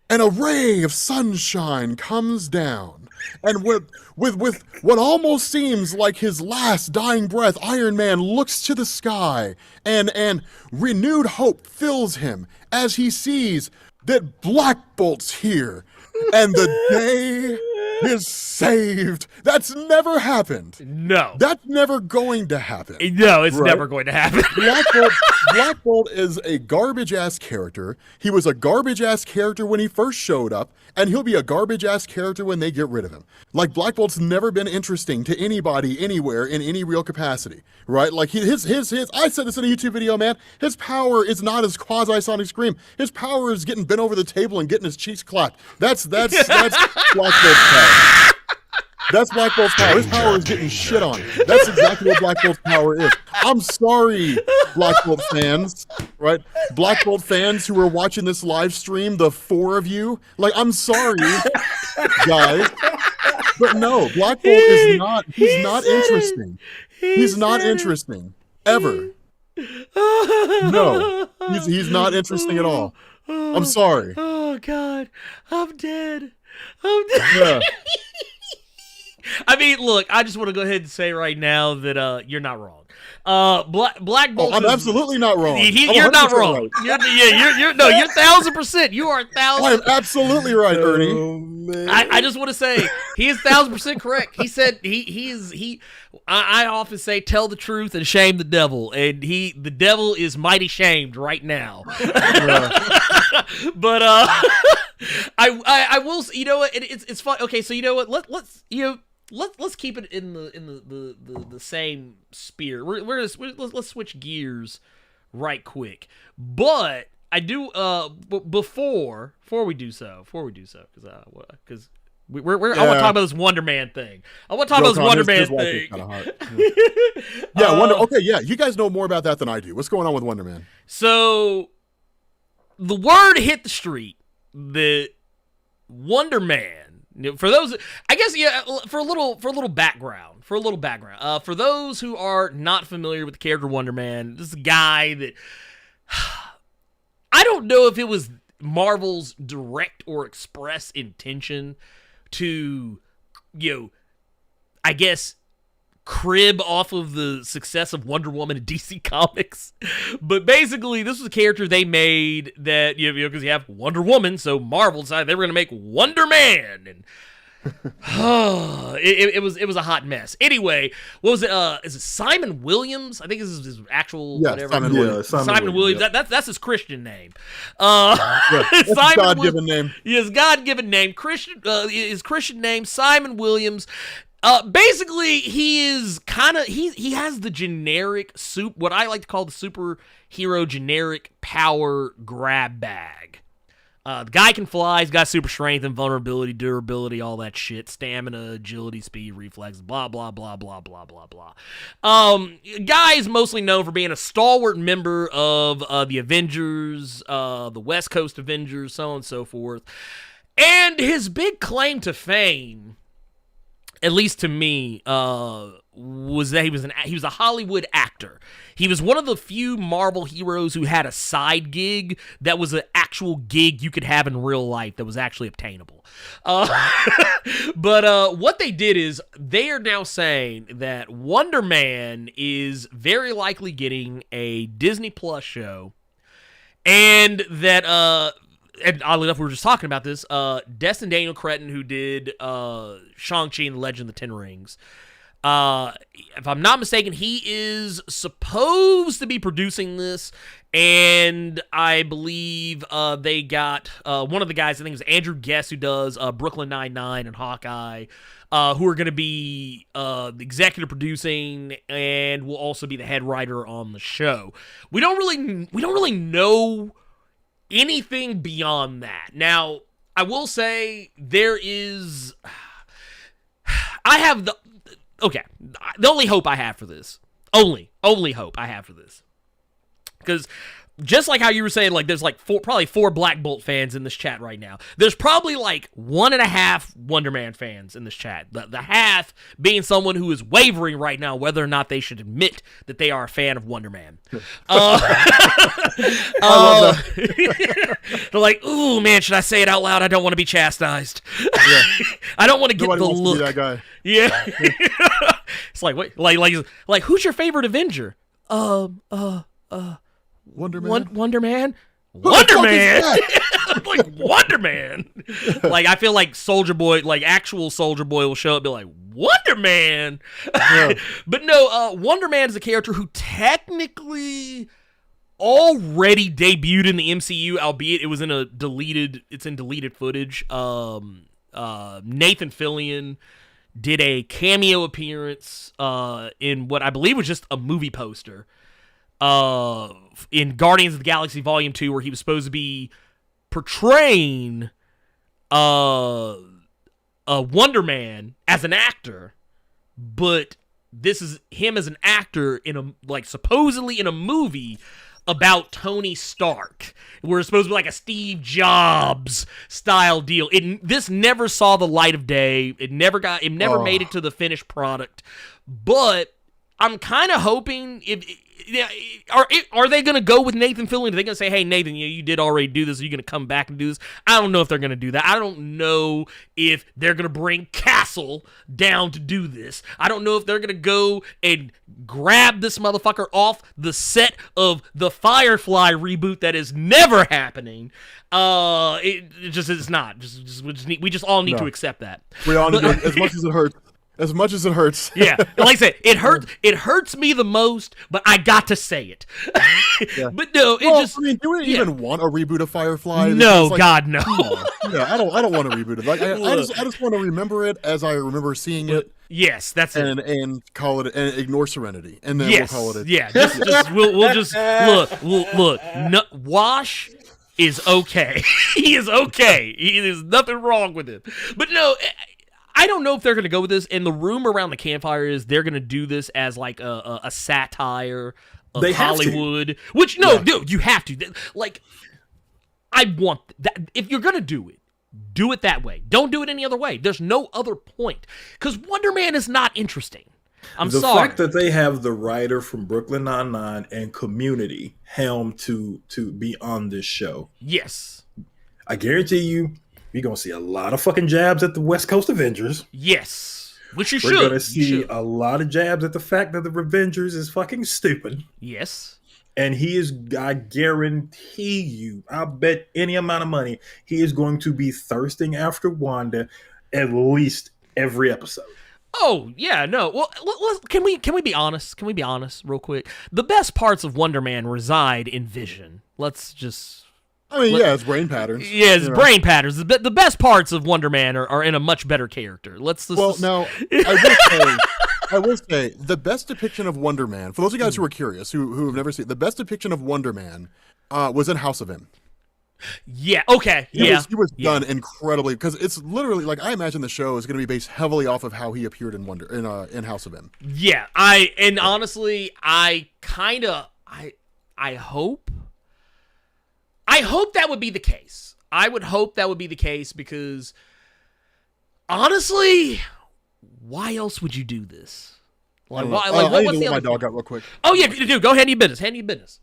and a ray of sunshine comes down. And with what almost seems like his last dying breath, Iron Man looks to the sky, and renewed hope fills him as he sees that Black Bolt's here, and the day is saved. That's never happened. No. That's never going to happen. No, it's Right? never going to happen. Black Bolt is a garbage-ass character. He was a garbage-ass character when he first showed up, and he'll be a garbage-ass character when they get rid of him. Like, Black Bolt's never been interesting to anybody, anywhere, in any real capacity, right? Like, his I said this in a YouTube video, man, his power is not his quasi-sonic scream. His power is getting bent over the table and getting his cheeks clapped. That's Black Bolt's power. That's Black Bolt's power. His power is getting shit on. That's exactly what Black Bolt's power is. I'm sorry, Black Bolt fans, right? Black Bolt fans who are watching this live stream, the 4 of you. Like, I'm sorry, guys. But no, Black Bolt is not, he's not interesting. He's not interesting. Ever. No. He's not interesting at all. I'm sorry. Oh, God. I'm dead. Yeah. I mean, look, I just want to go ahead and say right now that you're not wrong. Black Bolt. I'm absolutely not wrong. You're not wrong. Right. You're 1,000%. You are 1,000%. I am absolutely right, Ernie. Oh, man. I just want to say he is 1,000% correct. He said I often say tell the truth and shame the devil, and the devil is mighty shamed right now. But I will. You know what? It's fun. Okay, so you know what? Let's keep it in the same spear. Let's switch gears right quick. But I do before we do so because I want to talk about this Wonder Man thing. I want to talk about this Wonder Man thing. Yeah, Wonder. Okay, yeah, you guys know more about that than I do. What's going on with Wonder Man? So the word hit the street that Wonder Man, for those, I guess, yeah, for a little background, for those who are not familiar with the character Wonder Man, this is a guy that I don't know if it was Marvel's direct or express intention to, I guess, crib off of the success of Wonder Woman in DC Comics. But basically, this was a character they made that, because you have Wonder Woman, so Marvel decided they were going to make Wonder Man. And it was a hot mess. Anyway, what was it? Is it Simon Williams? I think this is his actual whatever. Simon Williams. Yeah. That's his Christian name. That's Simon God-given name. His God-given name. His Christian name, Simon Williams. Basically, he is he has the generic what I like to call the superhero generic power grab bag. The guy can fly, he's got super strength, invulnerability, durability, all that shit, stamina, agility, speed, reflexes, blah, blah, blah, blah, blah, blah, blah. Guy is mostly known for being a stalwart member of the Avengers, the West Coast Avengers, so on and so forth. And his big claim to fame, at least to me, was that he was a Hollywood actor. He was one of the few Marvel heroes who had a side gig that was an actual gig you could have in real life that was actually obtainable. But what they did is they are now saying that Wonder Man is very likely getting a Disney Plus show, and that and oddly enough, we were just talking about this. Destin Daniel Cretton, who did Shang-Chi and the Legend of the Ten Rings, If I'm not mistaken, he is supposed to be producing this, and I believe they got one of the guys, I think it was Andrew Guess, who does Brooklyn Nine-Nine and Hawkeye, who are going to be the executive producing and will also be the head writer on the show. We don't really know anything beyond that. Now, I will say there is. Okay, the only hope I have for this, only hope I have for this, because just like how you were saying, like, there's like probably 4 Black Bolt fans in this chat right now. There's probably like 1.5 Wonder Man fans in this chat. The half being someone who is wavering right now whether or not they should admit that they are a fan of Wonder Man. They're like, ooh, man, should I say it out loud? I don't want to be chastised. Yeah. I don't want to get Nobody the wants look. to be that guy. Yeah. It's like, wait, like who's your favorite Avenger? Wonder Man. Wonder Man? Who the Wonder fuck Man! is that? Like, Wonder Man! Like, I feel like Soldier Boy, like, actual Soldier Boy will show up and be like, Wonder Man! Yeah. But no, Wonder Man is a character who technically already debuted in the MCU, albeit it was in deleted footage. Nathan Fillion did a cameo appearance in what I believe was just a movie poster in Guardians of the Galaxy Volume 2, where he was supposed to be portraying a Wonder Man as an actor, but this is him as an actor in supposedly in a movie about Tony Stark, where it's supposed to be like a Steve Jobs style deal. This never saw the light of day. It never made it to the finished product. But I'm kind of hoping are they going to go with Nathan Fillion? Are they going to say, hey, Nathan, you did already do this. Are you going to come back and do this? I don't know if they're going to do that. I don't know if they're going to bring Castle down to do this. I don't know if they're going to go and grab this motherfucker off the set of the Firefly reboot that is never happening. It's not. We just all need to accept that. We all need to, as much as it hurts. As much as it hurts. Yeah, like I said, it hurts me the most, but I got to say it. Yeah. But no, I mean, do we even want a reboot of Firefly? No, God, no. Yeah, I don't want a reboot of it. Like, I just want to remember it as I remember seeing it. Yes, that's it. And call it and ignore Serenity, and then we'll call it. Yeah, we'll just look. No, Wash is okay. He is okay. There's nothing wrong with it. But no. I don't know if they're going to go with this, and the rumor around the campfire is they're going to do this as like a satire of Hollywood. Which, dude, you have to. Like, I want that. If you're going to do it that way. Don't do it any other way. There's no other point. Because Wonder Man is not interesting. I'm sorry. The fact that they have the writer from Brooklyn Nine-Nine and Community helmed to be on this show. Yes. I guarantee you, we're going to see a lot of fucking jabs at the West Coast Avengers. Yes. Which you should. We're going to see a lot of jabs at the fact that the Avengers is fucking stupid. Yes. And I guarantee you, I bet any amount of money, he is going to be thirsting after Wanda at least every episode. Oh, yeah, no. Well, can we be honest? Can we be honest real quick? The best parts of Wonder Man reside in Vision. Let's just... it's brain patterns. Yeah, it's brain patterns. The best parts of Wonder Man are in a much better character. Now, I will say, the best depiction of Wonder Man, for those of you guys who are curious, who have never seen it, the best depiction of Wonder Man was in House of M. Yeah, okay, He was done incredibly, because it's literally, like, I imagine the show is going to be based heavily off of how he appeared in in House of M. Yeah, honestly, I hope that would be the case. I would hope that would be the case because, honestly, why else would you do this? I need to let my dog out real quick. Oh yeah, dude, go ahead and your business.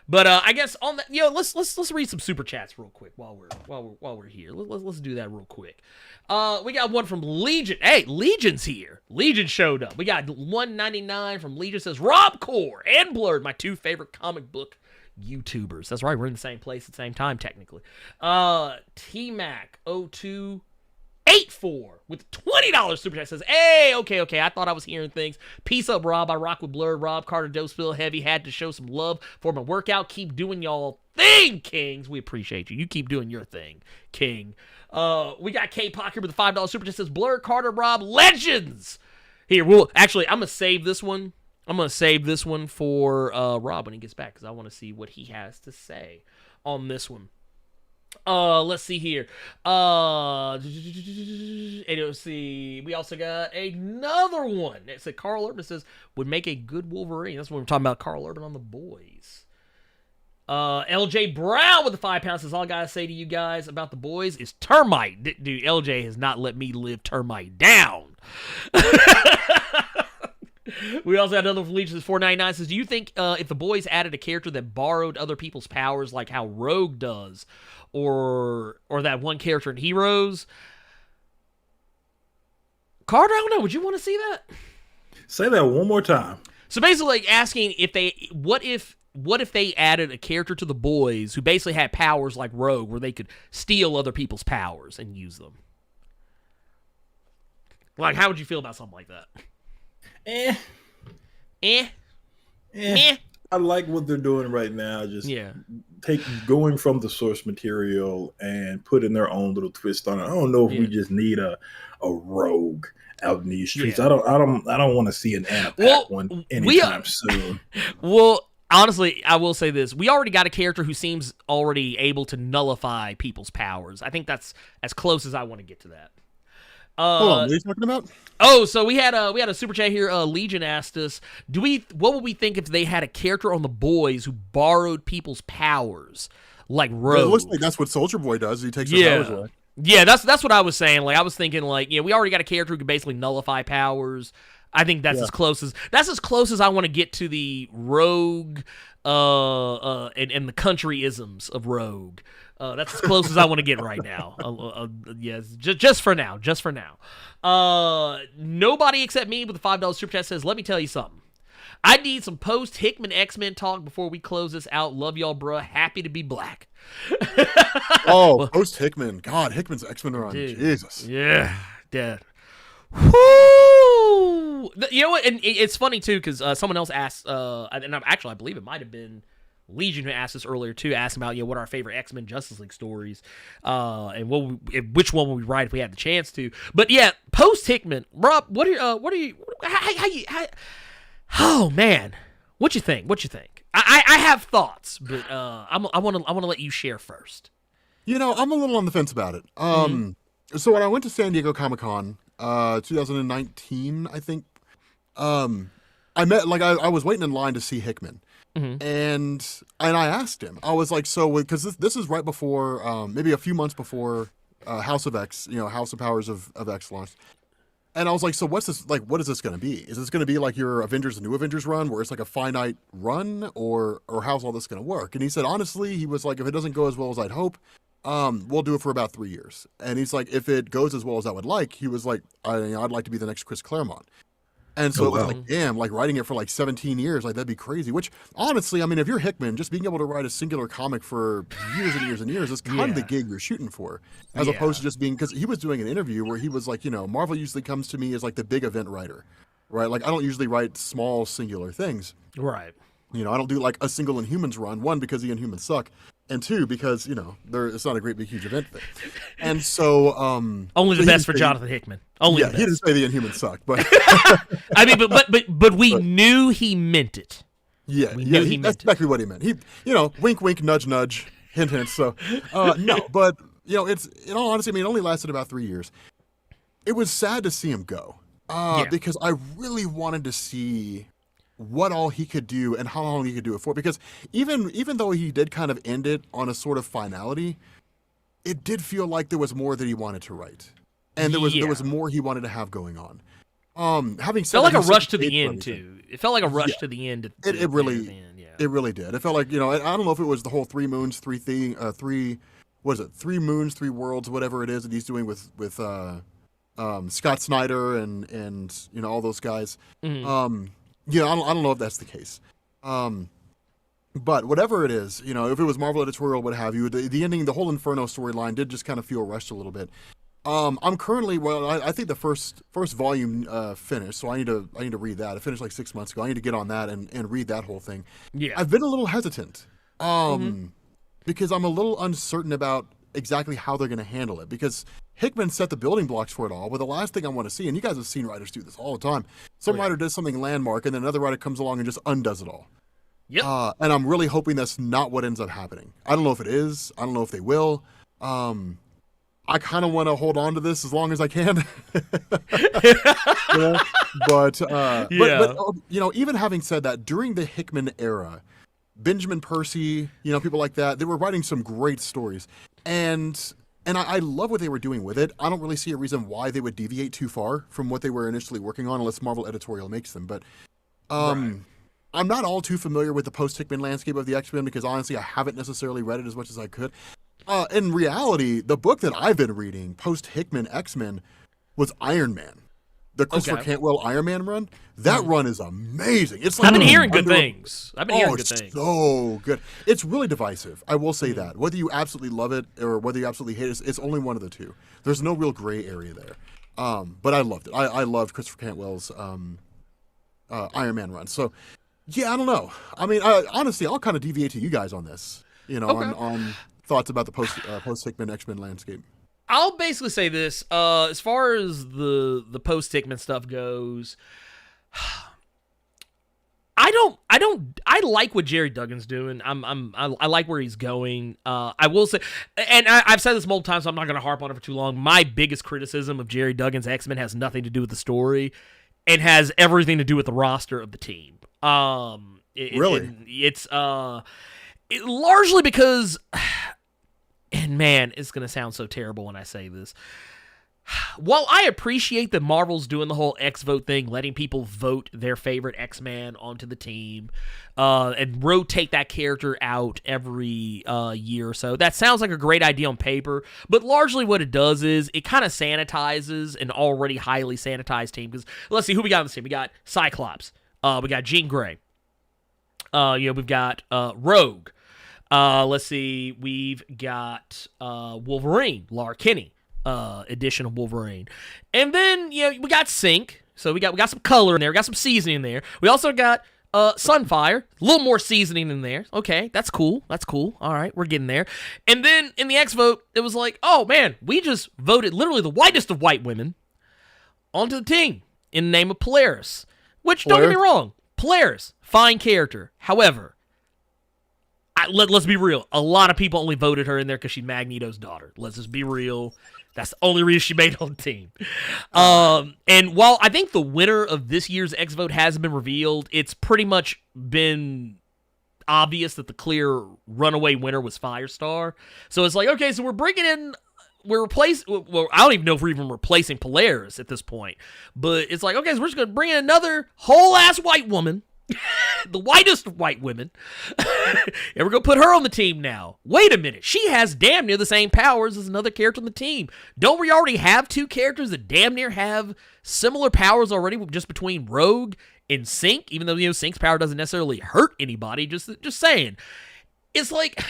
But I guess on that, let's read some super chats real quick while we're here. Let's do that real quick. We got one from Legion. Hey, Legion's here. Legion showed up. We got 199 from Legion. Says Rob Core and Blerd, my two favorite comic book YouTubers. That's right, we're in the same place at the same time, technically. T-Mac 02 84 with $20 super chat says, hey, okay, I thought I was hearing things. Peace up, Rob. I rock with Blerd. Rob Carter, Doseville Heavy. Had to show some love for my workout. Keep doing y'all thing, Kings. We appreciate you. You keep doing your thing, King. We got K-Pock here with a $5 super chat says, Blerd, Carter, Rob, legends. Here, I'm going to save this one. I'm going to save this one for Rob when he gets back because I want to see what he has to say on this one. Let's see here. And let's see. We also got another one. It said Carl Urban says would make a good Wolverine. That's what we're talking about. Carl Urban on the boys. LJ Brown with the £5 says all I gotta say to you guys about the boys is termite. Dude, LJ has not let me live termite down. We also had another from Legion says 499 says, do you think if the boys added a character that borrowed other people's powers like how Rogue does, or that one character in Heroes? Carter, I don't know. Would you want to see that? Say that one more time. So basically, like asking if they, what if they added a character to the boys who basically had powers like Rogue, where they could steal other people's powers and use them? Like, how would you feel about something like that? Eh. I like what they're doing right now. Just Yeah. going from the source material and putting their own little twist on it. I don't know if we just need a Rogue out in these streets. Yeah. I don't want to see an Anapac one anytime soon. Well, honestly, I will say this. We already got a character who seems already able to nullify people's powers. I think that's as close as I want to get to that. Hold on, what are you talking about? Oh, so we had a super chat here. Legion asked us, what would we think if they had a character on the boys who borrowed people's powers, like Rogue? It looks like that's what Soldier Boy does. He takes their powers away. Yeah, that's what I was saying. Like I was thinking, like, we already got a character who could basically nullify powers. I think that's as close as I want to get to the Rogue, and the country-isms of Rogue. That's as close as I want to get right now. Yes, just for now. Nobody except me with the $5 super chat says, let me tell you something. I need some post-Hickman X-Men talk before we close this out. Love y'all, bruh. Happy to be black. Post-Hickman. God, Hickman's X-Men run. Dude. Jesus. Yeah, dead. Whoo! You know what? And it's funny, too, because someone else asked, and I believe it might have been Legion who asked us earlier too, asked about what are our favorite X-Men Justice League stories, and which one would we write if we had the chance to. But yeah, post Hickman, Rob, what are you? Oh man, what you think? I have thoughts, but I want to let you share first. I'm a little on the fence about it. So when I went to San Diego Comic-Con, 2019, I think, I met I was waiting in line to see Hickman. Mm-hmm. And I asked him, I was like, so, because this is right before, maybe a few months before House of X, House of Powers of X launched. And I was like, so what's this, what is this going to be? Is this going to be like your Avengers, the New Avengers run, where it's like a finite run, or how's all this going to work? And he said, honestly, he was like, if it doesn't go as well as I'd hope, we'll do it for about 3 years. And he's like, if it goes as well as I would like, he was like, I'd like to be the next Chris Claremont. And so it was like, damn, writing it for 17 years, that'd be crazy. Which, honestly, I mean, if you're Hickman, just being able to write a singular comic for years and years and years is kind of the gig you're shooting for. As opposed to just being, because he was doing an interview where he was like, Marvel usually comes to me as the big event writer, right? I don't usually write small, singular things. Right. I don't do a single Inhumans run, one, because the Inhumans suck, and two, because, it's not a great big huge event thing. And so only the best for Jonathan Hickman. Only the best. He didn't say the Inhumans sucked, but I mean, but we knew he meant it. Yeah, that's exactly what he meant. He, wink, wink, nudge, nudge, hint, hint. So, no, but it's, in all honesty, I mean, it only lasted about 3 years. It was sad to see him go, because I really wanted to see what all he could do and how long he could do it for. Because even though he did kind of end it on a sort of finality, it did feel like there was more that he wanted to write, and there was more he wanted to have going on. Having said, felt like a rush to the end too. It felt like a rush to the end. It really did. It felt like, I don't know if it was the whole 3 moons, 3 moons, 3 worlds, whatever it is that he's doing with Scott Snyder and all those guys. Mm-hmm. I don't know if that's the case. But whatever it is, if it was Marvel editorial, what have you, the ending, the whole Inferno storyline did just kind of feel rushed a little bit. I'm currently I think the first volume finished, so I need to read that. I finished like 6 months ago. I need to get on that and read that whole thing. Yeah. I've been a little hesitant, because I'm a little uncertain about exactly how they're going to handle it. Because Hickman set the building blocks for it all, but the last thing I want to see, and you guys have seen writers do this all the time. Some writer does something landmark, and then another writer comes along and just undoes it all. Yep. And I'm really hoping that's not what ends up happening. I don't know if it is. I don't know if they will. I kind of want to hold on to this as long as I can. But even having said that, during the Hickman era, Benjamin Percy, people like that, they were writing some great stories. And I love what they were doing with it. I don't really see a reason why they would deviate too far from what they were initially working on, unless Marvel editorial makes them. But I'm not all too familiar with the post-Hickman landscape of the X-Men, because honestly, I haven't necessarily read it as much as I could. In reality, the book that I've been reading, post-Hickman X-Men, was Iron Man. The Christopher Cantwell Iron Man run. That run is amazing. It's like I've been hearing good things. So good. It's really divisive. I will say that. Whether you absolutely love it or whether you absolutely hate it, it's only one of the two. There's no real gray area there. But I loved it. I loved Christopher Cantwell's Iron Man run. So, yeah, I don't know. I mean, honestly, I'll kind of deviate to you guys on this. On thoughts about the post-Hickman X-Men landscape. I'll basically say this: as far as the post-Hickman stuff goes, I like what Jerry Duggan's doing. I like where he's going. I will say, and I've said this multiple times, so I'm not going to harp on it for too long. My biggest criticism of Jerry Duggan's X-Men has nothing to do with the story, and has everything to do with the roster of the team. It's largely because, and man, it's going to sound so terrible when I say this. While I appreciate that Marvel's doing the whole X-Vote thing, letting people vote their favorite X-Man onto the team, and rotate that character out every year or so, that sounds like a great idea on paper, but largely what it does is it kind of sanitizes an already highly sanitized team. Because let's see who we got on this team. We got Cyclops. We got Jean Grey. We've got Rogue. Let's see. We've got Wolverine, Lara Kinney. Edition of Wolverine. And then, we got Sync. So we got some color in there. We got some seasoning in there. We also got Sunfire. A little more seasoning in there. Okay, that's cool. All right, we're getting there. And then in the X-Vote, it was like, oh man, we just voted literally the whitest of white women onto the team in the name of Polaris. Which, don't get me wrong, Polaris, fine character. However, let's be real. A lot of people only voted her in there because she's Magneto's daughter. Let's just be real. That's the only reason she made it on the team. And while I think the winner of this year's X-Vote hasn't been revealed, it's pretty much been obvious that the clear runaway winner was Firestar. So it's like, okay, so we're replacing, well, I don't even know if we're even replacing Polaris at this point. But it's like, okay, so we're just going to bring in another whole-ass white woman. The whitest of white women. And we're going to put her on the team now. Wait a minute. She has damn near the same powers as another character on the team. Don't we already have two characters that damn near have similar powers already, just between Rogue and Sync? Even though, Sync's power doesn't necessarily hurt anybody. Just saying. It's like,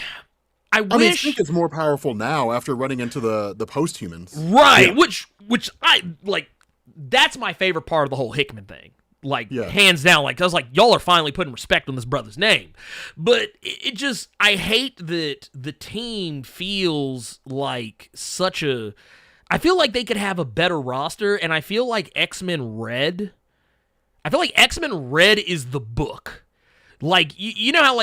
I wish... Sync is more powerful now after running into the post-humans. Right. Yeah. Which I, like, that's my favorite part of the whole Hickman thing. Hands down, I was like, y'all are finally putting respect on this brother's name. But it just, I hate that the team feels like I feel like they could have a better roster, and I feel like X-Men Red is the book. You know how,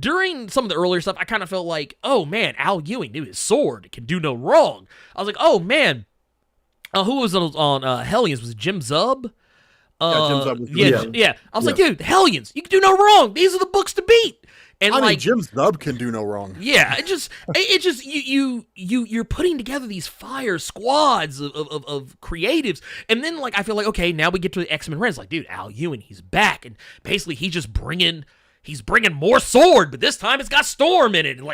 during some of the earlier stuff, I kind of felt like, oh man, Al Ewing knew his sword can do no wrong. I was like, oh man, who was on Hellions? Was it Jim Zub? Jim Zub was yeah. I was like, dude, Hellions, you can do no wrong. These are the books to beat. And Jim Zub can do no wrong. Yeah, it just you're putting together these fire squads of creatives, and then I feel like, okay, now we get to the X-Men Red. It's like, dude, Al Ewing, he's back, and basically he's bringing more sword, but this time it's got Storm in it, and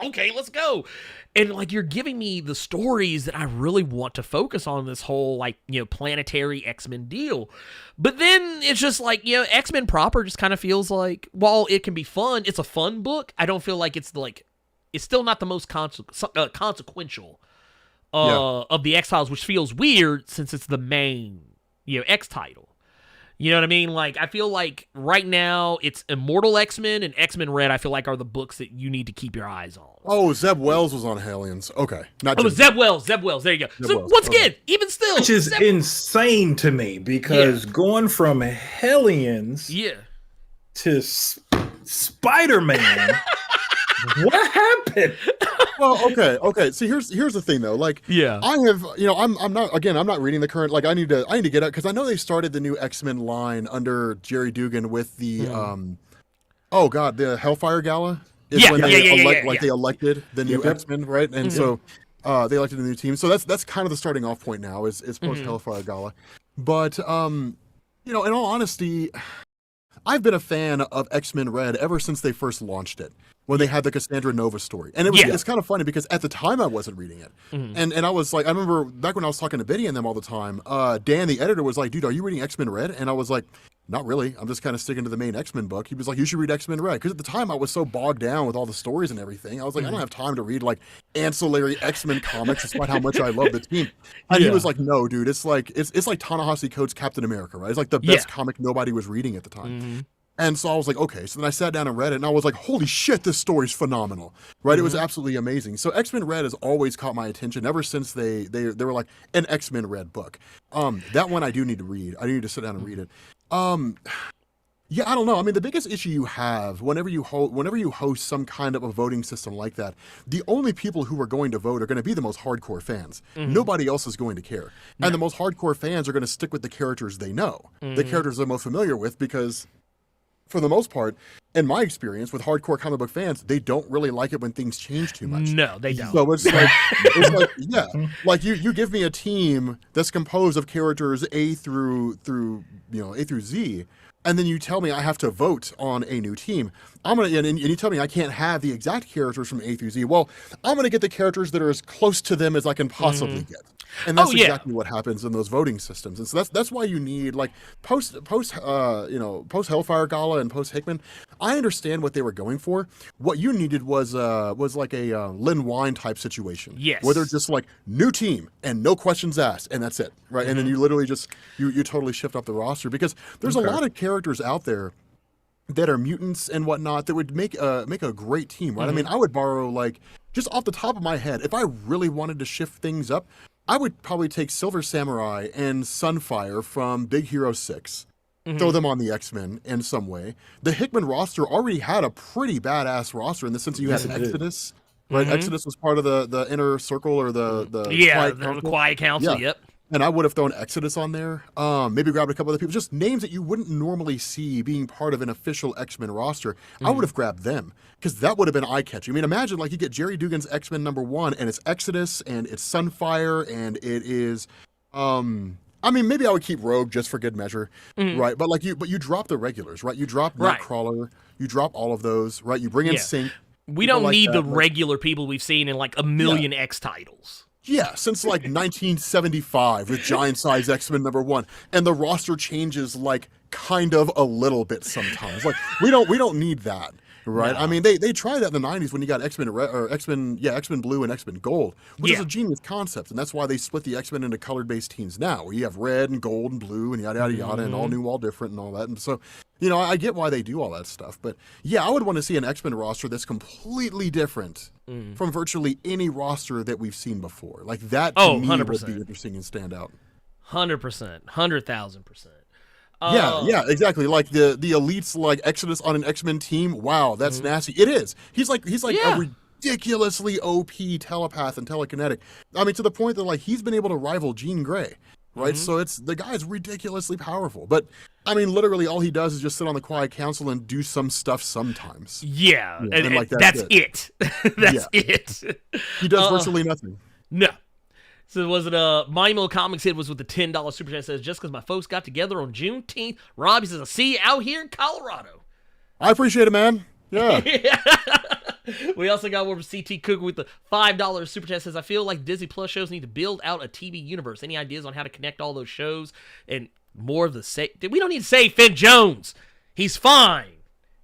okay, let's go. And you're giving me the stories that I really want to focus on this whole planetary X-Men deal. But then it's just X-Men proper just kind of feels like, while it can be fun, it's a fun book. I don't feel like it's is still not the most consequential of the X titles, which feels weird since it's the main, X title. You know what I mean? Like, I feel like right now it's Immortal X-Men and X-Men Red, I feel like, are the books that you need to keep your eyes on. Oh, Zeb Wells was on Hellions. Okay. Zeb Wells. There you go. So, once again, even still. Which is insane to me, because going from Hellions to Spider-Man, what happened? Well, okay. See, here's the thing though. Like, I have, I'm not reading the current. Like, I need to get out because I know they started the new X-Men line under Jerry Dugan with the the Hellfire Gala. They elected the new X-Men, right? And so they elected a new team. So that's kind of the starting off point now is post Hellfire Gala. But in all honesty, I've been a fan of X-Men Red ever since they first launched it, when they had the Cassandra Nova story. And it's kind of funny because at the time I wasn't reading it. And I was like, I remember back when I was talking to Biddy and them all the time, Dan, the editor, was like, dude, are you reading X-Men Red? And I was like, not really. I'm just kind of sticking to the main X-Men book. He was like, you should read X-Men Red. Because at the time I was so bogged down with all the stories and everything. I was like, I don't have time to read like ancillary X-Men comics despite how much I love the team. And he was like, no, dude, it's like Ta-Nehisi Coates' Captain America, right? It's like the best comic nobody was reading at the time. And so I was like, okay. So then I sat down and read it, and I was like, holy shit, this story's phenomenal, right? It was absolutely amazing. So X-Men Red has always caught my attention ever since they were like an X-Men Red book. That one I do need to read. I need to sit down and read it. I don't know. I mean, the biggest issue you have whenever you host some kind of a voting system like that, the only people who are going to vote are going to be the most hardcore fans. Nobody else is going to care. And the most hardcore fans are going to stick with the characters they know, the characters they're most familiar with, because for the most part, in my experience with hardcore comic book fans, they don't really like it when things change too much. No, they don't. So it's like you give me a team that's composed of characters A through Z, and then you tell me I have to vote on a new team. And you tell me I can't have the exact characters from A through Z. Well, I'm going to get the characters that are as close to them as I can possibly get. And that's exactly what happens in those voting systems. And so that's why you need, like, post Hellfire Gala and post Hickman. I understand what they were going for. What you needed was like a Lin Wine type situation. Yes. Where they're just like, new team and no questions asked, and that's it, right? And then you literally just you totally shift up the roster, because there's a lot of characters out there that are mutants and whatnot that would make a great team, right? I mean, I would borrow, like, just off the top of my head, if I really wanted to shift things up, I would probably take Silver Samurai and Sunfire from Big Hero 6, throw them on the X-Men in some way. The Hickman roster already had a pretty badass roster in the sense that you had Exodus, right? Exodus was part of the inner circle, or the Quiet Council. Yep. And I would have thrown Exodus on there. Maybe grabbed a couple other people, just names that you wouldn't normally see being part of an official X-Men roster. I would have grabbed them, because that would have been eye-catching. I mean, imagine, like, you get Jerry Dugan's X-Men #1, and it's Exodus, and it's Sunfire, and it is, I mean, maybe I would keep Rogue just for good measure, right? But you drop the regulars, right? You drop Nightcrawler, you drop all of those, right? You bring in Sync. We don't need the regular people we've seen in like a million X titles. Yeah, since like 1975 with Giant Size X-Men #1, and the roster changes like kind of a little bit sometimes. Like we don't need that, right? No. I mean, they tried that in the 90s when you got X-Men Blue and X-Men Gold, which is a genius concept, and that's why they split the X-Men into colored-based teams now, where you have red and gold and blue and yada yada yada, and all new, all different, and all that. And so, I get why they do all that stuff, but yeah, I would want to see an X-Men roster that's completely different from virtually any roster that we've seen before. Like that to me 100%. would be interesting and stand out. 100%, 100,000%. Yeah, exactly. Like the elites, like Exodus on an X-Men team. Wow, that's nasty. It is. He's like a ridiculously OP telepath and telekinetic. I mean, to the point that like he's been able to rival Jean Grey. Right, so the guy's ridiculously powerful, but I mean, literally, all he does is just sit on the Quiet Council and do some stuff sometimes. Yeah, and like that's it. That's it. He does virtually nothing. No. So was it Monumental Comics hit was with the $10 super chat, says just because my folks got together on Juneteenth. Robbie says I see you out here in Colorado. I appreciate it, man. Yeah. We also got one from CT Cook with the $5 super chat, says I feel like Disney Plus shows need to build out a TV universe. Any ideas on how to connect all those shows and more of the we don't need to say Finn Jones. He's fine.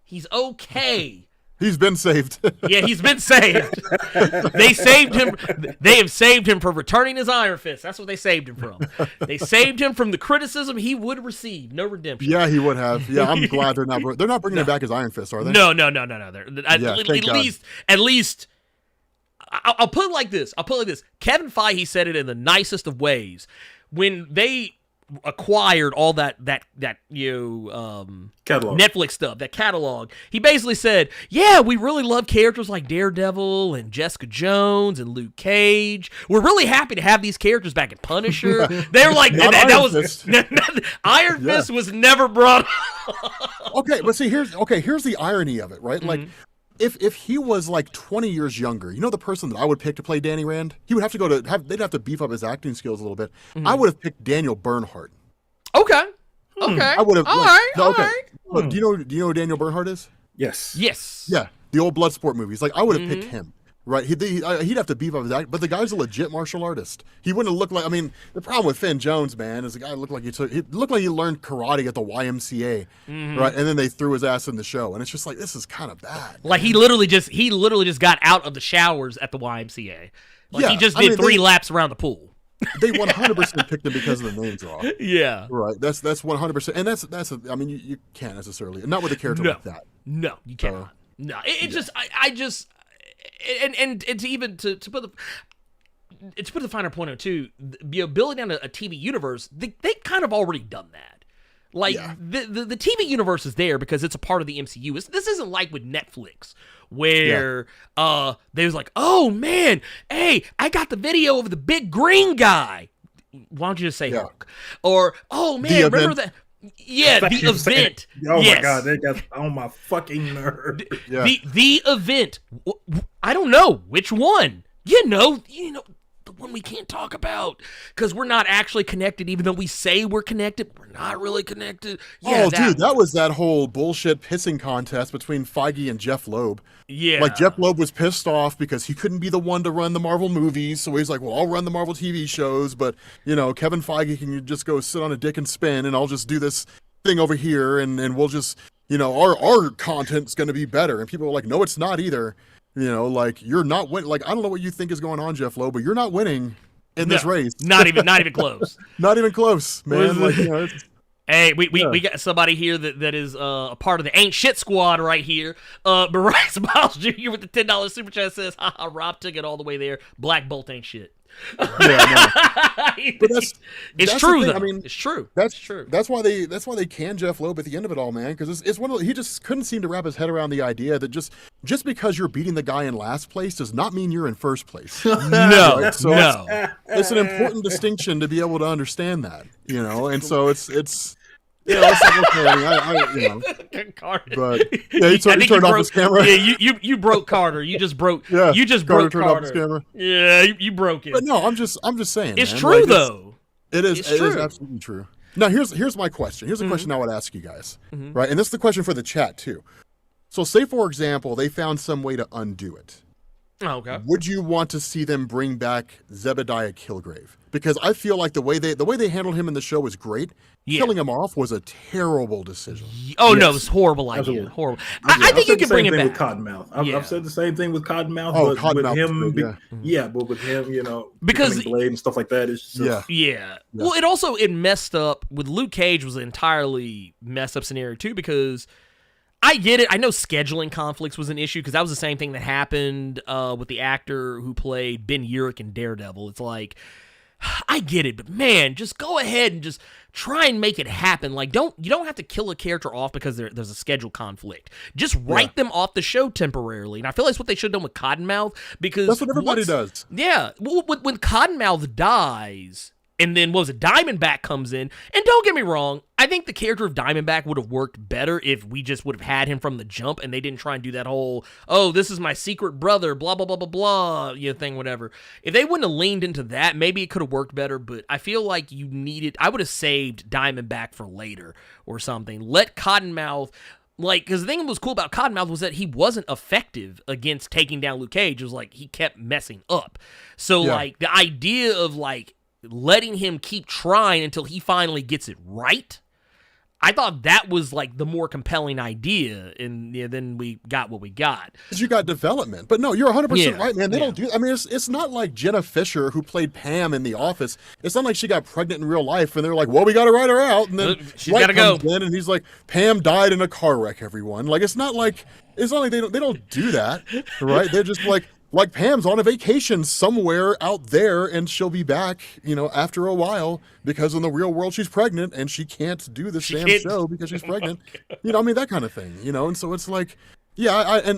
He's okay. He's been saved. Yeah, he's been saved. They saved him. They have saved him from returning his Iron Fist. That's what they saved him from. They saved him from the criticism he would receive. No redemption. Yeah, he would have. Yeah, I'm glad they're not bringing him back as Iron Fist, are they? No. At least, I'll put it like this. Kevin Feige said it in the nicest of ways. When they acquired all that Catalog. Netflix stuff, that catalog, he basically said, yeah, we really love characters like Daredevil and Jessica Jones and Luke Cage. We're really happy to have these characters back in Punisher. They're like, Iron Fist. Iron Fist was never brought up. Okay, but see, here's the irony of it, right? Like, if he was like 20 years younger, you know, the person that I would pick to play Danny Rand, he would have to they'd have to beef up his acting skills a little bit. I would have picked Daniel Bernhardt. Okay. I would have. All right. Look, do you know who Daniel Bernhardt is? Yes. Yeah, the old Bloodsport movies. Like, I would have picked him. Right, he'd have to beef up his act, but the guy's a legit martial artist. He wouldn't have looked like. I mean, the problem with Finn Jones, man, is the guy looked like he learned karate at the YMCA, right? And then they threw his ass in the show, and it's just like, this is kind of bad. Like, he literally just got out of the showers at the YMCA. Like, Yeah, he just I did mean, 3 laps around the pool. They 100% picked him because of the name draw. Yeah. Right, that's 100%, and that's. I mean, you can't necessarily, not with a character like that. No, you cannot. No, it just I just. And to even to put the finer point on it too, building down a TV universe, they kind of already done that. Like, the TV universe is there because it's a part of the MCU. This isn't like with Netflix where they was like, oh man, hey, I got the video of the big green guy. Why don't you just say Hulk? Or, oh man, remember that? Yeah, the event. Oh my god, they got on my fucking nerve. Yeah. The event. I don't know which one. You know, the one we can't talk about because we're not actually connected. Even though we say we're connected, we're not really connected. Yeah, dude, that was that whole bullshit pissing contest between Feige and Jeff Loeb. Yeah, like, Jeff Loeb was pissed off because he couldn't be the one to run the Marvel movies, so he's like, well, I'll run the Marvel TV shows, but, Kevin Feige can just go sit on a dick and spin, and I'll just do this thing over here, and we'll just, our content's going to be better. And people were like, no, it's not either. Like, you're not winning. Like, I don't know what you think is going on, Jeff Loeb, but you're not winning in this race. Not even close. Not even close, man. Like, it's... Hey, we got somebody here that is a part of the Ain't Shit Squad right here. Bryce Miles Jr. with the $10 super chat says, haha, Rob took it all the way there. Black Bolt ain't shit. Yeah, no. But it's true though. I mean, it's true. That's true. That's why they canned Jeff Loeb at the end of it all, man. Because it's one of he just couldn't seem to wrap his head around the idea that just because you're beating the guy in last place does not mean you're in first place. No, right? So no. It's an important distinction to be able to understand that, and so it's. It's like, okay, Carter. But yeah, he turned off his camera. Yeah, you broke Carter. You just broke. Yeah, you just Carter broke turned Carter. off his camera. Yeah, you broke it. But no, I'm just saying. It's man. true like, though. It is. It's it true. is absolutely true. Now here's my question. Here's a question I would ask you guys, right? And this is the question for the chat too. So, say for example, they found some way to undo it. Oh, okay. Would you want to see them bring back Zebediah Kilgrave? Because I feel like the way they handled him in the show was great. Yeah. Killing him off was a terrible decision. Oh no, it was a horrible idea. Absolutely. Horrible. I think you can bring him back. With Cottonmouth. I've said the same thing with Cottonmouth. Oh, but Cottonmouth with him, good, but with him, Because becoming Blade and stuff like that, it's just, Yeah. Well, it messed up with Luke Cage was an entirely messed up scenario too because I get it. I know scheduling conflicts was an issue because that was the same thing that happened with the actor who played Ben Urich in Daredevil. It's like, I get it, but man, just go ahead and just try and make it happen. Like, you don't have to kill a character off because there's a schedule conflict. Just write them off the show temporarily. And I feel like that's what they should have done with Cottonmouth because That's what everybody does. Yeah, when Cottonmouth dies. And then, Diamondback comes in. And don't get me wrong, I think the character of Diamondback would have worked better if we just would have had him from the jump and they didn't try and do that whole, oh, this is my secret brother, blah, blah, blah, blah, blah, thing, whatever. If they wouldn't have leaned into that, maybe it could have worked better, but I feel like I would have saved Diamondback for later or something. Let Cottonmouth... because the thing that was cool about Cottonmouth was that he wasn't effective against taking down Luke Cage. It was like he kept messing up. So, the idea of, letting him keep trying until he finally gets it right, I thought that was like the more compelling idea, and then we got what we got. Because you got development. But no, you're 100% Yeah, right, man. They yeah. don't do. I mean, it's not like Jenna Fisher, who played Pam in The Office. It's not like she got pregnant in real life, and they're like, "Well, we got to write her out." And then She's Dwight gotta go. comes in, and he's like, "Pam died in a car wreck." Everyone, like, it's not like they don't do that, right? They're just like Pam's on a vacation somewhere out there, and she'll be back, after a while, because in the real world she's pregnant and she can't do the damn can't- show because she's pregnant. I mean, that kind of thing, and so it's like, yeah,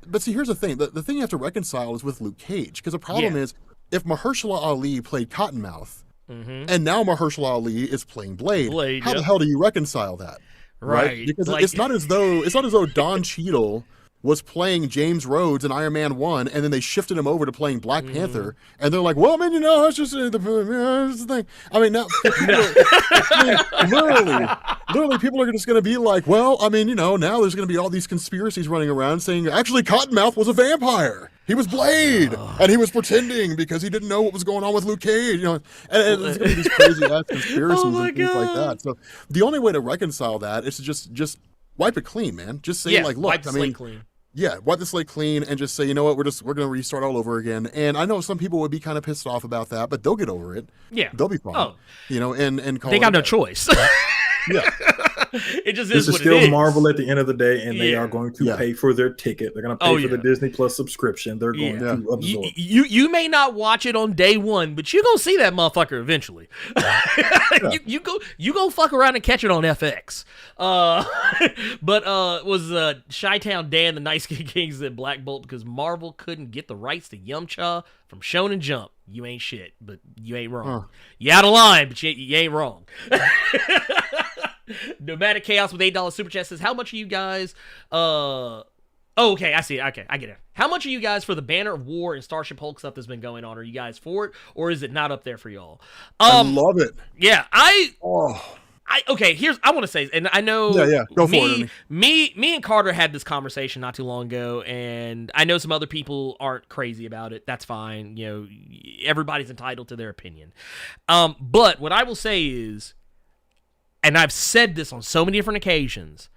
but see, here's the thing. The thing you have to reconcile is with Luke Cage, because the problem is, if Mahershala Ali played Cottonmouth, and now Mahershala Ali is playing Blade, how the hell do you reconcile that? Right. Because Like- it's not as though Don Cheadle was playing James Rhodes in Iron Man 1, and then they shifted him over to playing Black Panther, and they're like, well, man, it's just that's the thing. I mean, now, literally, people are just going to be like, well, I mean, now there's going to be all these conspiracies running around saying, actually, Cottonmouth was a vampire. He was Blade, and he was pretending because he didn't know what was going on with Luke Cage, and it's going to be these crazy-ass conspiracies and things like that. So the only way to reconcile that is to just wipe it clean, man. Just say, look, wipe the slate clean. Yeah, wipe the slate clean and just say, you know what, we're going to restart all over again. And I know some people would be kind of pissed off about that, but they'll get over it. Yeah. They'll be fine. Oh. And call They it got a no day. choice. Yeah. It just This is is what still it is. Marvel at the end of the day, and they Yeah. are going to Yeah. pay for their ticket. They're going to pay for the Disney Plus subscription. They're going to absorb. You may not watch it on day one, but you're gonna see that motherfucker eventually. You go fuck around and catch it on FX. But was Chi-Town Dan the Nice Kings at Black Bolt because Marvel couldn't get the rights to Yumcha from Shonen Jump. You ain't shit, but you ain't wrong. You out of line, but you ain't wrong. Nomadic Chaos with $8 super chat says, how much are you guys okay, I see it. Okay, I get it. How much are you guys for the Banner of War and Starship Hulk stuff that's been going on? Are you guys for it, or is it not up there for y'all? I love it. Yeah, okay, I want to say, and I know Go for it, me and Carter had this conversation not too long ago, and I know some other people aren't crazy about it. That's fine. Everybody's entitled to their opinion. But what I will say is, and I've said this on so many different occasions,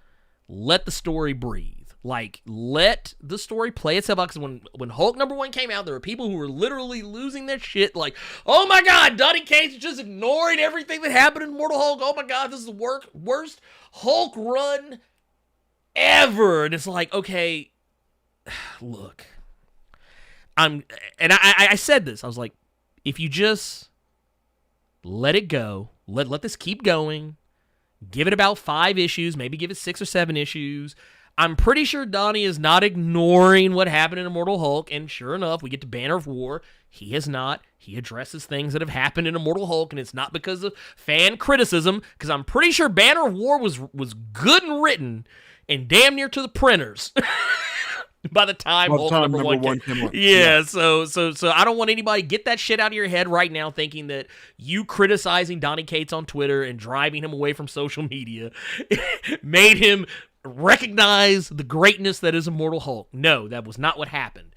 let the story breathe. Like, let the story play itself out. Because when Hulk #1 came out, there were people who were literally losing their shit. Like, oh my God, Donny Cates is just ignoring everything that happened in Mortal Hulk. Oh my God, this is the worst Hulk run ever. And it's like, okay, look, I said this. I was like, if you just let it go, let this keep going, give it about 5 issues, maybe give it 6 or 7 issues. I'm pretty sure Donnie is not ignoring what happened in Immortal Hulk, and sure enough, we get to Banner of War. He is not. He addresses things that have happened in Immortal Hulk, and it's not because of fan criticism, because I'm pretty sure Banner of War was good and written and damn near to the printers by the time Hulk #1 came out. Yeah, so I don't want anybody to get that shit out of your head right now thinking that you criticizing Donny Cates on Twitter and driving him away from social media made him recognize the greatness that is Immortal Hulk. No, that was not what happened.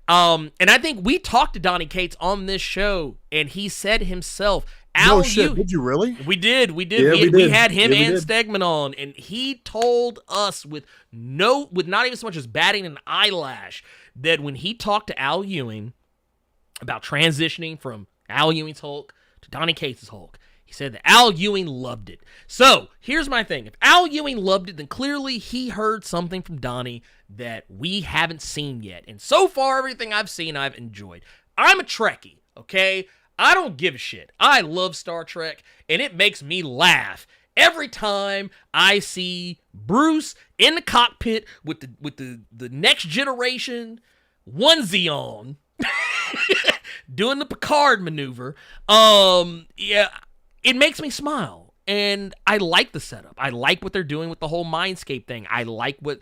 And I think we talked to Donny Cates on this show, and he said himself, Al, did you really? We did. Yeah, We had him Yeah, we and did. Stegman on, and he told us with not even so much as batting an eyelash that when he talked to Al Ewing about transitioning from Al Ewing's Hulk to Donny Cates' Hulk, he said that Al Ewing loved it. So, here's my thing. If Al Ewing loved it, then clearly he heard something from Donnie that we haven't seen yet. And so far, everything I've seen, I've enjoyed. I'm a Trekkie, okay? I don't give a shit. I love Star Trek, and it makes me laugh every time I see Bruce in the cockpit with the Next Generation onesie on, doing the Picard maneuver. It makes me smile, and I like the setup. I like what they're doing with the whole Mindscape thing. I like the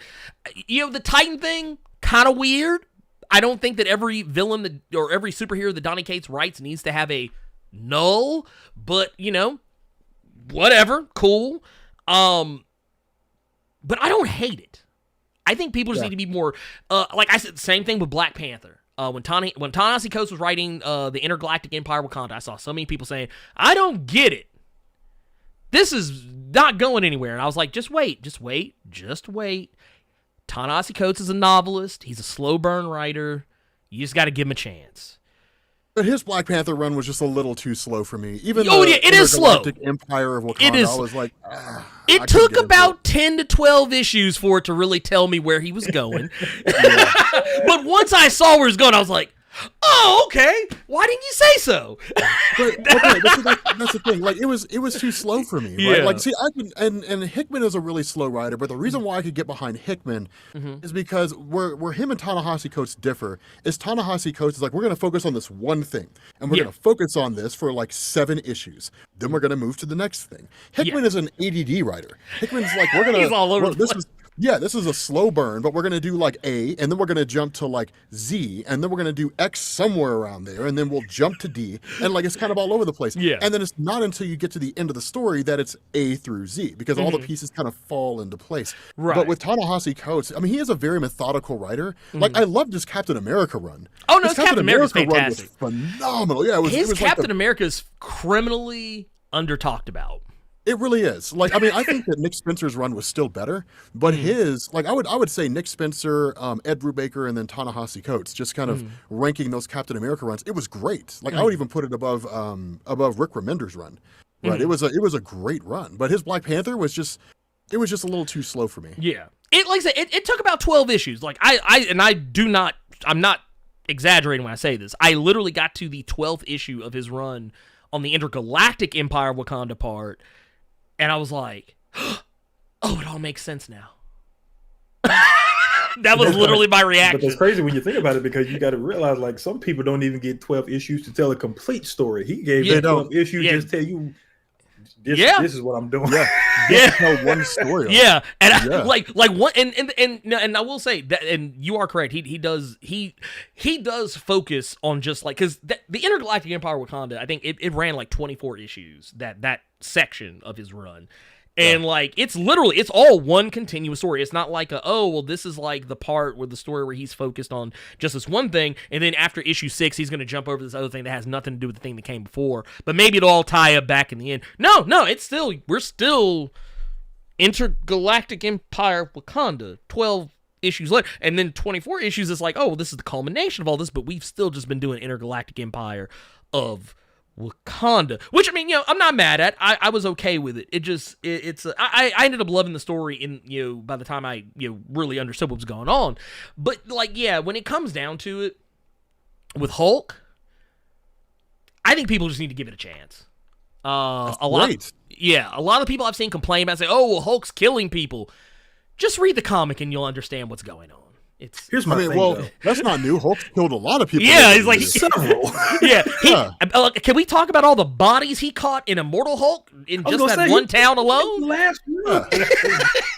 Titan thing, kind of weird. I don't think that every villain or every superhero that Donny Cates writes needs to have a null, but, whatever, cool. But I don't hate it. I think people just need to be more, like I said, same thing with Black Panther. When Ta-Nehisi Coates was writing the Intergalactic Empire Wakanda, I saw so many people saying, I don't get it. this is not going anywhere. And I was like, just wait. Ta-Nehisi Coates is a novelist. He's a slow burn writer. You just got to give him a chance. But his Black Panther run was just a little too slow for me. Even it is slow. Empire of Wakanda, I was like, it took about 10 to 12 issues for it to really tell me where he was going. But once I saw where he was going, I was like, oh, okay. Why didn't you say so? But okay, that's the thing. Like, it was too slow for me. Right? Yeah. Like, see, I can, and Hickman is a really slow writer, but the reason why I could get behind Hickman is because where him and Ta-Nehisi Coates differ is Ta-Nehisi Coates is like, we're going to focus on this one thing, and we're going to focus on this for like 7 issues. Then we're going to move to the next thing. Hickman is an ADD writer. Hickman's like, we're going to. He's all over the place. This is a slow burn, but we're going to do like A, and then we're going to jump to like Z, and then we're going to do X somewhere around there, and then we'll jump to D, and like it's kind of all over the place. Yeah. And then it's not until you get to the end of the story that it's A through Z, because all the pieces kind of fall into place. Right. But with Ta-Nehisi Coates, I mean, he is a very methodical writer. Like, I loved his Captain America run. Oh, no, his Captain America's run was fantastic. phenomenal. Yeah, His like Captain America is criminally under-talked about. It really is. Like, I mean, I think that Nick Spencer's run was still better, but his, like, I would say Nick Spencer, Ed Brubaker, and then Ta-Nehisi Coates, just kind of ranking those Captain America runs. It was great. Like, I would even put it above Rick Remender's run. Right. It was a great run, but his Black Panther was just a little too slow for me. Yeah. Like I said, it took about 12 issues. Like, I'm not exaggerating when I say this. I literally got to the 12th issue of his run on the intergalactic Empire of Wakanda part. And I was like, oh, it all makes sense now. That was literally my reaction. But it's crazy when you think about it, because you got to realize, like, some people don't even get 12 issues to tell a complete story. He gave them 12 issues just tell you, this is what I'm doing. Yeah. Tell one story. Yeah. And like one and I will say that, and you are correct. He does focus on just like, because the Intergalactic Empire of Wakanda, I think it ran like 24 issues, that section of his run. And like, it's all one continuous story. It's not like this is like the part where the story where he's focused on just this one thing, and then after issue 6 he's going to jump over this other thing that has nothing to do with the thing that came before, but maybe it'll all tie up back in the end. No, we're still Intergalactic Empire Wakanda 12 issues later, and then 24 issues is like, this is the culmination of all this, but we've still just been doing Intergalactic Empire of Wakanda, which, I mean, I'm not mad at. I was okay with it. I ended up loving the story in, by the time I, really understood what was going on. But like, when it comes down to it with Hulk, I think people just need to give it a chance. A lot of people I've seen complain about, say, Hulk's killing people. Just read the comic and you'll understand what's going on. Here's my thing, though. That's not new. Hulk killed a lot of people. Yeah, he's like several. Can we talk about all the bodies he caught in Immortal Hulk in just that one town alone? Last year.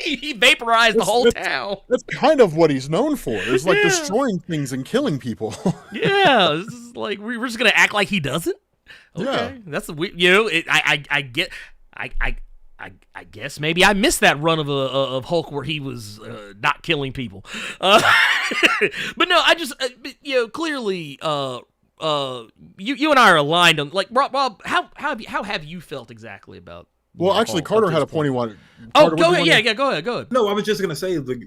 He vaporized the whole town. That's kind of what he's known for. It's like destroying things and killing people. Yeah, this is like, we're just gonna act like he doesn't. Okay, that's I guess maybe I missed that run of Hulk where he was not killing people. But no, I just clearly you and I are aligned on, like, Rob, how have you felt exactly about? Well, actually, Carter had a point he wanted. Go ahead. Go ahead. No, I was just gonna say, like,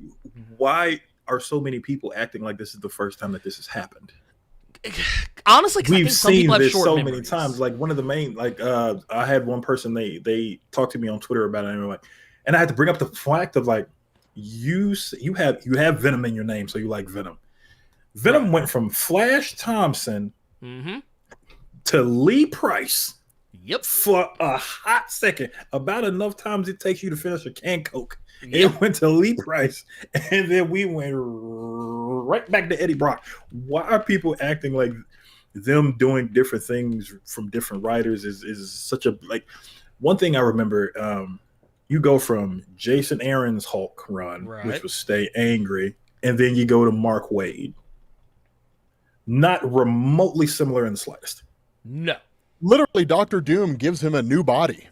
why are so many people acting like this is the first time that this has happened? Honestly, we've seen this so memories. many times. Like, one of the main, I had one person, they talked to me on Twitter about it, and like, and I had to bring up the fact of, like, you have Venom in your name, so you like Venom. Venom went from Flash Thompson to Lee Price. Yep. For a hot second, about enough times it takes you to finish a can Coke. Yep. It went to Lee Price, and then we went right back to Eddie Brock. Why are people acting like them doing different things from different writers is such a, like, one thing I remember, you go from Jason Aaron's Hulk run, which was Stay Angry, and then you go to Mark Waid. Not remotely similar in the slightest. No. Literally, Dr. Doom gives him a new body.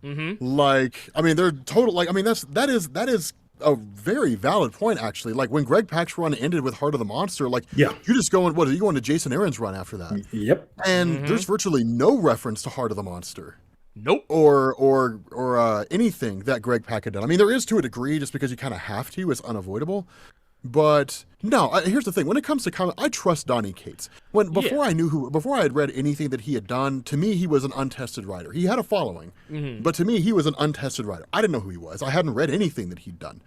Like, I mean, they're total. Like, I mean, that is a very valid point, actually. Like, when Greg Pak's run ended with Heart of the Monster, like, you're just going, you going to Jason Aaron's run after that? Yep. And there's virtually no reference to Heart of the Monster. Nope. or anything that Greg Pak had done. I mean, there is to a degree, just because you kind of have to. It's unavoidable. But no, here's the thing. When it comes to comics, I trust Donny Cates. Before I had read anything that he had done, to me, he was an untested writer. He had a following, but to me, he was an untested writer. I didn't know who he was. I hadn't read anything that he'd done.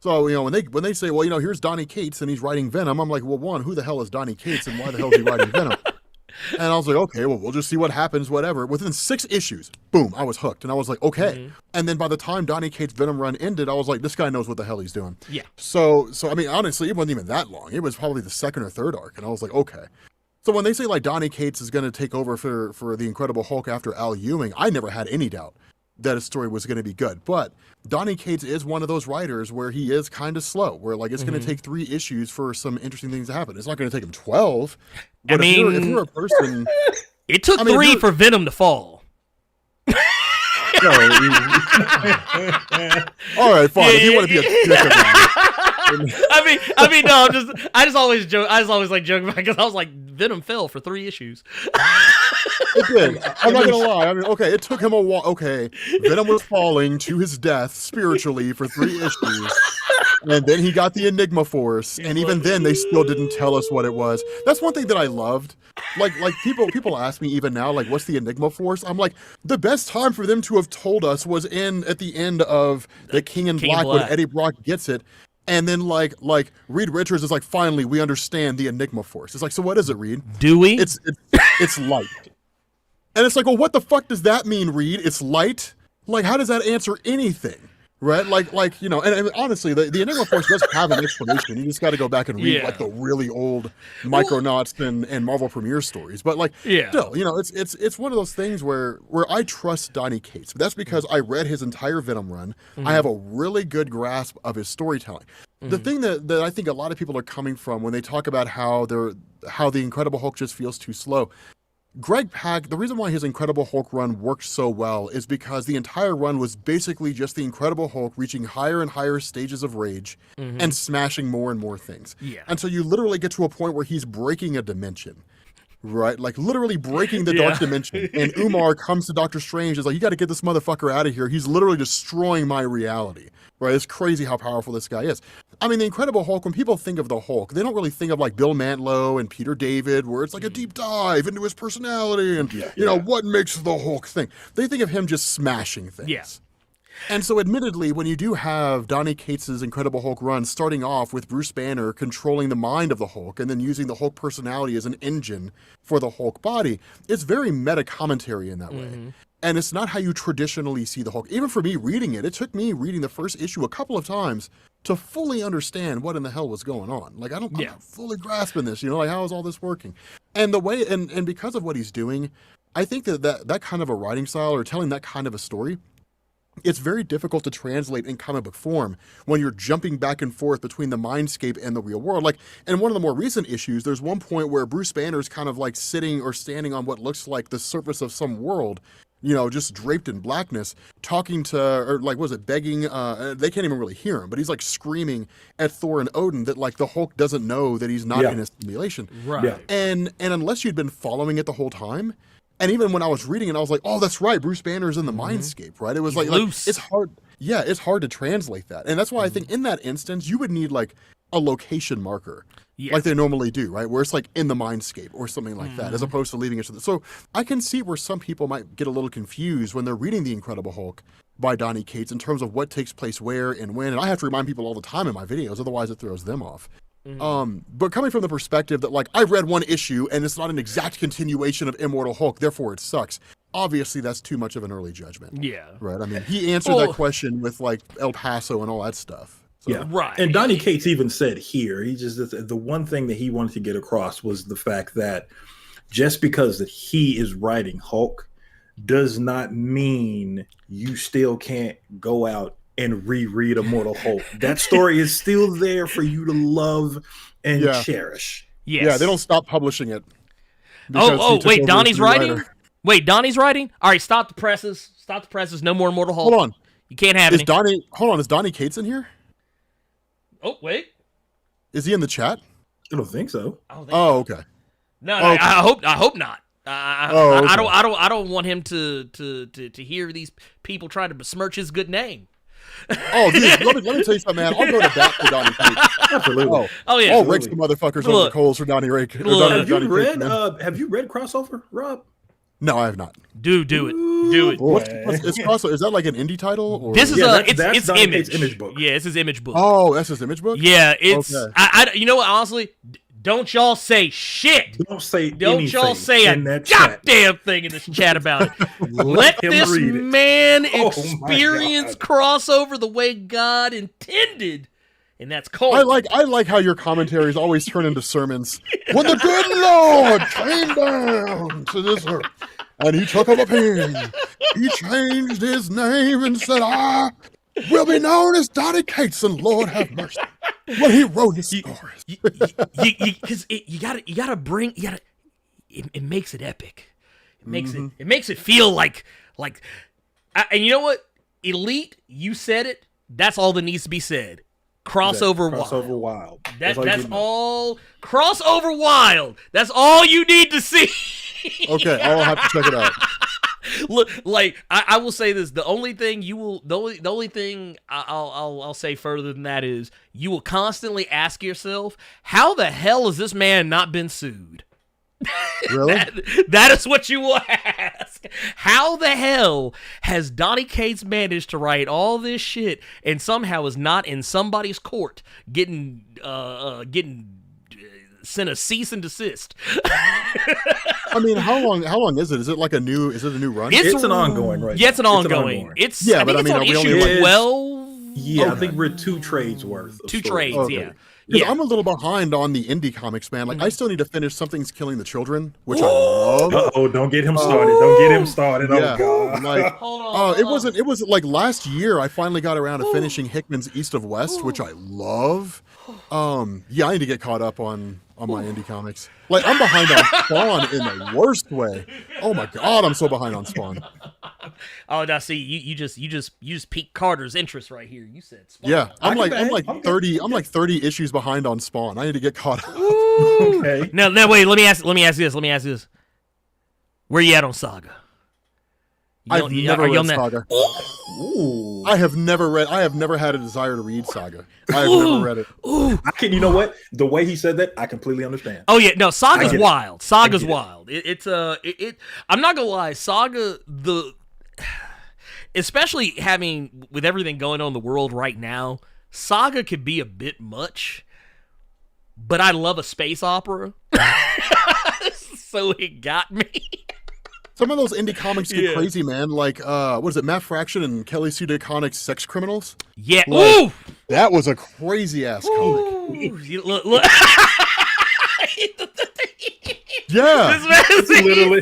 So, when they say, well, here's Donny Cates and he's writing Venom, I'm like, well, one, who the hell is Donny Cates and why the hell is he writing Venom? And I was like, okay, well, we'll just see what happens, whatever. Within 6 issues, boom, I was hooked. And I was like, okay. And then by the time Donny Cates' Venom run ended, I was like, this guy knows what the hell he's doing. Yeah. So I mean, honestly, it wasn't even that long. It was probably the 2nd or 3rd arc. And I was like, okay. So when they say, like, Donny Cates is going to take over for the Incredible Hulk after Al Ewing, I never had any doubt that his story was going to be good. But Donny Cates is one of those writers where he is kind of slow, where, like, it's going to take 3 issues for some interesting things to happen. It's not going to take him 12. But if you're a person... It took 3 for Venom to fall. All right, fine. If you want to be a dick about it. I mean, no. I just always joke. I just always like joke about it because I was like, Venom fell for 3 issues. It did. I'm not gonna lie. I mean, okay, it took him a while. Okay, Venom was falling to his death spiritually for 3 issues, and then he got the Enigma Force, and even then, they still didn't tell us what it was. That's one thing that I loved. Like people ask me even now, like, what's the Enigma Force? I'm like, the best time for them to have told us was at the end of the King in Black when Eddie Brock gets it. And then like Reed Richards is like, finally we understand the Enigma Force. It's like, so what is it, Reed? Do we? It's light. And it's like, well, what the fuck does that mean, Reed? It's light? Like, how does that answer anything? Right? Like and honestly, the Enigma Force does have an explanation. You just got to go back and read like the really old Micronauts and Marvel Premiere stories. But like, still, it's one of those things where I trust Donny Cates. But that's because I read his entire Venom run. I have a really good grasp of his storytelling. The thing that I think a lot of people are coming from when they talk about how the Incredible Hulk just feels too slow. Greg Pak, the reason why his Incredible Hulk run worked so well is because the entire run was basically just the Incredible Hulk reaching higher and higher stages of rage and smashing more and more things. Yeah. And so you literally get to a point where he's breaking a dimension, right? Like literally breaking the dark dimension. And Umar comes to Doctor Strange and is like, you got to get this motherfucker out of here. He's literally destroying my reality, right? It's crazy how powerful this guy is. I mean, the Incredible Hulk, when people think of the Hulk, they don't really think of like Bill Mantlo and Peter David, where it's like a deep dive into his personality and, what makes the Hulk think. They think of him just smashing things. Yeah. And so admittedly, when you do have Donny Cates' Incredible Hulk run starting off with Bruce Banner controlling the mind of the Hulk and then using the Hulk personality as an engine for the Hulk body, it's very meta commentary in that way. And it's not how you traditionally see the Hulk. Even for me reading it took me reading the first issue a couple of times to fully understand what in the hell was going on. Like, I'm not fully grasping this, like, how is all this working? And the way, and because of what he's doing, I think that kind of a writing style or telling that kind of a story, it's very difficult to translate in comic book form when you're jumping back and forth between the mindscape and the real world. Like, in one of the more recent issues, there's one point where Bruce Banner's kind of like sitting or standing on what looks like the surface of some world, just draped in blackness, talking to, or like, was it begging? They can't even really hear him, but he's like screaming at Thor and Odin that like the Hulk doesn't know that he's not in a simulation. Right. Yeah. And unless you'd been following it the whole time, and even when I was reading it, I was like, oh, that's right, Bruce Banner's in the mindscape, right? It was like it's hard. Yeah, it's hard to translate that. And that's why I think in that instance, you would need like a location marker. Like they normally do, right? Where it's like in the mindscape or something like that, as opposed to leaving it to the... So I can see where some people might get a little confused when they're reading The Incredible Hulk by Donny Cates in terms of what takes place where and when. And I have to remind people all the time in my videos, otherwise it throws them off. But coming from the perspective that like, I read one issue and it's not an exact continuation of Immortal Hulk, therefore it sucks. Obviously, that's too much of an early judgment. Yeah. Right? I mean, he answered that question with like El Paso and all that stuff. So. Yeah, right. And Donny Cates even said here, the one thing that he wanted to get across was the fact that just because that he is writing Hulk does not mean you still can't go out and reread Immortal Hulk. That story is still there for you to love and cherish. Yes. Yeah, they don't stop publishing it. Wait, Donnie's writing? Wait, Donnie's writing? All right, stop the presses. Stop the presses. No more Immortal Hulk. Hold on. You can't have any. Is Donny Cates in here? Oh, wait. Is he in the chat? I don't think so. Okay. No, okay. I hope not. Okay. I don't want him to hear these people trying to besmirch his good name. Oh, dude, let me tell you something, man. I'll go to bat for Donnie Cates. Absolutely. Oh yeah. I'll rake some motherfuckers over the coals for Donnie Rake. Look, Have you Donnie read? Cates, man. Have you read Crossover, Rob? No, I have not. Do it. Do it. Boy. Is that like an indie title? Or? This is that's it's Donnie image. Cates' image book. Yeah, it's his image book. Oh, that's his image book? Yeah, it's Okay. I you know what, honestly, don't y'all say shit. Don't say Don't anything y'all say a in that chat. goddamn thing in this chat about it. Let him this read it. man Oh, my experience God. crossover the way God intended. And that's cold. I like how your commentaries always turn into sermons. When the good Lord came down to this earth, and he took up a pen, he changed his name and said, "I will be known as Donnie Cates, and Lord have mercy." When he wrote his stories. Because you gotta bring, it makes it epic. It makes it feel like, and you know what? Elite, you said it. That's all that needs to be said. Crossover Wild. That's all. Crossover Wild. That's all you need to see. Okay, I'll have to check it out. Look, like I will say this: the only thing I'll say further than that is you will constantly ask yourself, how the hell has this man not been sued? Really? That is what you will ask. How the hell has Donnie Cates managed to write all this shit and somehow is not in somebody's court getting sent a cease and desist? I mean, how long is it? Is it a new run? It's an ongoing, right? Yeah, it's an ongoing. It's Yeah, I think but it's I on mean, are we issue only, like- 12. Yeah, I think we're 2 trades worth. of Two stories. trades, Okay. yeah. Because Yeah. I'm a little behind on the indie comics, man. Like, I still need to finish Something's Killing the Children, which I love. Uh-oh, don't get him started. Don't get him started. Yeah, Oh, God. like, Hold on. it wasn't like last year I finally got around to finishing Hickman's East of West, which I love. Yeah, I need to get caught up on my indie comics. Like, I'm behind on Spawn in the worst way. Oh my God, I'm so behind on Spawn. Oh, now see, you just piqued Carter's interest right here. You said Spawn. Yeah, I'm like 30 issues behind on Spawn. I need to get caught up. Okay. Now wait, let me ask this. Where you at on Saga? I've never are you read on that? Saga. Ooh. I have never had a desire to read Saga. I have never read it. You know what? The way he said that, I completely understand. Oh yeah, no, Saga's I get it. wild. Saga's I get it. wild. I'm not gonna lie, Saga especially having with everything going on in the world right now, Saga could be a bit much. But I love a space opera. So it got me. Some of those indie comics get Yeah. crazy, man. Like, what is it, Matt Fraction and Kelly Sue DeConnick's Sex Criminals? Yeah. Like, Ooh. that was a crazy-ass comic. Ooh. Look. Yeah. This man's Literally-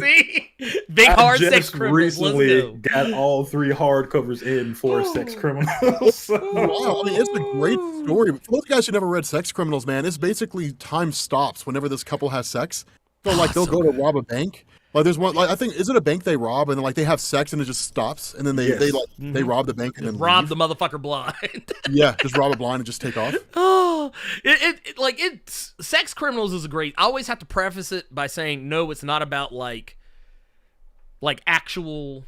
easy. Big hard I sex just criminals. Let's recently go. got all 3 hardcovers in for Sex Criminals. Wow, I mean, it's a great story. For those guys who never read Sex Criminals, man, it's basically time stops whenever this couple has sex. So, like, they'll go to rob a bank. Like, there's one, like, I think, is it a bank they rob, and then, like, they have sex, and it just stops, and then they they rob the bank and then Rob leave. the motherfucker blind. Yeah, just rob it blind and just take off. Oh, it's sex criminals is a great. I always have to preface it by saying no, it's not about like actual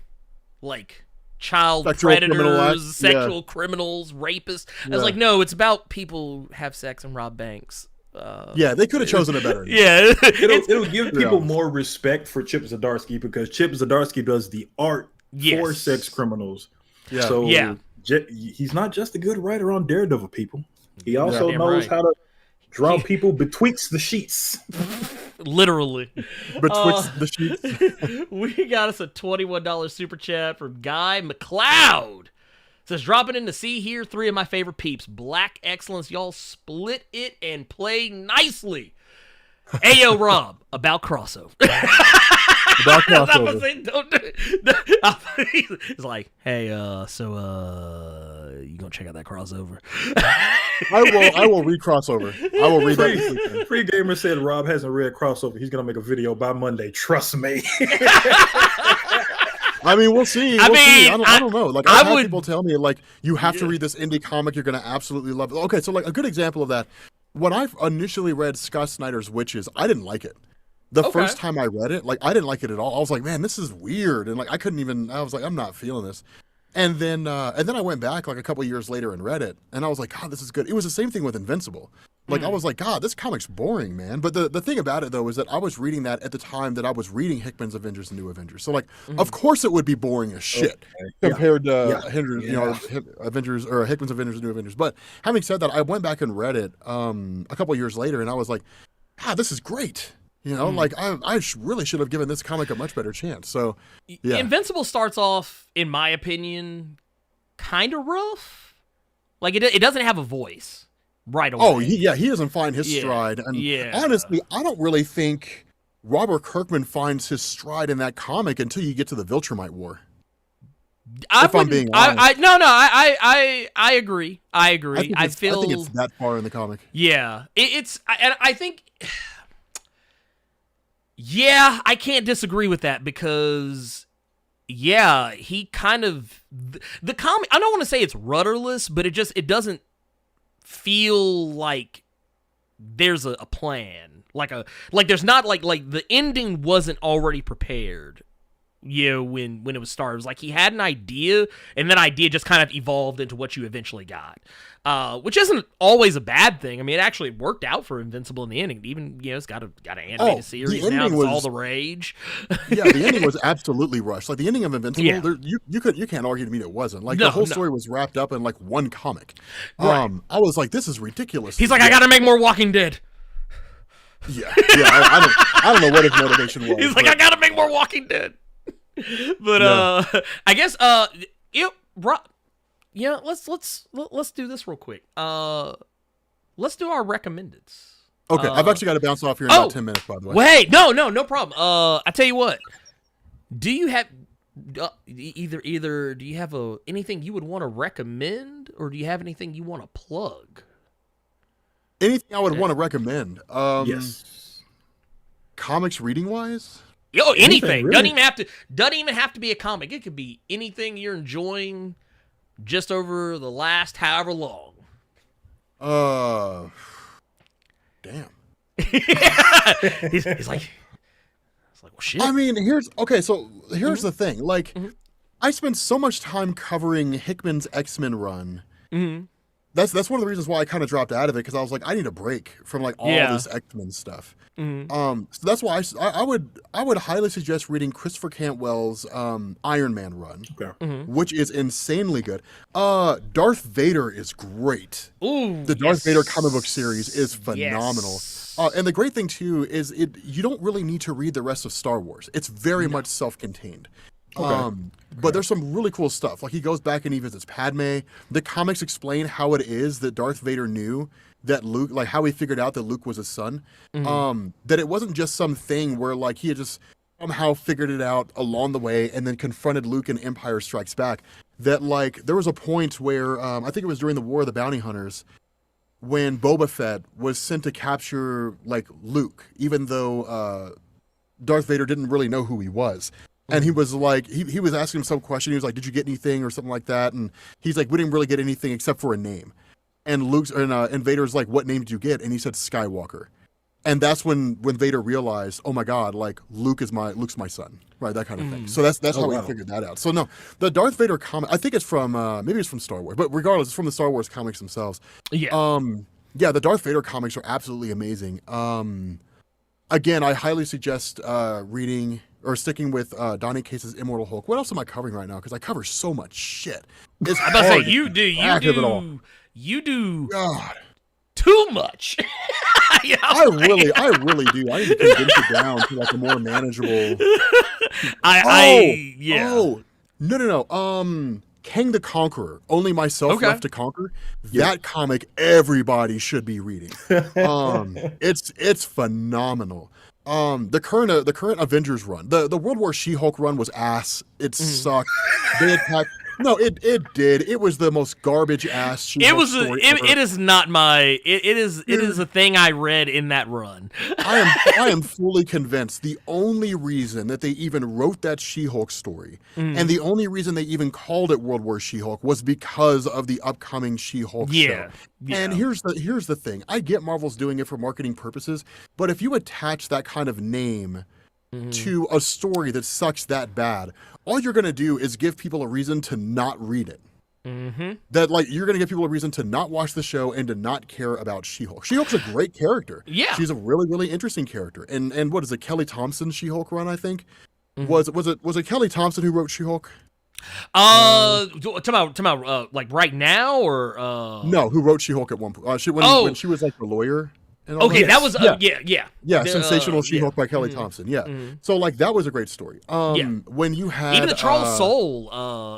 like child Sexual criminal predators, acts, sexual criminals, rapists. I was Yeah. like, no, it's about people who have sex and rob banks. Yeah, they could have chosen a better. Yeah, It'll give people more respect for Chip Zdarsky because Chip Zdarsky does the art for Yes. sex criminals. Yeah. So Yeah. He's not just a good writer on Daredevil, people. He also Damn knows right. how to draw people betwixt the sheets. literally. Betwixt the sheets. We got us a $21 super chat from Guy McLeod. Says, dropping in to see here 3 of my favorite peeps. Black Excellence, y'all split it and play nicely. Ayo, Rob, about crossover. About crossover. It's like, hey, you gonna check out that crossover? I will read crossover. I will read that this weekend. Free Gamer said Rob hasn't read crossover. He's gonna make a video by Monday. Trust me. I mean, we'll see. I We'll see. mean, I don't know. Like, I I've had would- people tell me, like, you have to read this indie comic. You're going to absolutely love it. Okay, so, like, a good example of that. When I initially read Scott Snyder's Witches, I didn't like it. The first time I read it, like I didn't like it at all. I was like, man, this is weird, and like I was like, I'm not feeling this. And then I went back like a couple years later and read it, and I was like, God, this is good. It was the same thing with Invincible. Like I was like, God, this comic's boring, man. But the thing about it though is that I was reading that at the time that I was reading Hickman's Avengers and New Avengers. So like, of course it would be boring as shit compared to Avengers or Hickman's Avengers and New Avengers. But having said that, I went back and read it a couple years later, and I was like, God, this is great. You know, like I really should have given this comic a much better chance. So, yeah. Invincible starts off, in my opinion, kind of rough. Like it doesn't have a voice right away. Oh, he doesn't find his stride. And honestly, I don't really think Robert Kirkman finds his stride in that comic until you get to the Viltrumite War. I'm being honest. I agree. I think it's that far in the comic. Yeah, I think. Yeah, I can't disagree with that because, he kind of the comic. I don't want to say it's rudderless, but it doesn't feel like there's a plan. Like there's not like the ending wasn't already prepared. When it was started, it was like he had an idea, and that idea just kind of evolved into what you eventually got, which isn't always a bad thing. I mean, it actually worked out for Invincible in the ending. Even it's got an animated series now. It's all the rage. Yeah, the ending was absolutely rushed. Like the ending of Invincible, you can't argue to me it wasn't. Like the whole story was wrapped up in like one comic. Right. I was like, this is ridiculous. He's like, I got to make more Walking Dead. I don't know what his motivation was. He's like, I got to make more Walking Dead. But I guess let's do this real quick. Let's do our recommendeds. Okay, I've actually got to bounce off here in about 10 minutes, by the way. Wait, no problem. I tell you what. Do you have either do you have anything you would want to recommend, or do you have anything you want to plug? Anything I would want to recommend? Yes. Comics reading wise? Anything. Really? Doesn't even have to be a comic. It could be anything you're enjoying just over the last however long. Damn. He's like, well, shit. I mean, here's the thing. Like, I spent so much time covering Hickman's X-Men run. Mm-hmm. That's one of the reasons why I kind of dropped out of it, because I was like, I need a break from like all this X-Men stuff. Mm-hmm. So that's why I would highly suggest reading Christopher Cantwell's Iron Man run, which is insanely good. Darth Vader is great. Ooh, the Darth Vader comic book series is phenomenal. Yes. And the great thing too is you don't really need to read the rest of Star Wars. It's very much self-contained. But there's some really cool stuff. Like he goes back and he visits Padme. The comics explain how it is that Darth Vader knew that Luke, like how he figured out that Luke was his son. That it wasn't just some thing where like he had just somehow figured it out along the way and then confronted Luke in Empire Strikes Back. That like there was a point where I think it was during the War of the Bounty Hunters when Boba Fett was sent to capture like Luke, even though Darth Vader didn't really know who he was. And he was like, he was asking him some question. He was like, did you get anything or something like that? And he's like, we didn't really get anything except for a name. And Vader's like, what name did you get? And he said Skywalker. And that's when Vader realized, oh my God, like Luke's my son, right? That kind of thing. So that's how he figured that out. So no, the Darth Vader comic, I think it's from maybe it's from Star Wars, but regardless, it's from the Star Wars comics themselves. Yeah. The Darth Vader comics are absolutely amazing. Again, I highly suggest reading or sticking with Donny Case's Immortal Hulk. What else am I covering right now? Because I cover so much shit. It's I'm about to say you do God. Too much. I really do. I need to condense it down to like a more manageable. No. Kang the Conqueror. Only Myself Left to Conquer. That comic everybody should be reading. It's phenomenal. The current Avengers run, the World War She-Hulk run was ass. It sucked. No, it did. It was the most garbage ass She-Hulk story ever. It is not my it is a thing I read in that run. I am fully convinced the only reason that they even wrote that She-Hulk story and the only reason they even called it World War She-Hulk was because of the upcoming She-Hulk show. Yeah. And here's the thing. I get Marvel's doing it for marketing purposes, but if you attach that kind of name to a story that sucks that bad, all you're going to do is give people a reason to not read it. That like you're going to give people a reason to not watch the show and to not care about She-Hulk. She-Hulk's a great character. Yeah. She's a really, really interesting character. And what is it, Kelly Thompson She-Hulk run, I think? Was it Kelly Thompson who wrote She-Hulk? Talking about like right now or No, who wrote She-Hulk at one point? When she was like the lawyer. And all okay, that. that was Yeah, Sensational She-Hulk by Kelly Thompson. Yeah. So like that was a great story. When you had even the Charles Soule,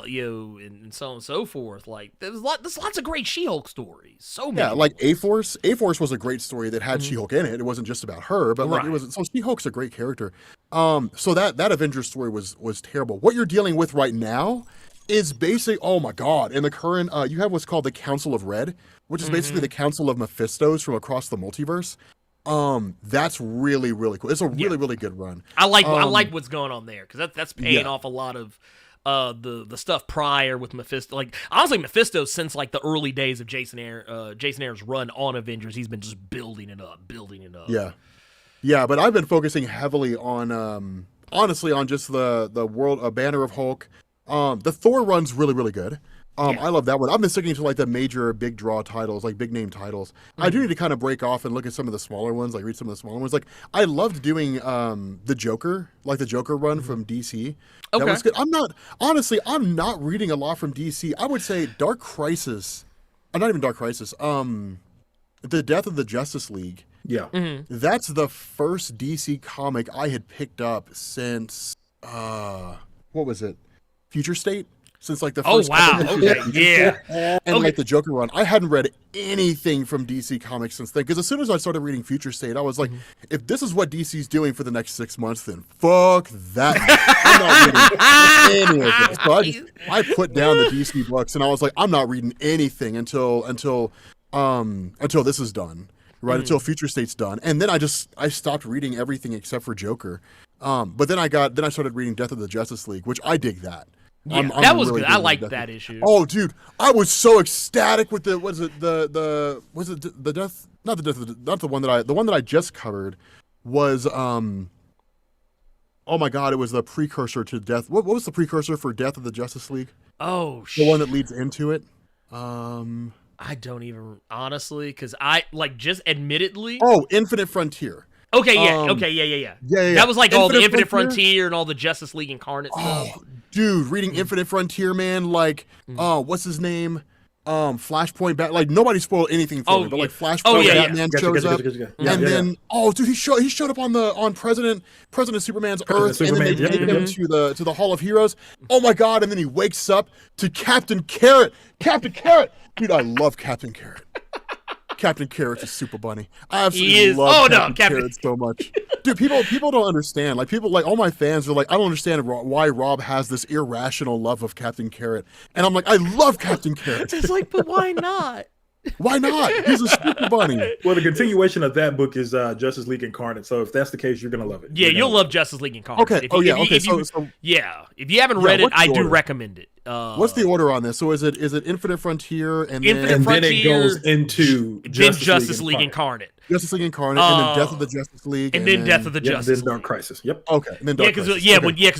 and so on and so forth. Like there's lots of great She-Hulk stories. So many. Yeah, like A-Force. A-Force was a great story that had She-Hulk in it. It wasn't just about her, but like it was. So She-Hulk's a great character. So that Avengers story was terrible. What you're dealing with right now is basically, oh my god, in the current, you have what's called the Council of Red, which is basically the Council of Mephistos from across the multiverse. That's really, really cool. It's a really, really good run. I like what's going on there because that's paying off a lot of the stuff prior with Mephisto. Like honestly, Mephisto since like the early days of Jason Aaron's run on Avengers, he's been just building it up. Yeah, but I've been focusing heavily on honestly on just the world Banner of Hulk. The Thor run's really, really good. I love that one. I've been sticking to like the major big draw titles, like big name titles. I do need to kind of break off and look at some of the smaller ones, like read some of the smaller ones. Like I loved doing the Joker, like the Joker run from DC. That was good. I'm not reading a lot from DC. I would say Dark Crisis. Not even Dark Crisis. The Death of the Justice League. Yeah. That's the first DC comic I had picked up since what was it? Future State? Since like the first and like the Joker run. I hadn't read anything from DC Comics since then. Because as soon as I started reading Future State, I was like, if this is what DC's doing for the next 6 months, then fuck that. I'm not reading any of this. So I put down the DC books and I was like, I'm not reading anything until this is done. Right, until Future State's done. And then I stopped reading everything except for Joker. But then I started reading Death of the Justice League, which I dig that. Yeah, I'm that was really good. I liked that issue. Oh, dude, I was so ecstatic with the one that I just covered was oh my god, it was the precursor to Death. What was the precursor for Death of the Justice League? Oh, the one that leads into it. I don't even honestly, because I like just admittedly. Oh, Infinite Frontier. Okay, yeah. That was like all the Infinite Frontier and all the Justice League Incarnate stuff. Dude, reading Infinite Frontier, man, like, what's his name? Flashpoint, like nobody spoiled anything for me, but like Flashpoint Batman shows up, and then dude, he showed up on President Superman's Earth, and then they take him to the Hall of Heroes. Oh my god! And then he wakes up to Captain Carrot. Dude, I love Captain Carrot. Captain Carrot's a super bunny. I absolutely love Captain Carrot so much. Dude, people don't understand. Like people, like all my fans are like, I don't understand why Rob has this irrational love of Captain Carrot. And I'm like, I love Captain Carrot. It's like, but why not? Why not? He's a super bunny. Well, the continuation of that book is Justice League Incarnate. So if that's the case, you're gonna love it. Yeah, you'll love Justice League Incarnate. Okay. If you haven't read it, I do recommend it. What's the order on this? So is it Infinite Frontier and then it goes into Justice League Incarnate. Justice League Incarnate, and then Death of the Justice League, and then Death of the Justice League. Dark Crisis. Yep. Okay. And then because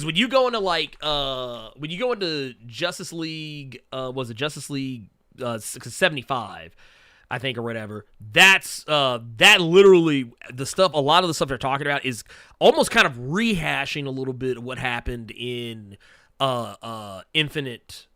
when you go into when you go into Justice League, was it Justice League 75? I think, or whatever. That's that literally a lot of the stuff they're talking about is almost kind of rehashing a little bit of what happened in Infinite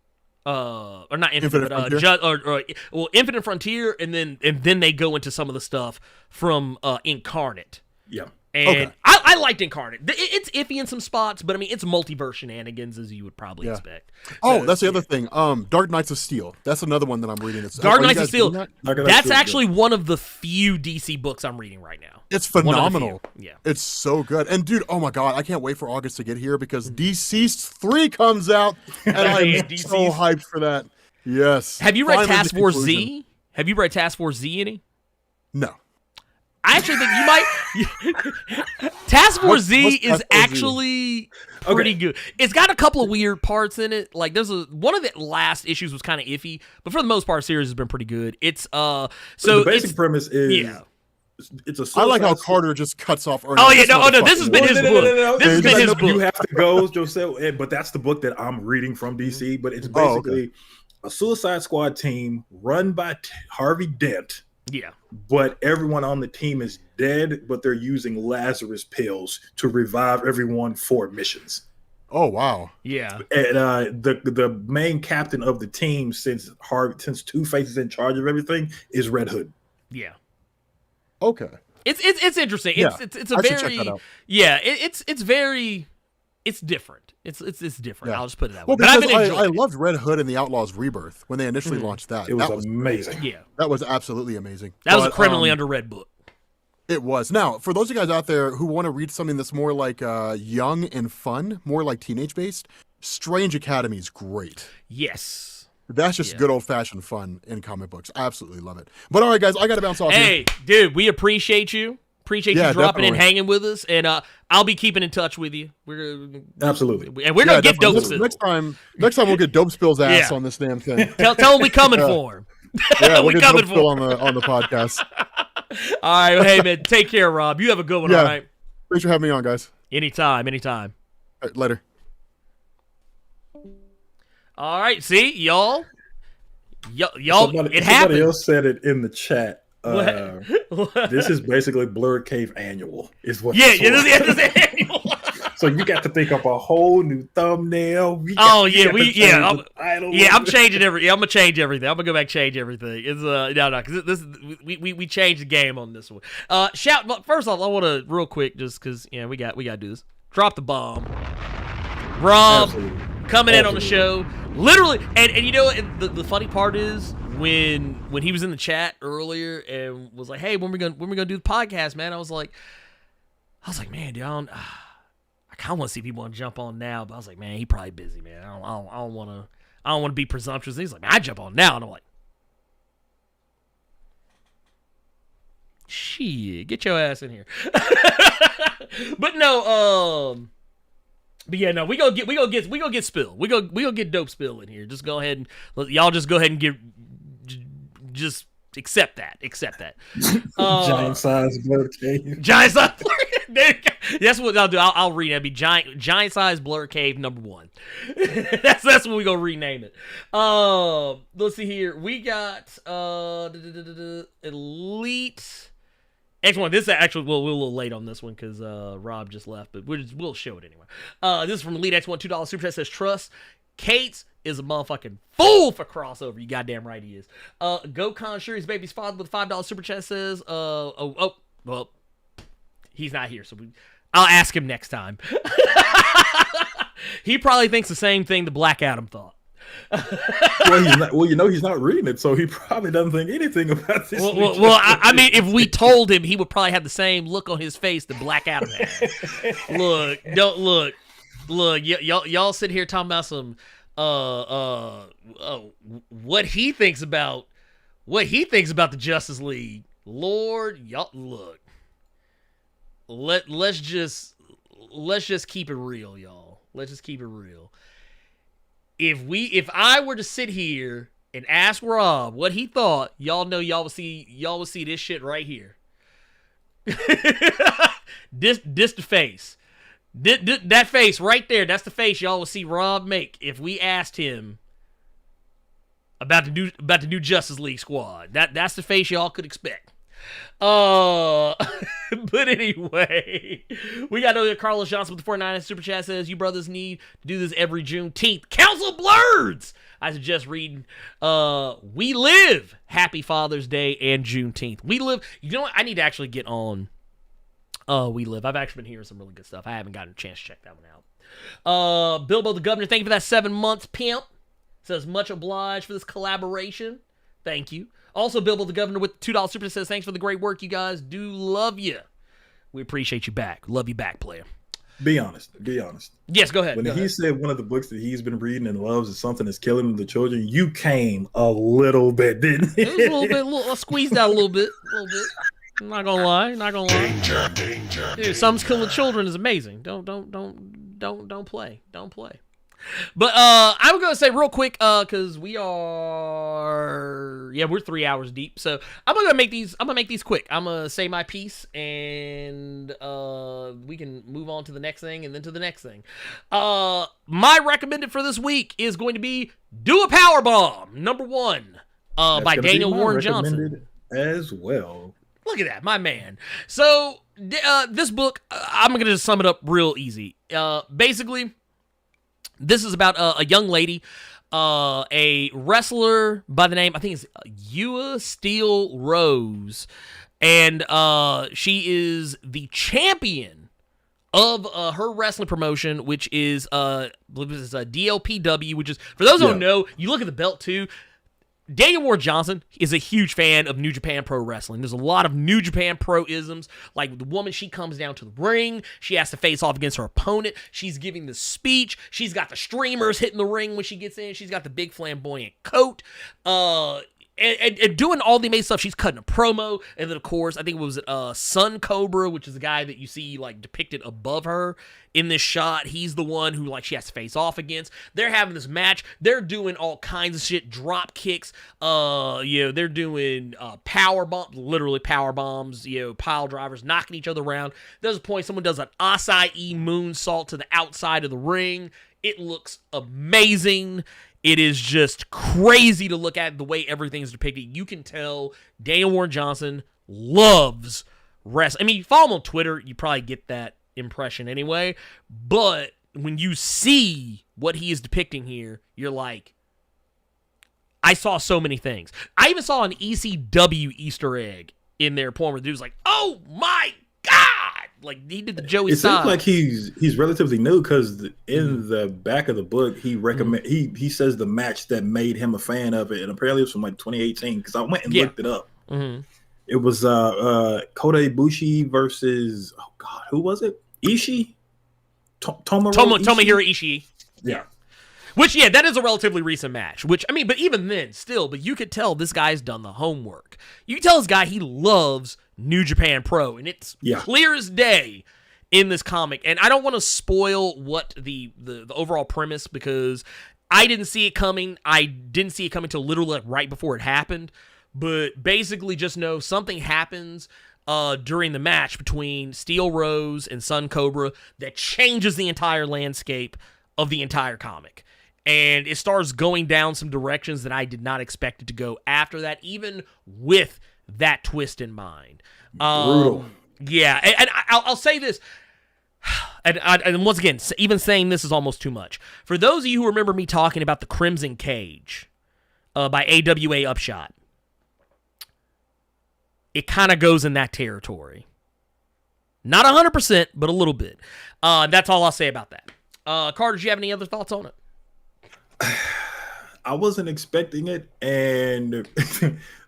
Infinite Frontier, and then they go into some of the stuff from Incarnate. Yeah. And Okay. I liked Incarnate. It's iffy in some spots, but I mean, it's multiverse shenanigans as you would probably expect. Oh, So, that's the other thing. Dark Knights of Steel. That's another one that I'm reading. Dark Are you Knights of guys Steel. reading that? Dark Knight That's Steel is actually one of the few DC books I'm reading right now. It's One of the phenomenal. few. Yeah. It's so good. And dude, oh my god, I can't wait for August to get here because Deceased 3 comes out and I'm Yeah, so Deceased. hyped for that. Yes. Have you read Finally, Task the Force conclusion. Z? Have you read Task Force Z any? No. I actually think you might. Task Force Z what's is Task Force Z? actually pretty good. It's got a couple of weird parts in it. Like one of the last issues was kind of iffy, but for the most part, the series has been pretty good. It's so the basic it's, premise is yeah. it's a I like how Suicide Carter just cuts off Ernie. Oh yeah, no, this has been his book. This has been I his know You book. have to go, Joseph, but that's the book that I'm reading from DC. But it's Oh, okay. basically a Suicide Squad team run by Harvey Dent, Yeah, but everyone on the team is dead, but they're using Lazarus pills to revive everyone for missions. Oh wow. yeah. And the main captain of the team, since Two-Face is in charge of everything, is Red Hood. Yeah. Okay. It's interesting. Yeah, It's a I should check very that out. yeah. It's very different. It's different. Yeah. I'll just put it that way. Well, But I've because been I enjoying it. loved Red Hood and the Outlaws Rebirth when they initially launched that. It was That was amazing. Yeah, that was absolutely amazing. that was a But, criminally underread book. It was. Now, for those of you guys out there who want to read something that's more like young and fun, more like teenage based, Strange Academy is great. Yes. That's just good old fashioned fun in comic books. I absolutely love it. But all right, guys, I got to bounce off here. Hey, dude, we appreciate you. Appreciate you Yeah, dropping in, definitely. hanging with us, and I'll be keeping in touch with you. Absolutely. And we're gonna get definitely. Dope Spill. Next time we'll get Dope Spill's ass Yeah. on this damn thing. Tell him we coming for him. Yeah, we'll We get coming Dope Spill for on the podcast. All right, well, hey man, take care, Rob. You have a good one. Yeah. All right, Thanks for having me on, guys. anytime. All right, later. All right, see y'all, it Somebody happened. else said it in the chat. What? This is basically Blerd Cave Annual. Is what? Yeah, this was. this is annual. So you got to think up a whole new thumbnail. Oh, You got to change the title. I'm changing everything. I'm gonna change everything. I'm gonna go back and change everything. It's no, because this we changed the game on this one. First off, I want to real quick just because we got to do this. Drop the bomb, Rob. Absolutely. Coming in on the show, literally, and you know what, the funny part is when he was in the chat earlier and was like, "Hey, when we gonna do the podcast, man?" I was like, man, dude, I kind of want to see people want to jump on now, but I was like, man, he probably busy, man. I don't want to be presumptuous. And he's like, man, I jump on now, and I'm like, shit, get your ass in here. But no, But yeah, no, we gonna get Spill. We gonna get Dope Spill in here. Just go ahead and y'all just go ahead and just accept that. Giant size Blerd Cave. Giant size. That's what I'll do. I'll rename it. Be giant size Blerd Cave #1. that's what we gonna rename it. Let's see here. We got Elite. X1, this is actually, we're a little late on this one because Rob just left, but we'll show it anyway. This is from Elite X1, $2 super chat, says, trust. Kate's is a motherfucking fool for crossover. You goddamn right he is. Gokon sure his baby's father with $5 super chat says, well, he's not here, so I'll ask him next time. He probably thinks the same thing the Black Adam thought. Well, he's not reading it, so he probably doesn't think anything about this. Well, I mean, if we told him, he would probably have the same look on his face that Black Adam had. Look, y'all sit here talking about some, what he thinks about the Justice League. Lord, y'all, look. Let's just keep it real, y'all. Let's just keep it real. If I were to sit here and ask Rob what he thought, y'all will see this shit right here. this the face. That face right there, that's the face y'all will see Rob make if we asked him about the new Justice League squad. That's the face y'all could expect. But anyway, we got Carlos Johnson with the 49 super chat says, you brothers need to do this every Juneteenth. Council Blerds! I suggest reading We Live, Happy Father's Day and Juneteenth. We Live, you know what? I need to actually get on We Live. I've actually been hearing some really good stuff. I haven't gotten a chance to check that one out. Bilbo the Governor, thank you for that 7 months, pimp. Says, much obliged for this collaboration. Thank you. Also, Bilbo the Governor with $2 super says, thanks for the great work, you guys. Do love you. We appreciate you back. Love you back, player. Be honest. Yes, go ahead. When he said one of the books that he's been reading and loves is something that's killing the children, you came a little bit, didn't it? It was a little bit, squeezed out a little bit. I'm not gonna lie. Danger. Dude, something's killing children is amazing. Don't play. But I was gonna say real quick, because we're 3 hours deep, so I'm gonna make these quick. I'm gonna say my piece, and we can move on to the next thing, and then to the next thing. My recommended for this week is going to be "Do a Powerbomb" #1, by Daniel Warren Johnson as well. Look at that, my man. So this book, I'm gonna just sum it up real easy. Basically, this is about a young lady, a wrestler by the name, I think it's Ewa Steele Rose, and she is the champion of her wrestling promotion, which is, I believe this is DLPW, which is, for those who don't know, you look at the belt too. Daniel Warren Johnson is a huge fan of New Japan Pro Wrestling. There's a lot of New Japan Pro-isms. Like the woman, she comes down to the ring. She has to face off against her opponent. She's giving the speech. She's got the streamers hitting the ring when she gets in. She's got the big flamboyant coat. And doing all the amazing stuff. She's cutting a promo. And then, of course, I think it was Sun Cobra, which is the guy that you see like depicted above her in this shot. He's the one who like she has to face off against. They're having this match. They're doing all kinds of shit. Drop kicks. They're doing power bombs, literally power bombs, pile drivers, knocking each other around. There's a point someone does an acai moonsault to the outside of the ring. It looks amazing. It is just crazy to look at the way everything's depicted. You can tell Daniel Warren Johnson loves wrestling. I mean, you follow him on Twitter, you probably get that impression anyway. But when you see what he is depicting here, you're like, I saw so many things. I even saw an ECW Easter egg in their porn where the dude's like, oh my God! Like, he did the Joey Styles. It seems like he's relatively new because in the back of the book, he he says the match that made him a fan of it, and apparently it was from like 2018 because I went and looked it up. Mm-hmm. It was Kota Ibushi versus, oh God, who was it? Ishii? Tomohiro Ishii. Yeah. Which, that is a relatively recent match. Which, I mean, but even then, still, but you could tell this guy's done the homework. You can tell this guy, he loves New Japan Pro, and it's clear as day in this comic. And I don't want to spoil what the overall premise, because I didn't see it coming. I didn't see it coming till literally like right before it happened. But basically, just know something happens during the match between Steel Rose and Sun Cobra that changes the entire landscape of the entire comic. And it starts going down some directions that I did not expect it to go after that, even with that twist in mind. Brutal. Yeah, and I'll say this, and once again, even saying this is almost too much. For those of you who remember me talking about the Crimson Cage by AWA Upshot, it kind of goes in that territory. Not 100%, but a little bit. That's all I'll say about that. Carter, do you have any other thoughts on it? I wasn't expecting it, and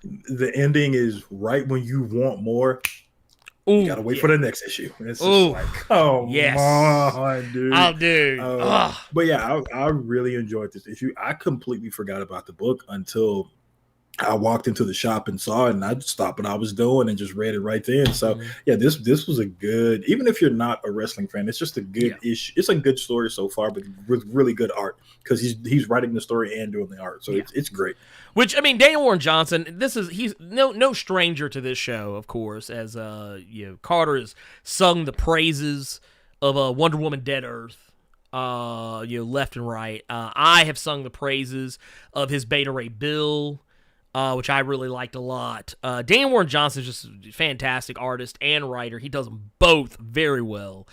the ending is right when you want more. Ooh, you gotta wait for the next issue. It's just like, come on, dude. Oh, dude. But yeah, I really enjoyed this issue. I completely forgot about the book until I walked into the shop and saw it, and I stopped what I was doing and just read it right then. So yeah, this was a good, even if you're not a wrestling fan, it's just a good issue. It's a good story so far, but with really good art, because he's writing the story and doing the art. So it's great. Which, I mean, Daniel Warren Johnson, he's no stranger to this show, of course, as Carter has sung the praises of Wonder Woman Dead Earth. Left and right. I have sung the praises of his Beta Ray Bill, which I really liked a lot. Daniel Warren Johnson is just a fantastic artist and writer. He does them both very well.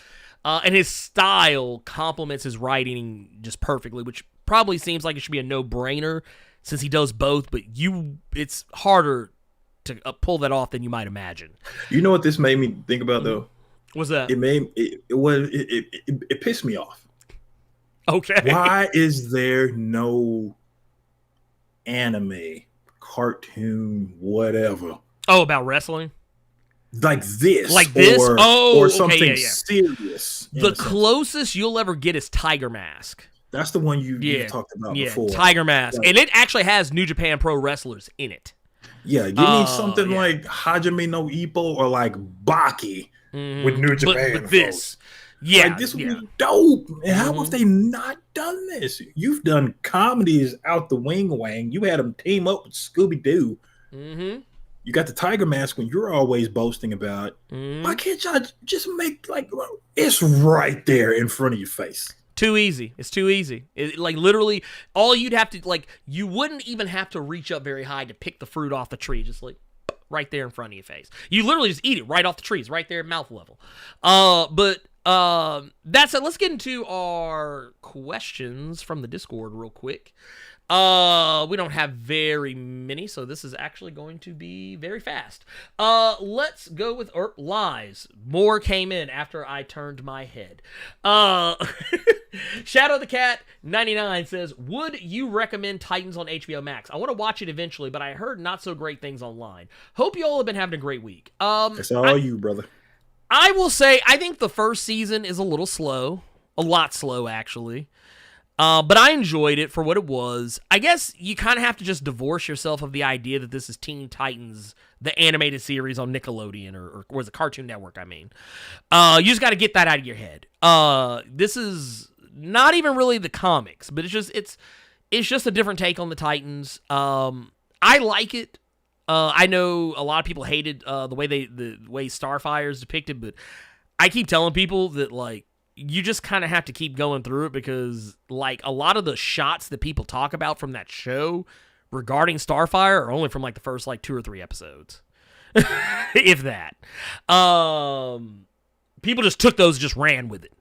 And his style complements his writing just perfectly, which probably seems like it should be a no-brainer since he does both, but it's harder to pull that off than you might imagine. You know what this made me think about, though? What's that? It pissed me off. Okay. Why is there no anime, cartoon, whatever About wrestling? like this? Like this? Or Okay, something yeah. serious. The closest you'll ever get is Tiger Mask. That's the one you talked about before. Tiger Mask. Like, and it actually has New Japan Pro wrestlers in it. Yeah, give me something like Hajime no Ippo or like Baki with New Japan. But this. Yeah. Like, this would be dope. And how have they not done this? You've done comedies out the wang. You had them team up with Scooby-Doo. Mm-hmm. You got the Tiger Mask when you're always boasting about. Why can't y'all just make it's right there in front of your face? Too easy. It's too easy. Like literally, all you'd have to you wouldn't even have to reach up very high to pick the fruit off the tree. Just like right there in front of your face. You literally just eat it right off the trees, right there at mouth level. But that's it. Let's get into our questions from the Discord real quick. We don't have very many, so this is actually going to be very fast. Let's go with lies. More came in after I turned my head. Shadow the Cat 99 says, would you recommend Titans on HBO Max? I want to watch it eventually, but I heard not so great things online. Hope you all have been having a great week. It's all you, brother. I will say, I think the first season is a little slow. A lot slow, actually. But I enjoyed it for what it was. I guess you kind of have to just divorce yourself of the idea that this is Teen Titans, the animated series on Nickelodeon, or was it Cartoon Network, I mean. You just got to get that out of your head. This is not even really the comics, but it's just a different take on the Titans. I like it. I know a lot of people hated the way Starfire is depicted, but I keep telling people that, like, you just kind of have to keep going through it because, like, a lot of the shots that people talk about from that show regarding Starfire are only from, like, the first, like, 2 or 3 episodes. If that. People just took those and just ran with it.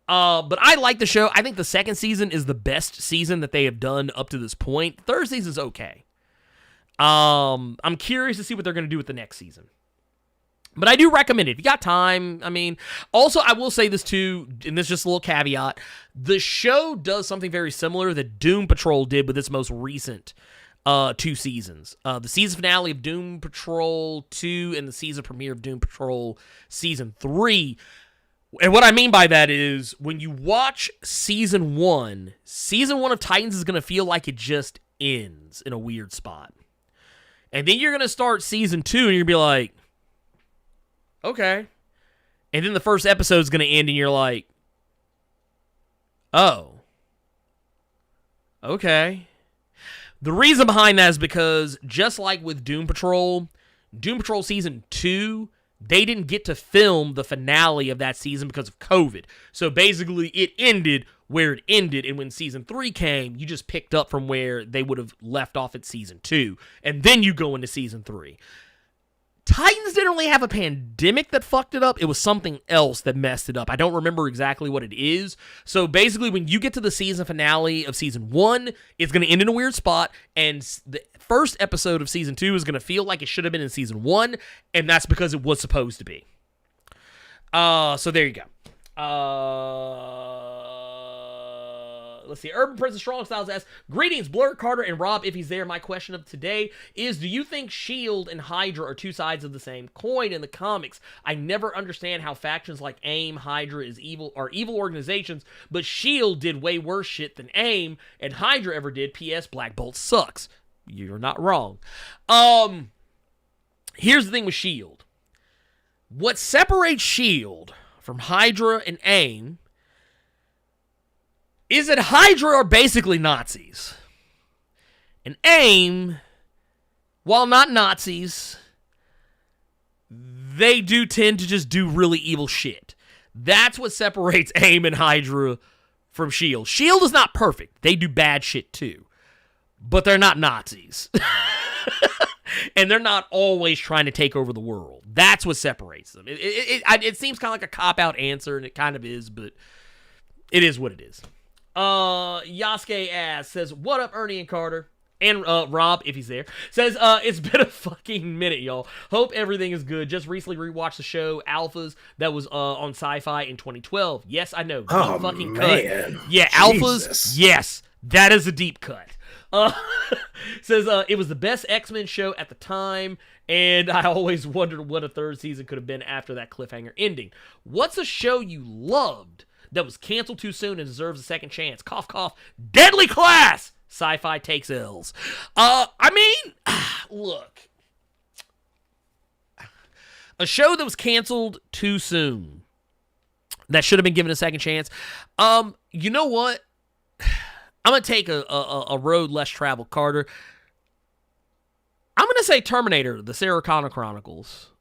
But I like the show. I think the second season is the best season that they have done up to this point. Third season's okay. I'm curious to see what they're going to do with the next season. But I do recommend it. If you got time, I mean, also I will say this too, and this is just a little caveat. The show does something very similar that Doom Patrol did with its most recent 2 seasons. The season finale of Doom Patrol 2 and the season premiere of Doom Patrol Season 3. And what I mean by that is when you watch Season 1 of Titans is going to feel like it just ends in a weird spot. And then you're going to start Season 2 and you're going to be like, okay. And then the first episode is going to end and you're like, oh. Okay. The reason behind that is because just like with Doom Patrol Season 2, they didn't get to film the finale of that season because of COVID. So basically it ended where it ended, and when Season 3 came, you just picked up from where they would have left off at Season 2. And then you go into Season 3. Titans didn't really have a pandemic that fucked it up. It was something else that messed it up. I don't remember exactly what it is. So basically, when you get to the season finale of Season 1, it's going to end in a weird spot, and the first episode of Season 2 is going to feel like it should have been in Season 1, and that's because it was supposed to be. So there you go. Let's see. Urban Princess Strong Styles asks, greetings, Blerd, Carter, and Rob, if he's there. My question of today is, do you think S.H.I.E.L.D. and Hydra are 2 sides of the same coin in the comics? I never understand how factions like AIM, Hydra are evil organizations, but S.H.I.E.L.D. did way worse shit than AIM, and Hydra ever did. P.S. Black Bolt sucks. You're not wrong. Here's the thing with S.H.I.E.L.D. What separates S.H.I.E.L.D. from Hydra and AIM is that Hydra are basically Nazis. And AIM, while not Nazis, they do tend to just do really evil shit. That's what separates AIM and Hydra from S.H.I.E.L.D. S.H.I.E.L.D. is not perfect. They do bad shit too. But they're not Nazis. And they're not always trying to take over the world. That's what separates them. It seems kind of like a cop-out answer, and it kind of is, but it is what it is. Yasuke says, what up, Ernie and Carter? And Rob, if he's there, says, it's been a fucking minute, y'all. Hope everything is good. Just recently rewatched the show Alphas that was on Sci-Fi in 2012. Yes, I know. Deep fucking man. cut. Yeah, Jesus. Alphas, yes. That is a deep cut. Says, it was the best X-Men show at the time, and I always wondered what a third season could have been after that cliffhanger ending. What's a show you loved that was canceled too soon and deserves a second chance? Cough, cough. Deadly Class! Sci-Fi takes L's. I mean, look. A show that was canceled too soon that should have been given a second chance. You know what? I'm going to take a road less traveled, Carter. I'm going to say Terminator, the Sarah Connor Chronicles,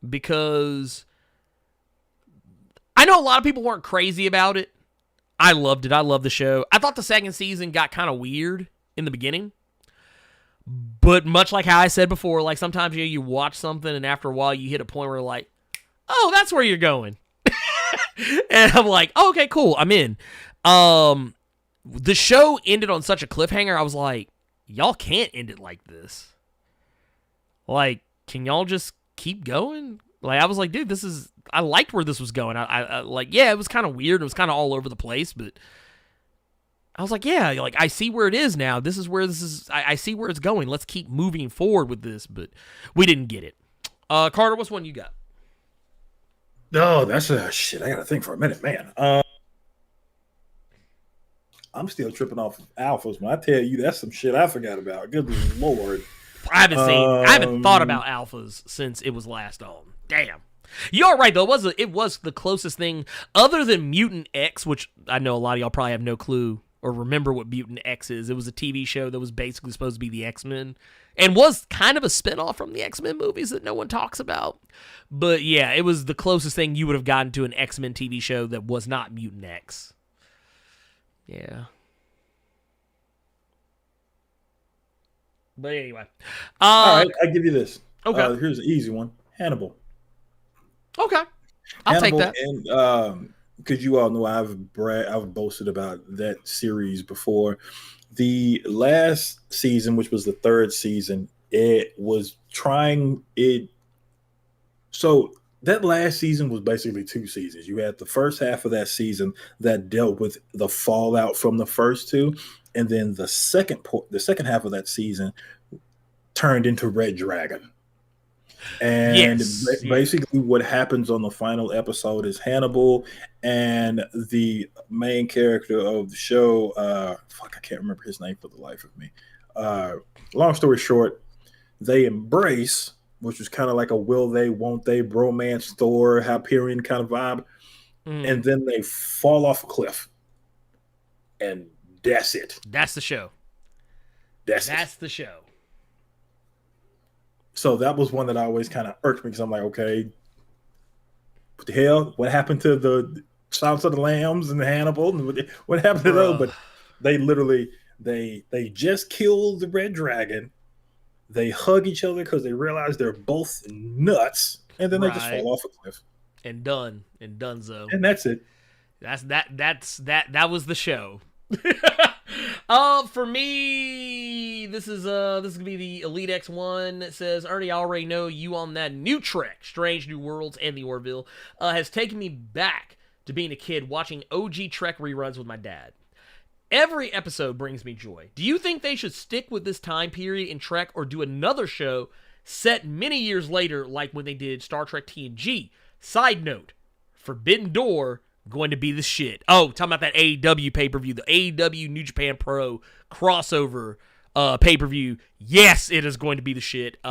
because I know a lot of people weren't crazy about it. I loved it. I loved the show. I thought the second season got kind of weird in the beginning. But much like how I said before, like sometimes you watch something and after a while you hit a point where you're like, oh, that's where you're going. And I'm like, oh, okay, cool. I'm in. The show ended on such a cliffhanger. I was like, y'all can't end it like this. Like, can y'all just keep going? Like, I was like, dude, I liked where this was going. I like, yeah, it was kind of weird. It was kind of all over the place, but I was like, yeah, like, I see where it is now. This is where I see where it's going. Let's keep moving forward with this, but we didn't get it. Carter, what's one you got? Oh, that's shit. I got to think for a minute, man. I'm still tripping off of Alphas. When I tell you that's some shit I forgot about. Good Lord. I haven't thought about Alphas since it was last on. Damn. You're right, though. It was the closest thing, other than Mutant X, which I know a lot of y'all probably have no clue or remember what Mutant X is. It was a TV show that was basically supposed to be the X-Men and was kind of a spinoff from the X-Men movies that no one talks about. But yeah, it was the closest thing you would have gotten to an X-Men TV show that was not Mutant X. Yeah. But anyway. All right, I'll give you this. Okay. Here's an easy one. Hannibal. Okay. I'll take that. And because you all know I've boasted about that series before. The last season, which was the third season, it was trying it. So that last season was basically 2 seasons. You had the first half of that season that dealt with the fallout from the first 2, and then the second half of that season turned into Red Dragon. And basically what happens on the final episode is Hannibal and the main character of the show, I can't remember his name for the life of me. Long story short, they embrace, which was kind of like a will they, won't they, bromance Thor, Hyperion kind of vibe. And then they fall off a cliff. And that's it. That's the show. That's the show. So that was one that always kind of irked me because I'm like, okay, what the hell? What happened to the Silence of the Lambs and the Hannibal? And what happened to those? But they literally, they just killed the Red Dragon. They hug each other because they realize they're both nuts. And then they just fall off a cliff. And donezo. And that's it. That was the show. For me, this is gonna be the Elite X1. It says, Ernie, I already know you on that new Trek, Strange New Worlds, and the Orville has taken me back to being a kid watching OG Trek reruns with my dad. Every episode brings me joy. Do you think they should stick with this time period in Trek or do another show set many years later, like when they did Star Trek TNG? Side note, Forbidden Door going to be the shit. Oh, talking about that AEW pay-per-view, the AEW New Japan Pro crossover pay-per-view. Yes, it is going to be the shit. It's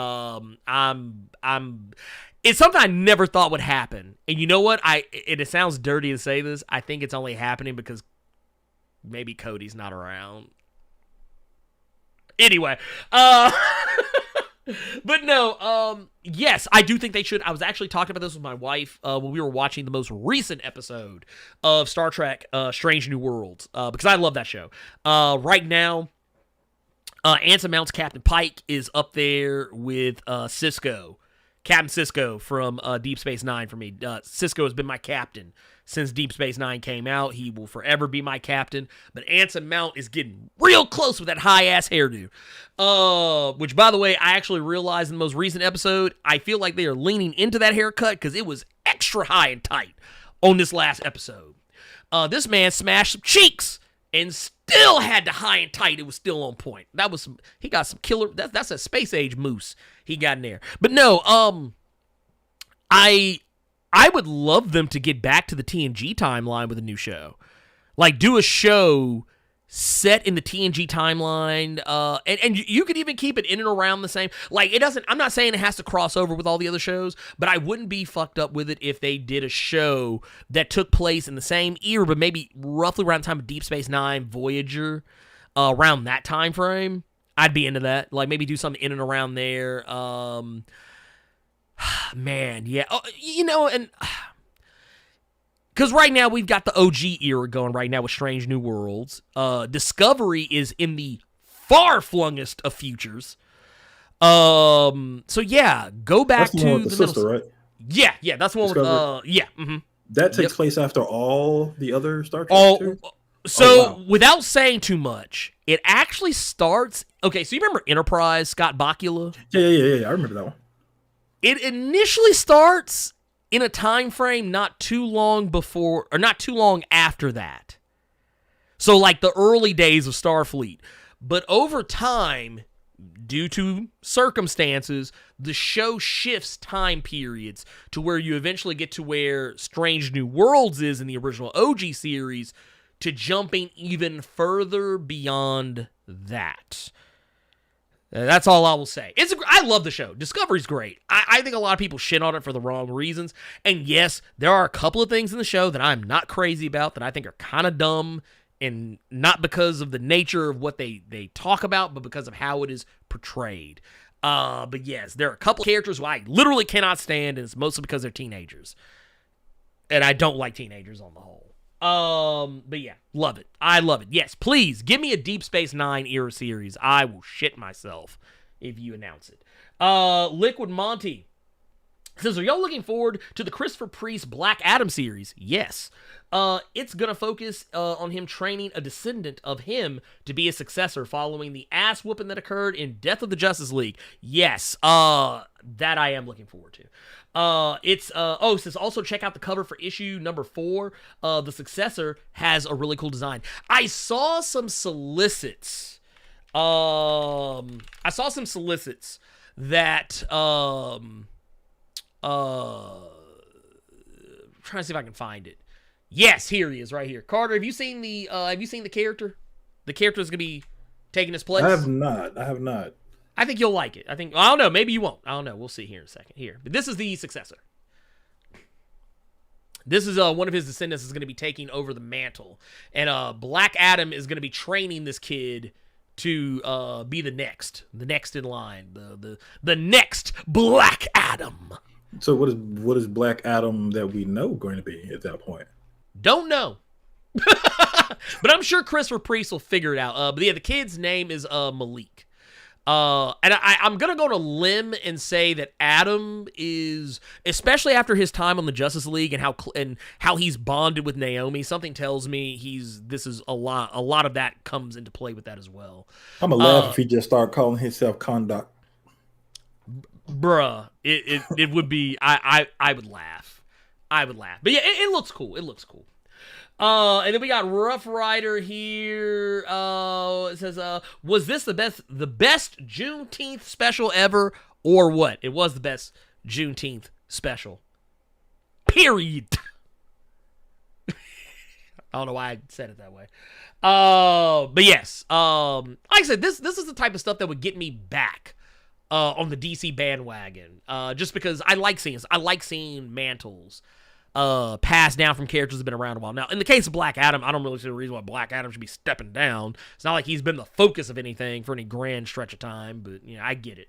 something I never thought would happen. And you know what? It sounds dirty to say this. I think it's only happening because maybe Cody's not around. Anyway, but no, yes, I do think they should. I was actually talking about this with my wife when we were watching the most recent episode of Star Trek Strange New Worlds because I love that show. Right now, Anson Mount's Captain Pike is up there with Sisko Captain Sisko from Deep Space Nine for me. Sisko has been my captain since Deep Space Nine came out. He will forever be my captain. But Anson Mount is getting real close with that high-ass hairdo. Which, by the way, I actually realized in the most recent episode, I feel like they are leaning into that haircut because it was extra high and tight on this last episode. This man smashed some cheeks and still had the high and tight. It was still on point. He got some killer, that's a space age moose he got in there. But no, I would love them to get back to the TNG timeline with a new show. Like, do a show set in the TNG timeline, and you could even keep it in and around the same. Like, I'm not saying it has to cross over with all the other shows, but I wouldn't be fucked up with it if they did a show that took place in the same era, but maybe roughly around the time of Deep Space Nine, Voyager, around that time frame. I'd be into that. Like, maybe do something in and around there. Man, yeah. And because right now we've got the OG era going right now with Strange New Worlds. Discovery is in the far-flungest of futures. So yeah, go back that's the to one with the sister, right? Yeah, that's the one with yeah. Mm-hmm. That takes place after all the other Star Trek. Too? So, without saying too much, it actually starts... Okay, so you remember Enterprise, Scott Bakula? Yeah, I remember that one. It initially starts in a time frame not too long before, or not too long after that. So, like the early days of Starfleet. But over time, due to circumstances, the show shifts time periods to where you eventually get to where Strange New Worlds is in the original OG series, to jumping even further beyond that. That's all I will say. I love the show. Discovery's great. I think a lot of people shit on it for the wrong reasons. And yes, there are a couple of things in the show that I'm not crazy about that I think are kind of dumb, and not because of the nature of what they talk about, but because of how it is portrayed. But yes, there are a couple of characters who I literally cannot stand, and it's mostly because they're teenagers. And I don't like teenagers on the whole. But yeah, love it. I love it. Yes, please give me a Deep Space Nine era series. I will shit myself if you announce it. Liquid Monty says, are y'all looking forward to the Christopher Priest Black Adam series? Yes. It's gonna focus on him training a descendant of him to be a successor following the ass whooping that occurred in Death of the Justice League. Yes, that I am looking forward to. It says also check out the cover for issue number 4. The successor has a really cool design. I saw some solicits. Trying to see if I can find it. Yes, here he is, right here. Carter, have you seen the character? The character is gonna be taking his place. I have not. I think you'll like it. I don't know. Maybe you won't. I don't know. We'll see here in a second. Here, but this is the successor. This is one of his descendants is going to be taking over the mantle, and Black Adam is going to be training this kid to be the next in line, the next Black Adam. So what is Black Adam that we know going to be at that point? Don't know. But I'm sure Christopher Priest will figure it out. But yeah, the kid's name is Malik. And I'm going to go on a limb and say that Adam is, especially after his time on the Justice League and how he's bonded with Naomi, something tells me a lot of that comes into play with that as well. I'm going to laugh if he just start calling himself Kondak. Bruh, it would be, I would laugh. But yeah, it looks cool. And then we got Rough Rider here. It says, was this the best Juneteenth special ever, or what? It was the best Juneteenth special. Period. I don't know why I said it that way. But yes, like I said, this is the type of stuff that would get me back on the DC bandwagon. Just because I like seeing mantles passed down from characters that have been around a while. Now, in the case of Black Adam, I don't really see the reason why Black Adam should be stepping down. It's not like he's been the focus of anything for any grand stretch of time, but I get it.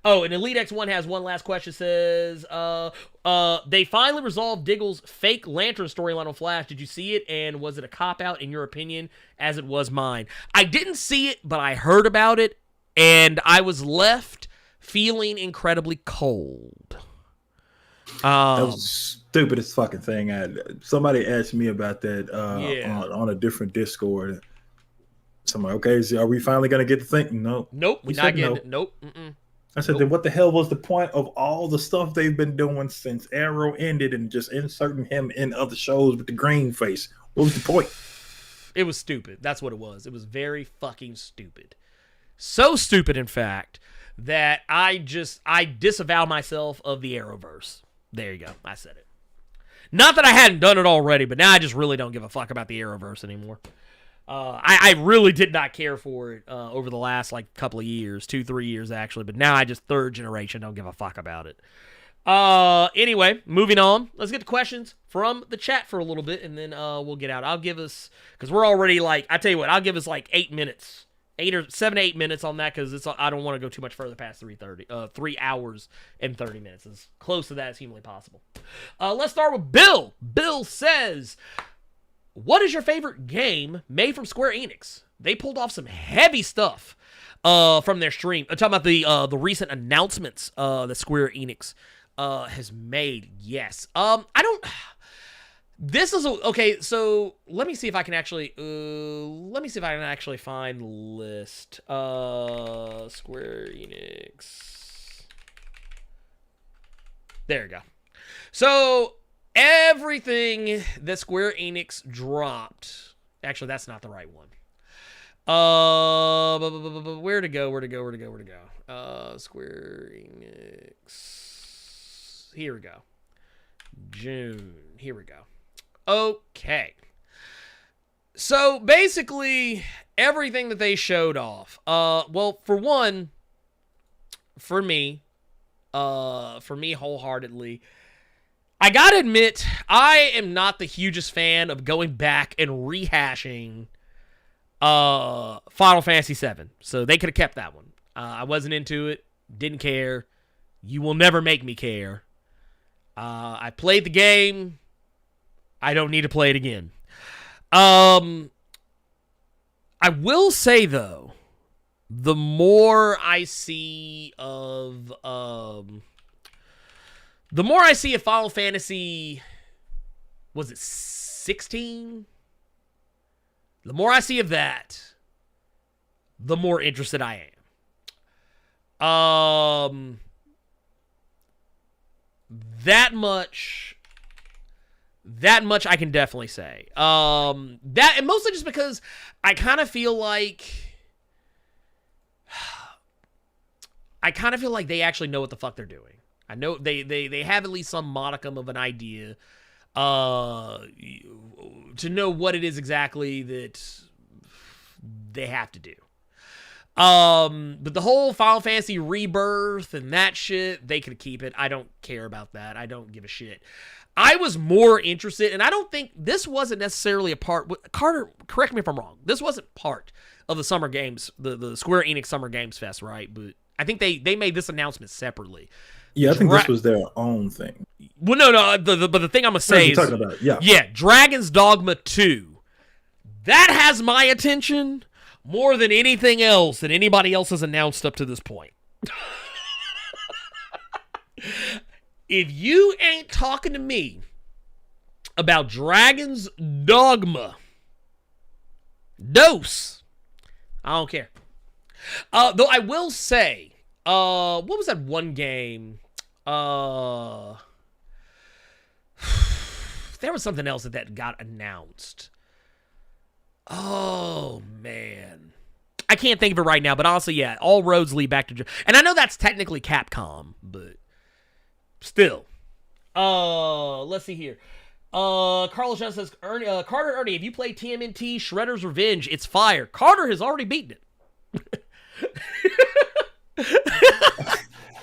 Oh, and Elite X1 has one last question. Says, they finally resolved Diggle's fake Lantern storyline on Flash. Did you see it? And was it a cop-out in your opinion, as it was mine? I didn't see it, but I heard about it, and I was left feeling incredibly cold. That was the stupidest fucking thing. Somebody asked me about that on a different Discord. So I'm like, okay, so are we finally going to get the thing? Nope, we're not getting it. Nope. I said, then what the hell was the point of all the stuff they've been doing since Arrow ended and just inserting him in other shows with the green face? What was the point? It was stupid. That's what it was. It was very fucking stupid. So stupid, in fact, that I disavow myself of the Arrowverse. There you go. I said it. Not that I hadn't done it already, but now I just really don't give a fuck about the Arrowverse anymore. I really did not care for it over the last couple of years, 2-3 years actually, but now I just third generation don't give a fuck about it. Anyway, moving on. Let's get to questions from the chat for a little bit, and then we'll get out. I'll give us, because we're already I tell you what, I'll give us 8 minutes. 7 to 8 minutes on that, because I don't want to go too much further past 3 hours and 30 minutes. As close to that as humanly possible. Let's start with Bill. Bill says, what is your favorite game made from Square Enix? They pulled off some heavy stuff from their stream. I'm talking about the recent announcements that Square Enix has made. Yes. This is okay. So let me see if I can actually. Find the list. Square Enix. There you go. So everything that Square Enix dropped. Actually, that's not the right one. Where to go? Square Enix. Here we go. June. Here we go. Okay. So basically, everything that they showed off. Well, for one, for me wholeheartedly, I gotta admit, I am not the hugest fan of going back and rehashing Final Fantasy VII. So they could have kept that one. I wasn't into it. Didn't care. You will never make me care. I played the game. I don't need to play it again. I will say, though, the more I see of Final Fantasy, was it 16? The more I see of that, the more interested I am. That much I can definitely say. That, and mostly just because I kind of feel like they actually know what the fuck they're doing. I know they have at least some modicum of an idea to know what it is exactly that they have to do. But the whole Final Fantasy Rebirth and that shit, they could keep it. I don't care about that. I don't give a shit. I was more interested, and I don't think this wasn't necessarily a part. Carter, correct me if I'm wrong. This wasn't part of the Summer Games, the Square Enix Summer Games Fest, right? But I think they made this announcement separately. Yeah, I think this was their own thing. Well, no. But the thing I'm gonna say is, talking about? Yeah, Dragon's Dogma 2. That has my attention more than anything else that anybody else has announced up to this point. If you ain't talking to me about Dragon's Dogma, Dose, I don't care. Though I will say, what was that one game? There was something else that got announced. Oh, man. I can't think of it right now, but honestly, yeah, all roads lead back to... And I know that's technically Capcom, but still. Let's see here. Carlos John says, Carter, Ernie, have you played TMNT Shredder's Revenge? It's fire. Carter has already beaten it.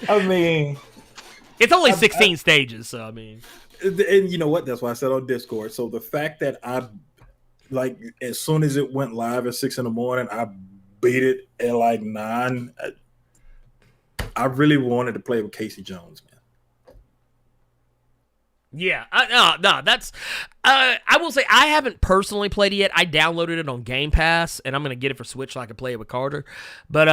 I mean... It's only 16 stages, so I mean... And you know what? That's why I said on Discord. So the fact that as soon as it went live at 6 a.m, I beat it at 9. I really wanted to play with Casey Jones, man. Yeah, no, that's... I will say, I haven't personally played it yet. I downloaded it on Game Pass, and I'm going to get it for Switch so I can play it with Carter. But,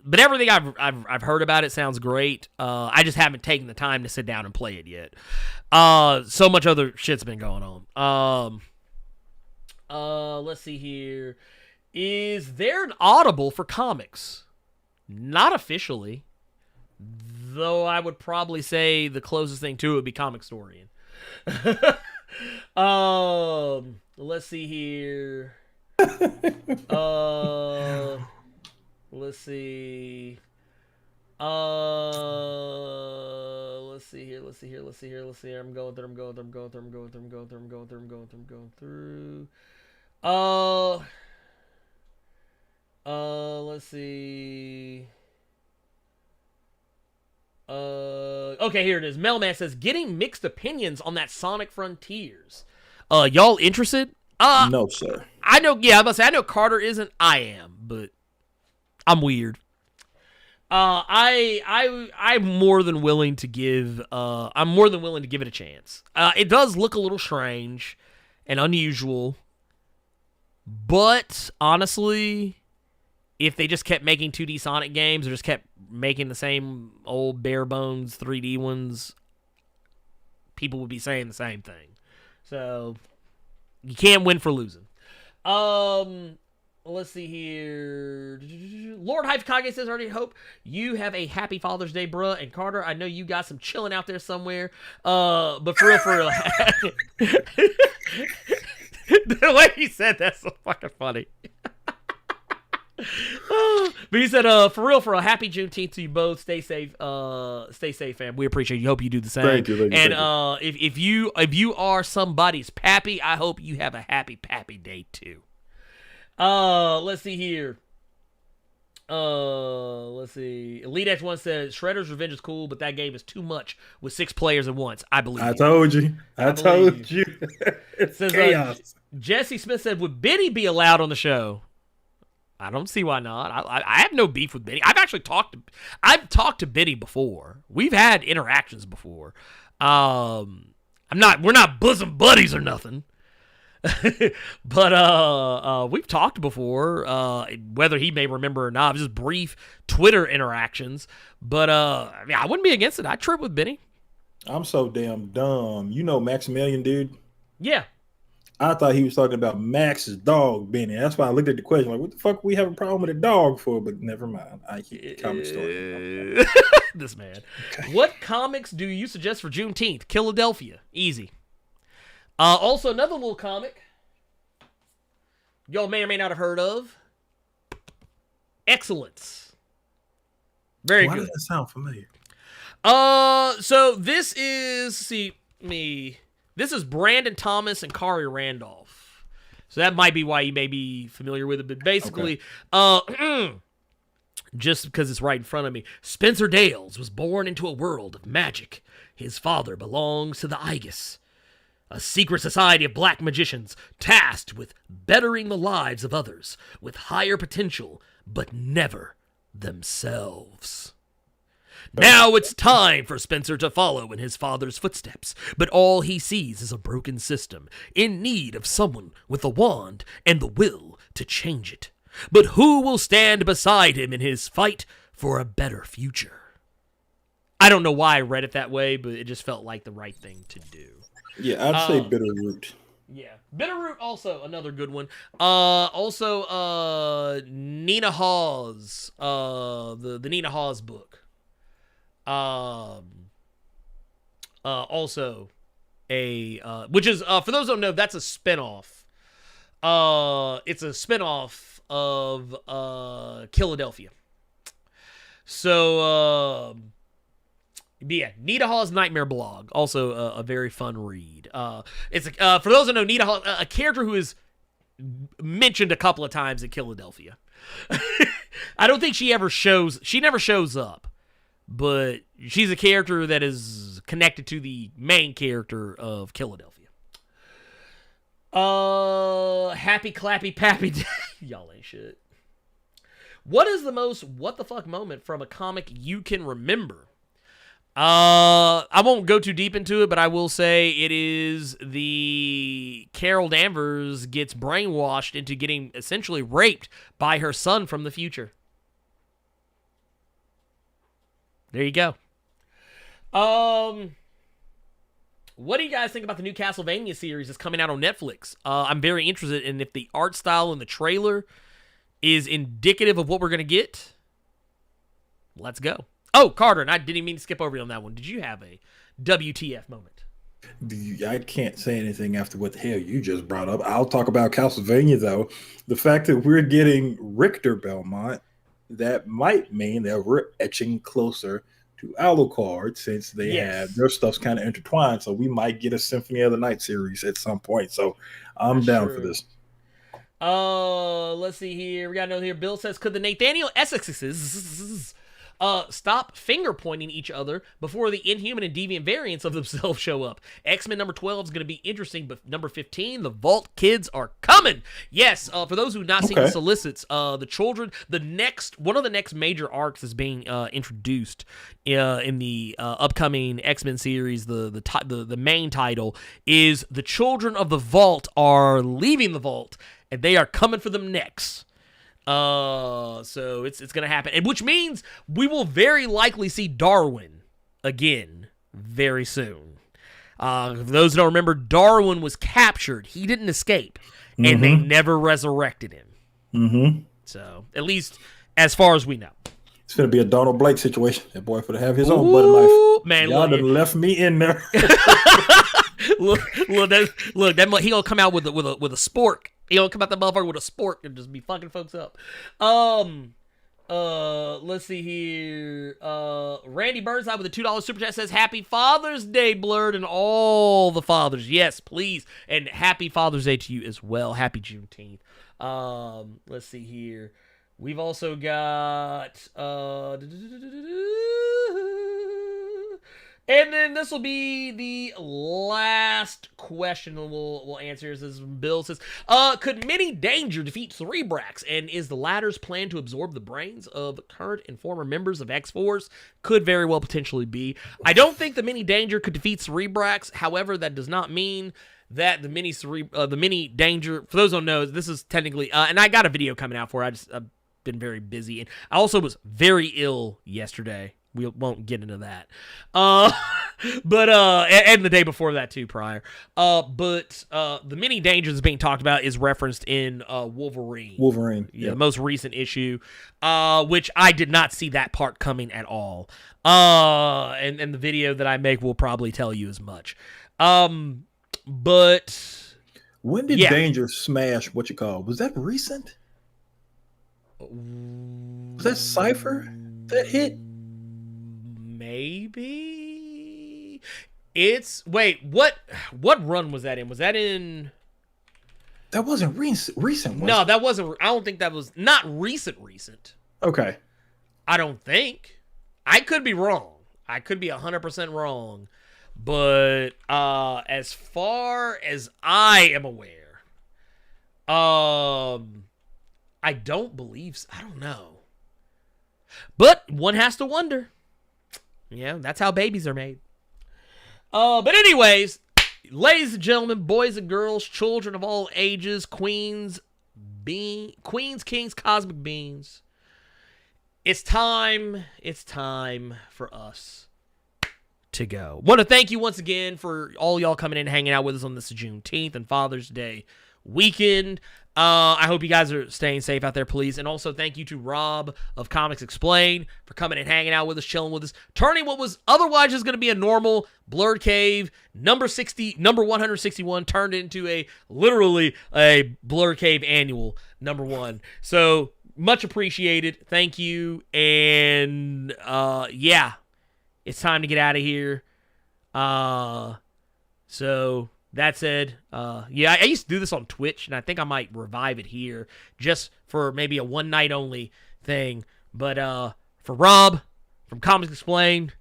but everything I've heard about it sounds great. I just haven't taken the time to sit down and play it yet. So much other shit's been going on. Let's see here. Is there an Audible for comics? Not officially. Though I would probably say the closest thing to it would be Comic Storian. Let's see here. Let's see. Let's see here. I'm going through. Let's see. Okay, here it is. Melman says, getting mixed opinions on that Sonic Frontiers. Y'all interested? No, sir. I know, yeah, I'm about to say, I know Carter isn't. I am, but I'm weird. I'm more than willing to give it a chance. It does look a little strange and unusual, but honestly, if they just kept making 2D Sonic games or just kept making the same old bare bones 3D ones, people would be saying the same thing. So you can't win for losing. Let's see here. Lord Hypekage says, already hope you have a happy Father's Day, bruh. And Carter, I know you got some chilling out there somewhere. But for real. The way he said that's so fucking funny. But he said, for real, for a happy Juneteenth to you both. Stay safe, fam. We appreciate you. Hope you do the same. Thank you. And if you are somebody's pappy, I hope you have a happy pappy day too. Let's see here. Let's see. Elite X1 says Shredder's Revenge is cool, but that game is too much with 6 players at once. I believe. I told you. It's says, chaos. Jesse Smith said, would Benny be allowed on the show? I don't see why not. I have no beef with Benny. I've talked to Benny before. We've had interactions before. We're not bosom buddies or nothing. But we've talked before, whether he may remember or not, just brief Twitter interactions. But I mean, I wouldn't be against it. I'd trip with Benny. I'm so damn dumb. You know Maximilian, dude? Yeah. I thought he was talking about Max's dog, Benny. That's why I looked at the question like, what the fuck we have a problem with a dog for? But never mind. I keep Comic Story. This man. Okay. What comics do you suggest for Juneteenth? Philadelphia. Easy. Also, another little comic y'all may or may not have heard of. Excellence. Very Why good. does that sound familiar? So this is, this is Brandon Thomas and Kari Randolph. So that might be why you may be familiar with it. But basically, just because it's right in front of me, Spencer Dales was born into a world of magic. His father belongs to the Igus, a secret society of black magicians tasked with bettering the lives of others with higher potential, but never themselves. Now it's time for Spencer to follow in his father's footsteps, but all he sees is a broken system in need of someone with a wand and the will to change it. But who will stand beside him in his fight for a better future? I don't know why I read it that way, but it just felt like the right thing to do. Yeah, I'd say Bitterroot. Yeah. Bitterroot, also another good one. Nina Hawes, the Nina Hawes book. Also which is, for those who don't know, that's a spinoff. It's a spinoff of, Philadelphia. So, yeah, Nita Hawes' Nightmare Blog, also a very fun read. It's for those who know, Nita Hawes, a character who is mentioned a couple of times in Philadelphia. I don't think she never shows up, but she's a character that is connected to the main character of Philadelphia. Happy clappy pappy. Y'all ain't shit. What is the most what the fuck moment from a comic you can remember? I won't go too deep into it, but I will say it is the Carol Danvers gets brainwashed into getting essentially raped by her son from the future. there you go. What do you guys think about the new Castlevania series that's coming out on Netflix? I'm very interested in if the art style in the trailer is indicative of what we're going to get. Let's go. Oh, Carter, and I didn't even mean to skip over you on that one. Did you have a WTF moment? I can't say anything after what the hell you just brought up. I'll talk about Castlevania, though. The fact that we're getting Richter Belmont, that might mean that we're etching closer to Alucard, since they have their stuff's kind of intertwined. So we might get a Symphony of the Night series at some point. So I'm down for this. Let's see here. We got a note here. Bill says, could the Nathaniel Essexes stop finger pointing each other before the inhuman and deviant variants of themselves show up? X-Men number 12 is going to be interesting, but number 15, the Vault Kids are coming. Yes, for those who've not seen the solicits, the children, one of the next major arcs is being introduced in the upcoming X-Men series. The main title is the children of the Vault are leaving the Vault, and they are coming for them next. So it's gonna happen, and which means we will very likely see Darwin again very soon. For those who don't remember, Darwin was captured. He didn't escape, and they never resurrected him. So at least as far as we know, it's gonna be a Donald Blake situation. That boy for to have his own butter knife. Man, y'all done left me in there. look, that he gonna come out with a spork. He gonna come out the motherfucker with a spork and just be fucking folks up. Let's see here. Randy Burnside with a $2 super chat says, Happy Father's Day, Blerd, and all the fathers. Yes, please. And happy Father's Day to you as well. Happy Juneteenth. Let's see here. We've also got and then this will be the last question we'll answer. This is Bill says, could Mini Danger defeat Cerebrax? And is the latter's plan to absorb the brains of current and former members of X-Force? Could very well potentially be. I don't think the Mini Danger could defeat Cerebrax. However, that does not mean that the Mini Danger, for those who don't know, this is technically, and I got a video coming out for it. I've been very busy. And I also was very ill yesterday. We won't get into that. But and the day before that too, prior. But the Mini Danger that's being talked about is referenced in Wolverine. The most recent issue, which I did not see that part coming at all. And the video that I make will probably tell you as much. But when did Danger smash was that recent? Was that Cypher that hit? Maybe what run was that in? Was that in? That wasn't recent. No, that wasn't. I don't think that was not recent. Okay. I don't think. I could be wrong. I could be 100% wrong. But as far as I am aware, I don't believe so. I don't know. But one has to wonder. Yeah, that's how babies are made. But anyways, ladies and gentlemen, boys and girls, children of all ages, queens, kings, cosmic beings. It's time for us to go. Want to thank you once again for all y'all coming in and hanging out with us on this Juneteenth and Father's Day weekend. I hope you guys are staying safe out there, please. And also thank you to Rob of Comics Explained for coming and hanging out with us, chilling with us, turning what was otherwise just going to be a normal Blerd Cave number 161 turned into literally a Blerd Cave annual number 1. So much appreciated. Thank you. And it's time to get out of here. So that said, I used to do this on Twitch, and I think I might revive it here just for maybe a one night only thing. But for Rob from Comics Explained,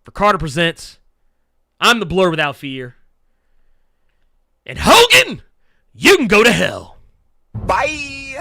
for Carter Presents, I'm the Blur Without Fear. And Hogan, you can go to hell. Bye.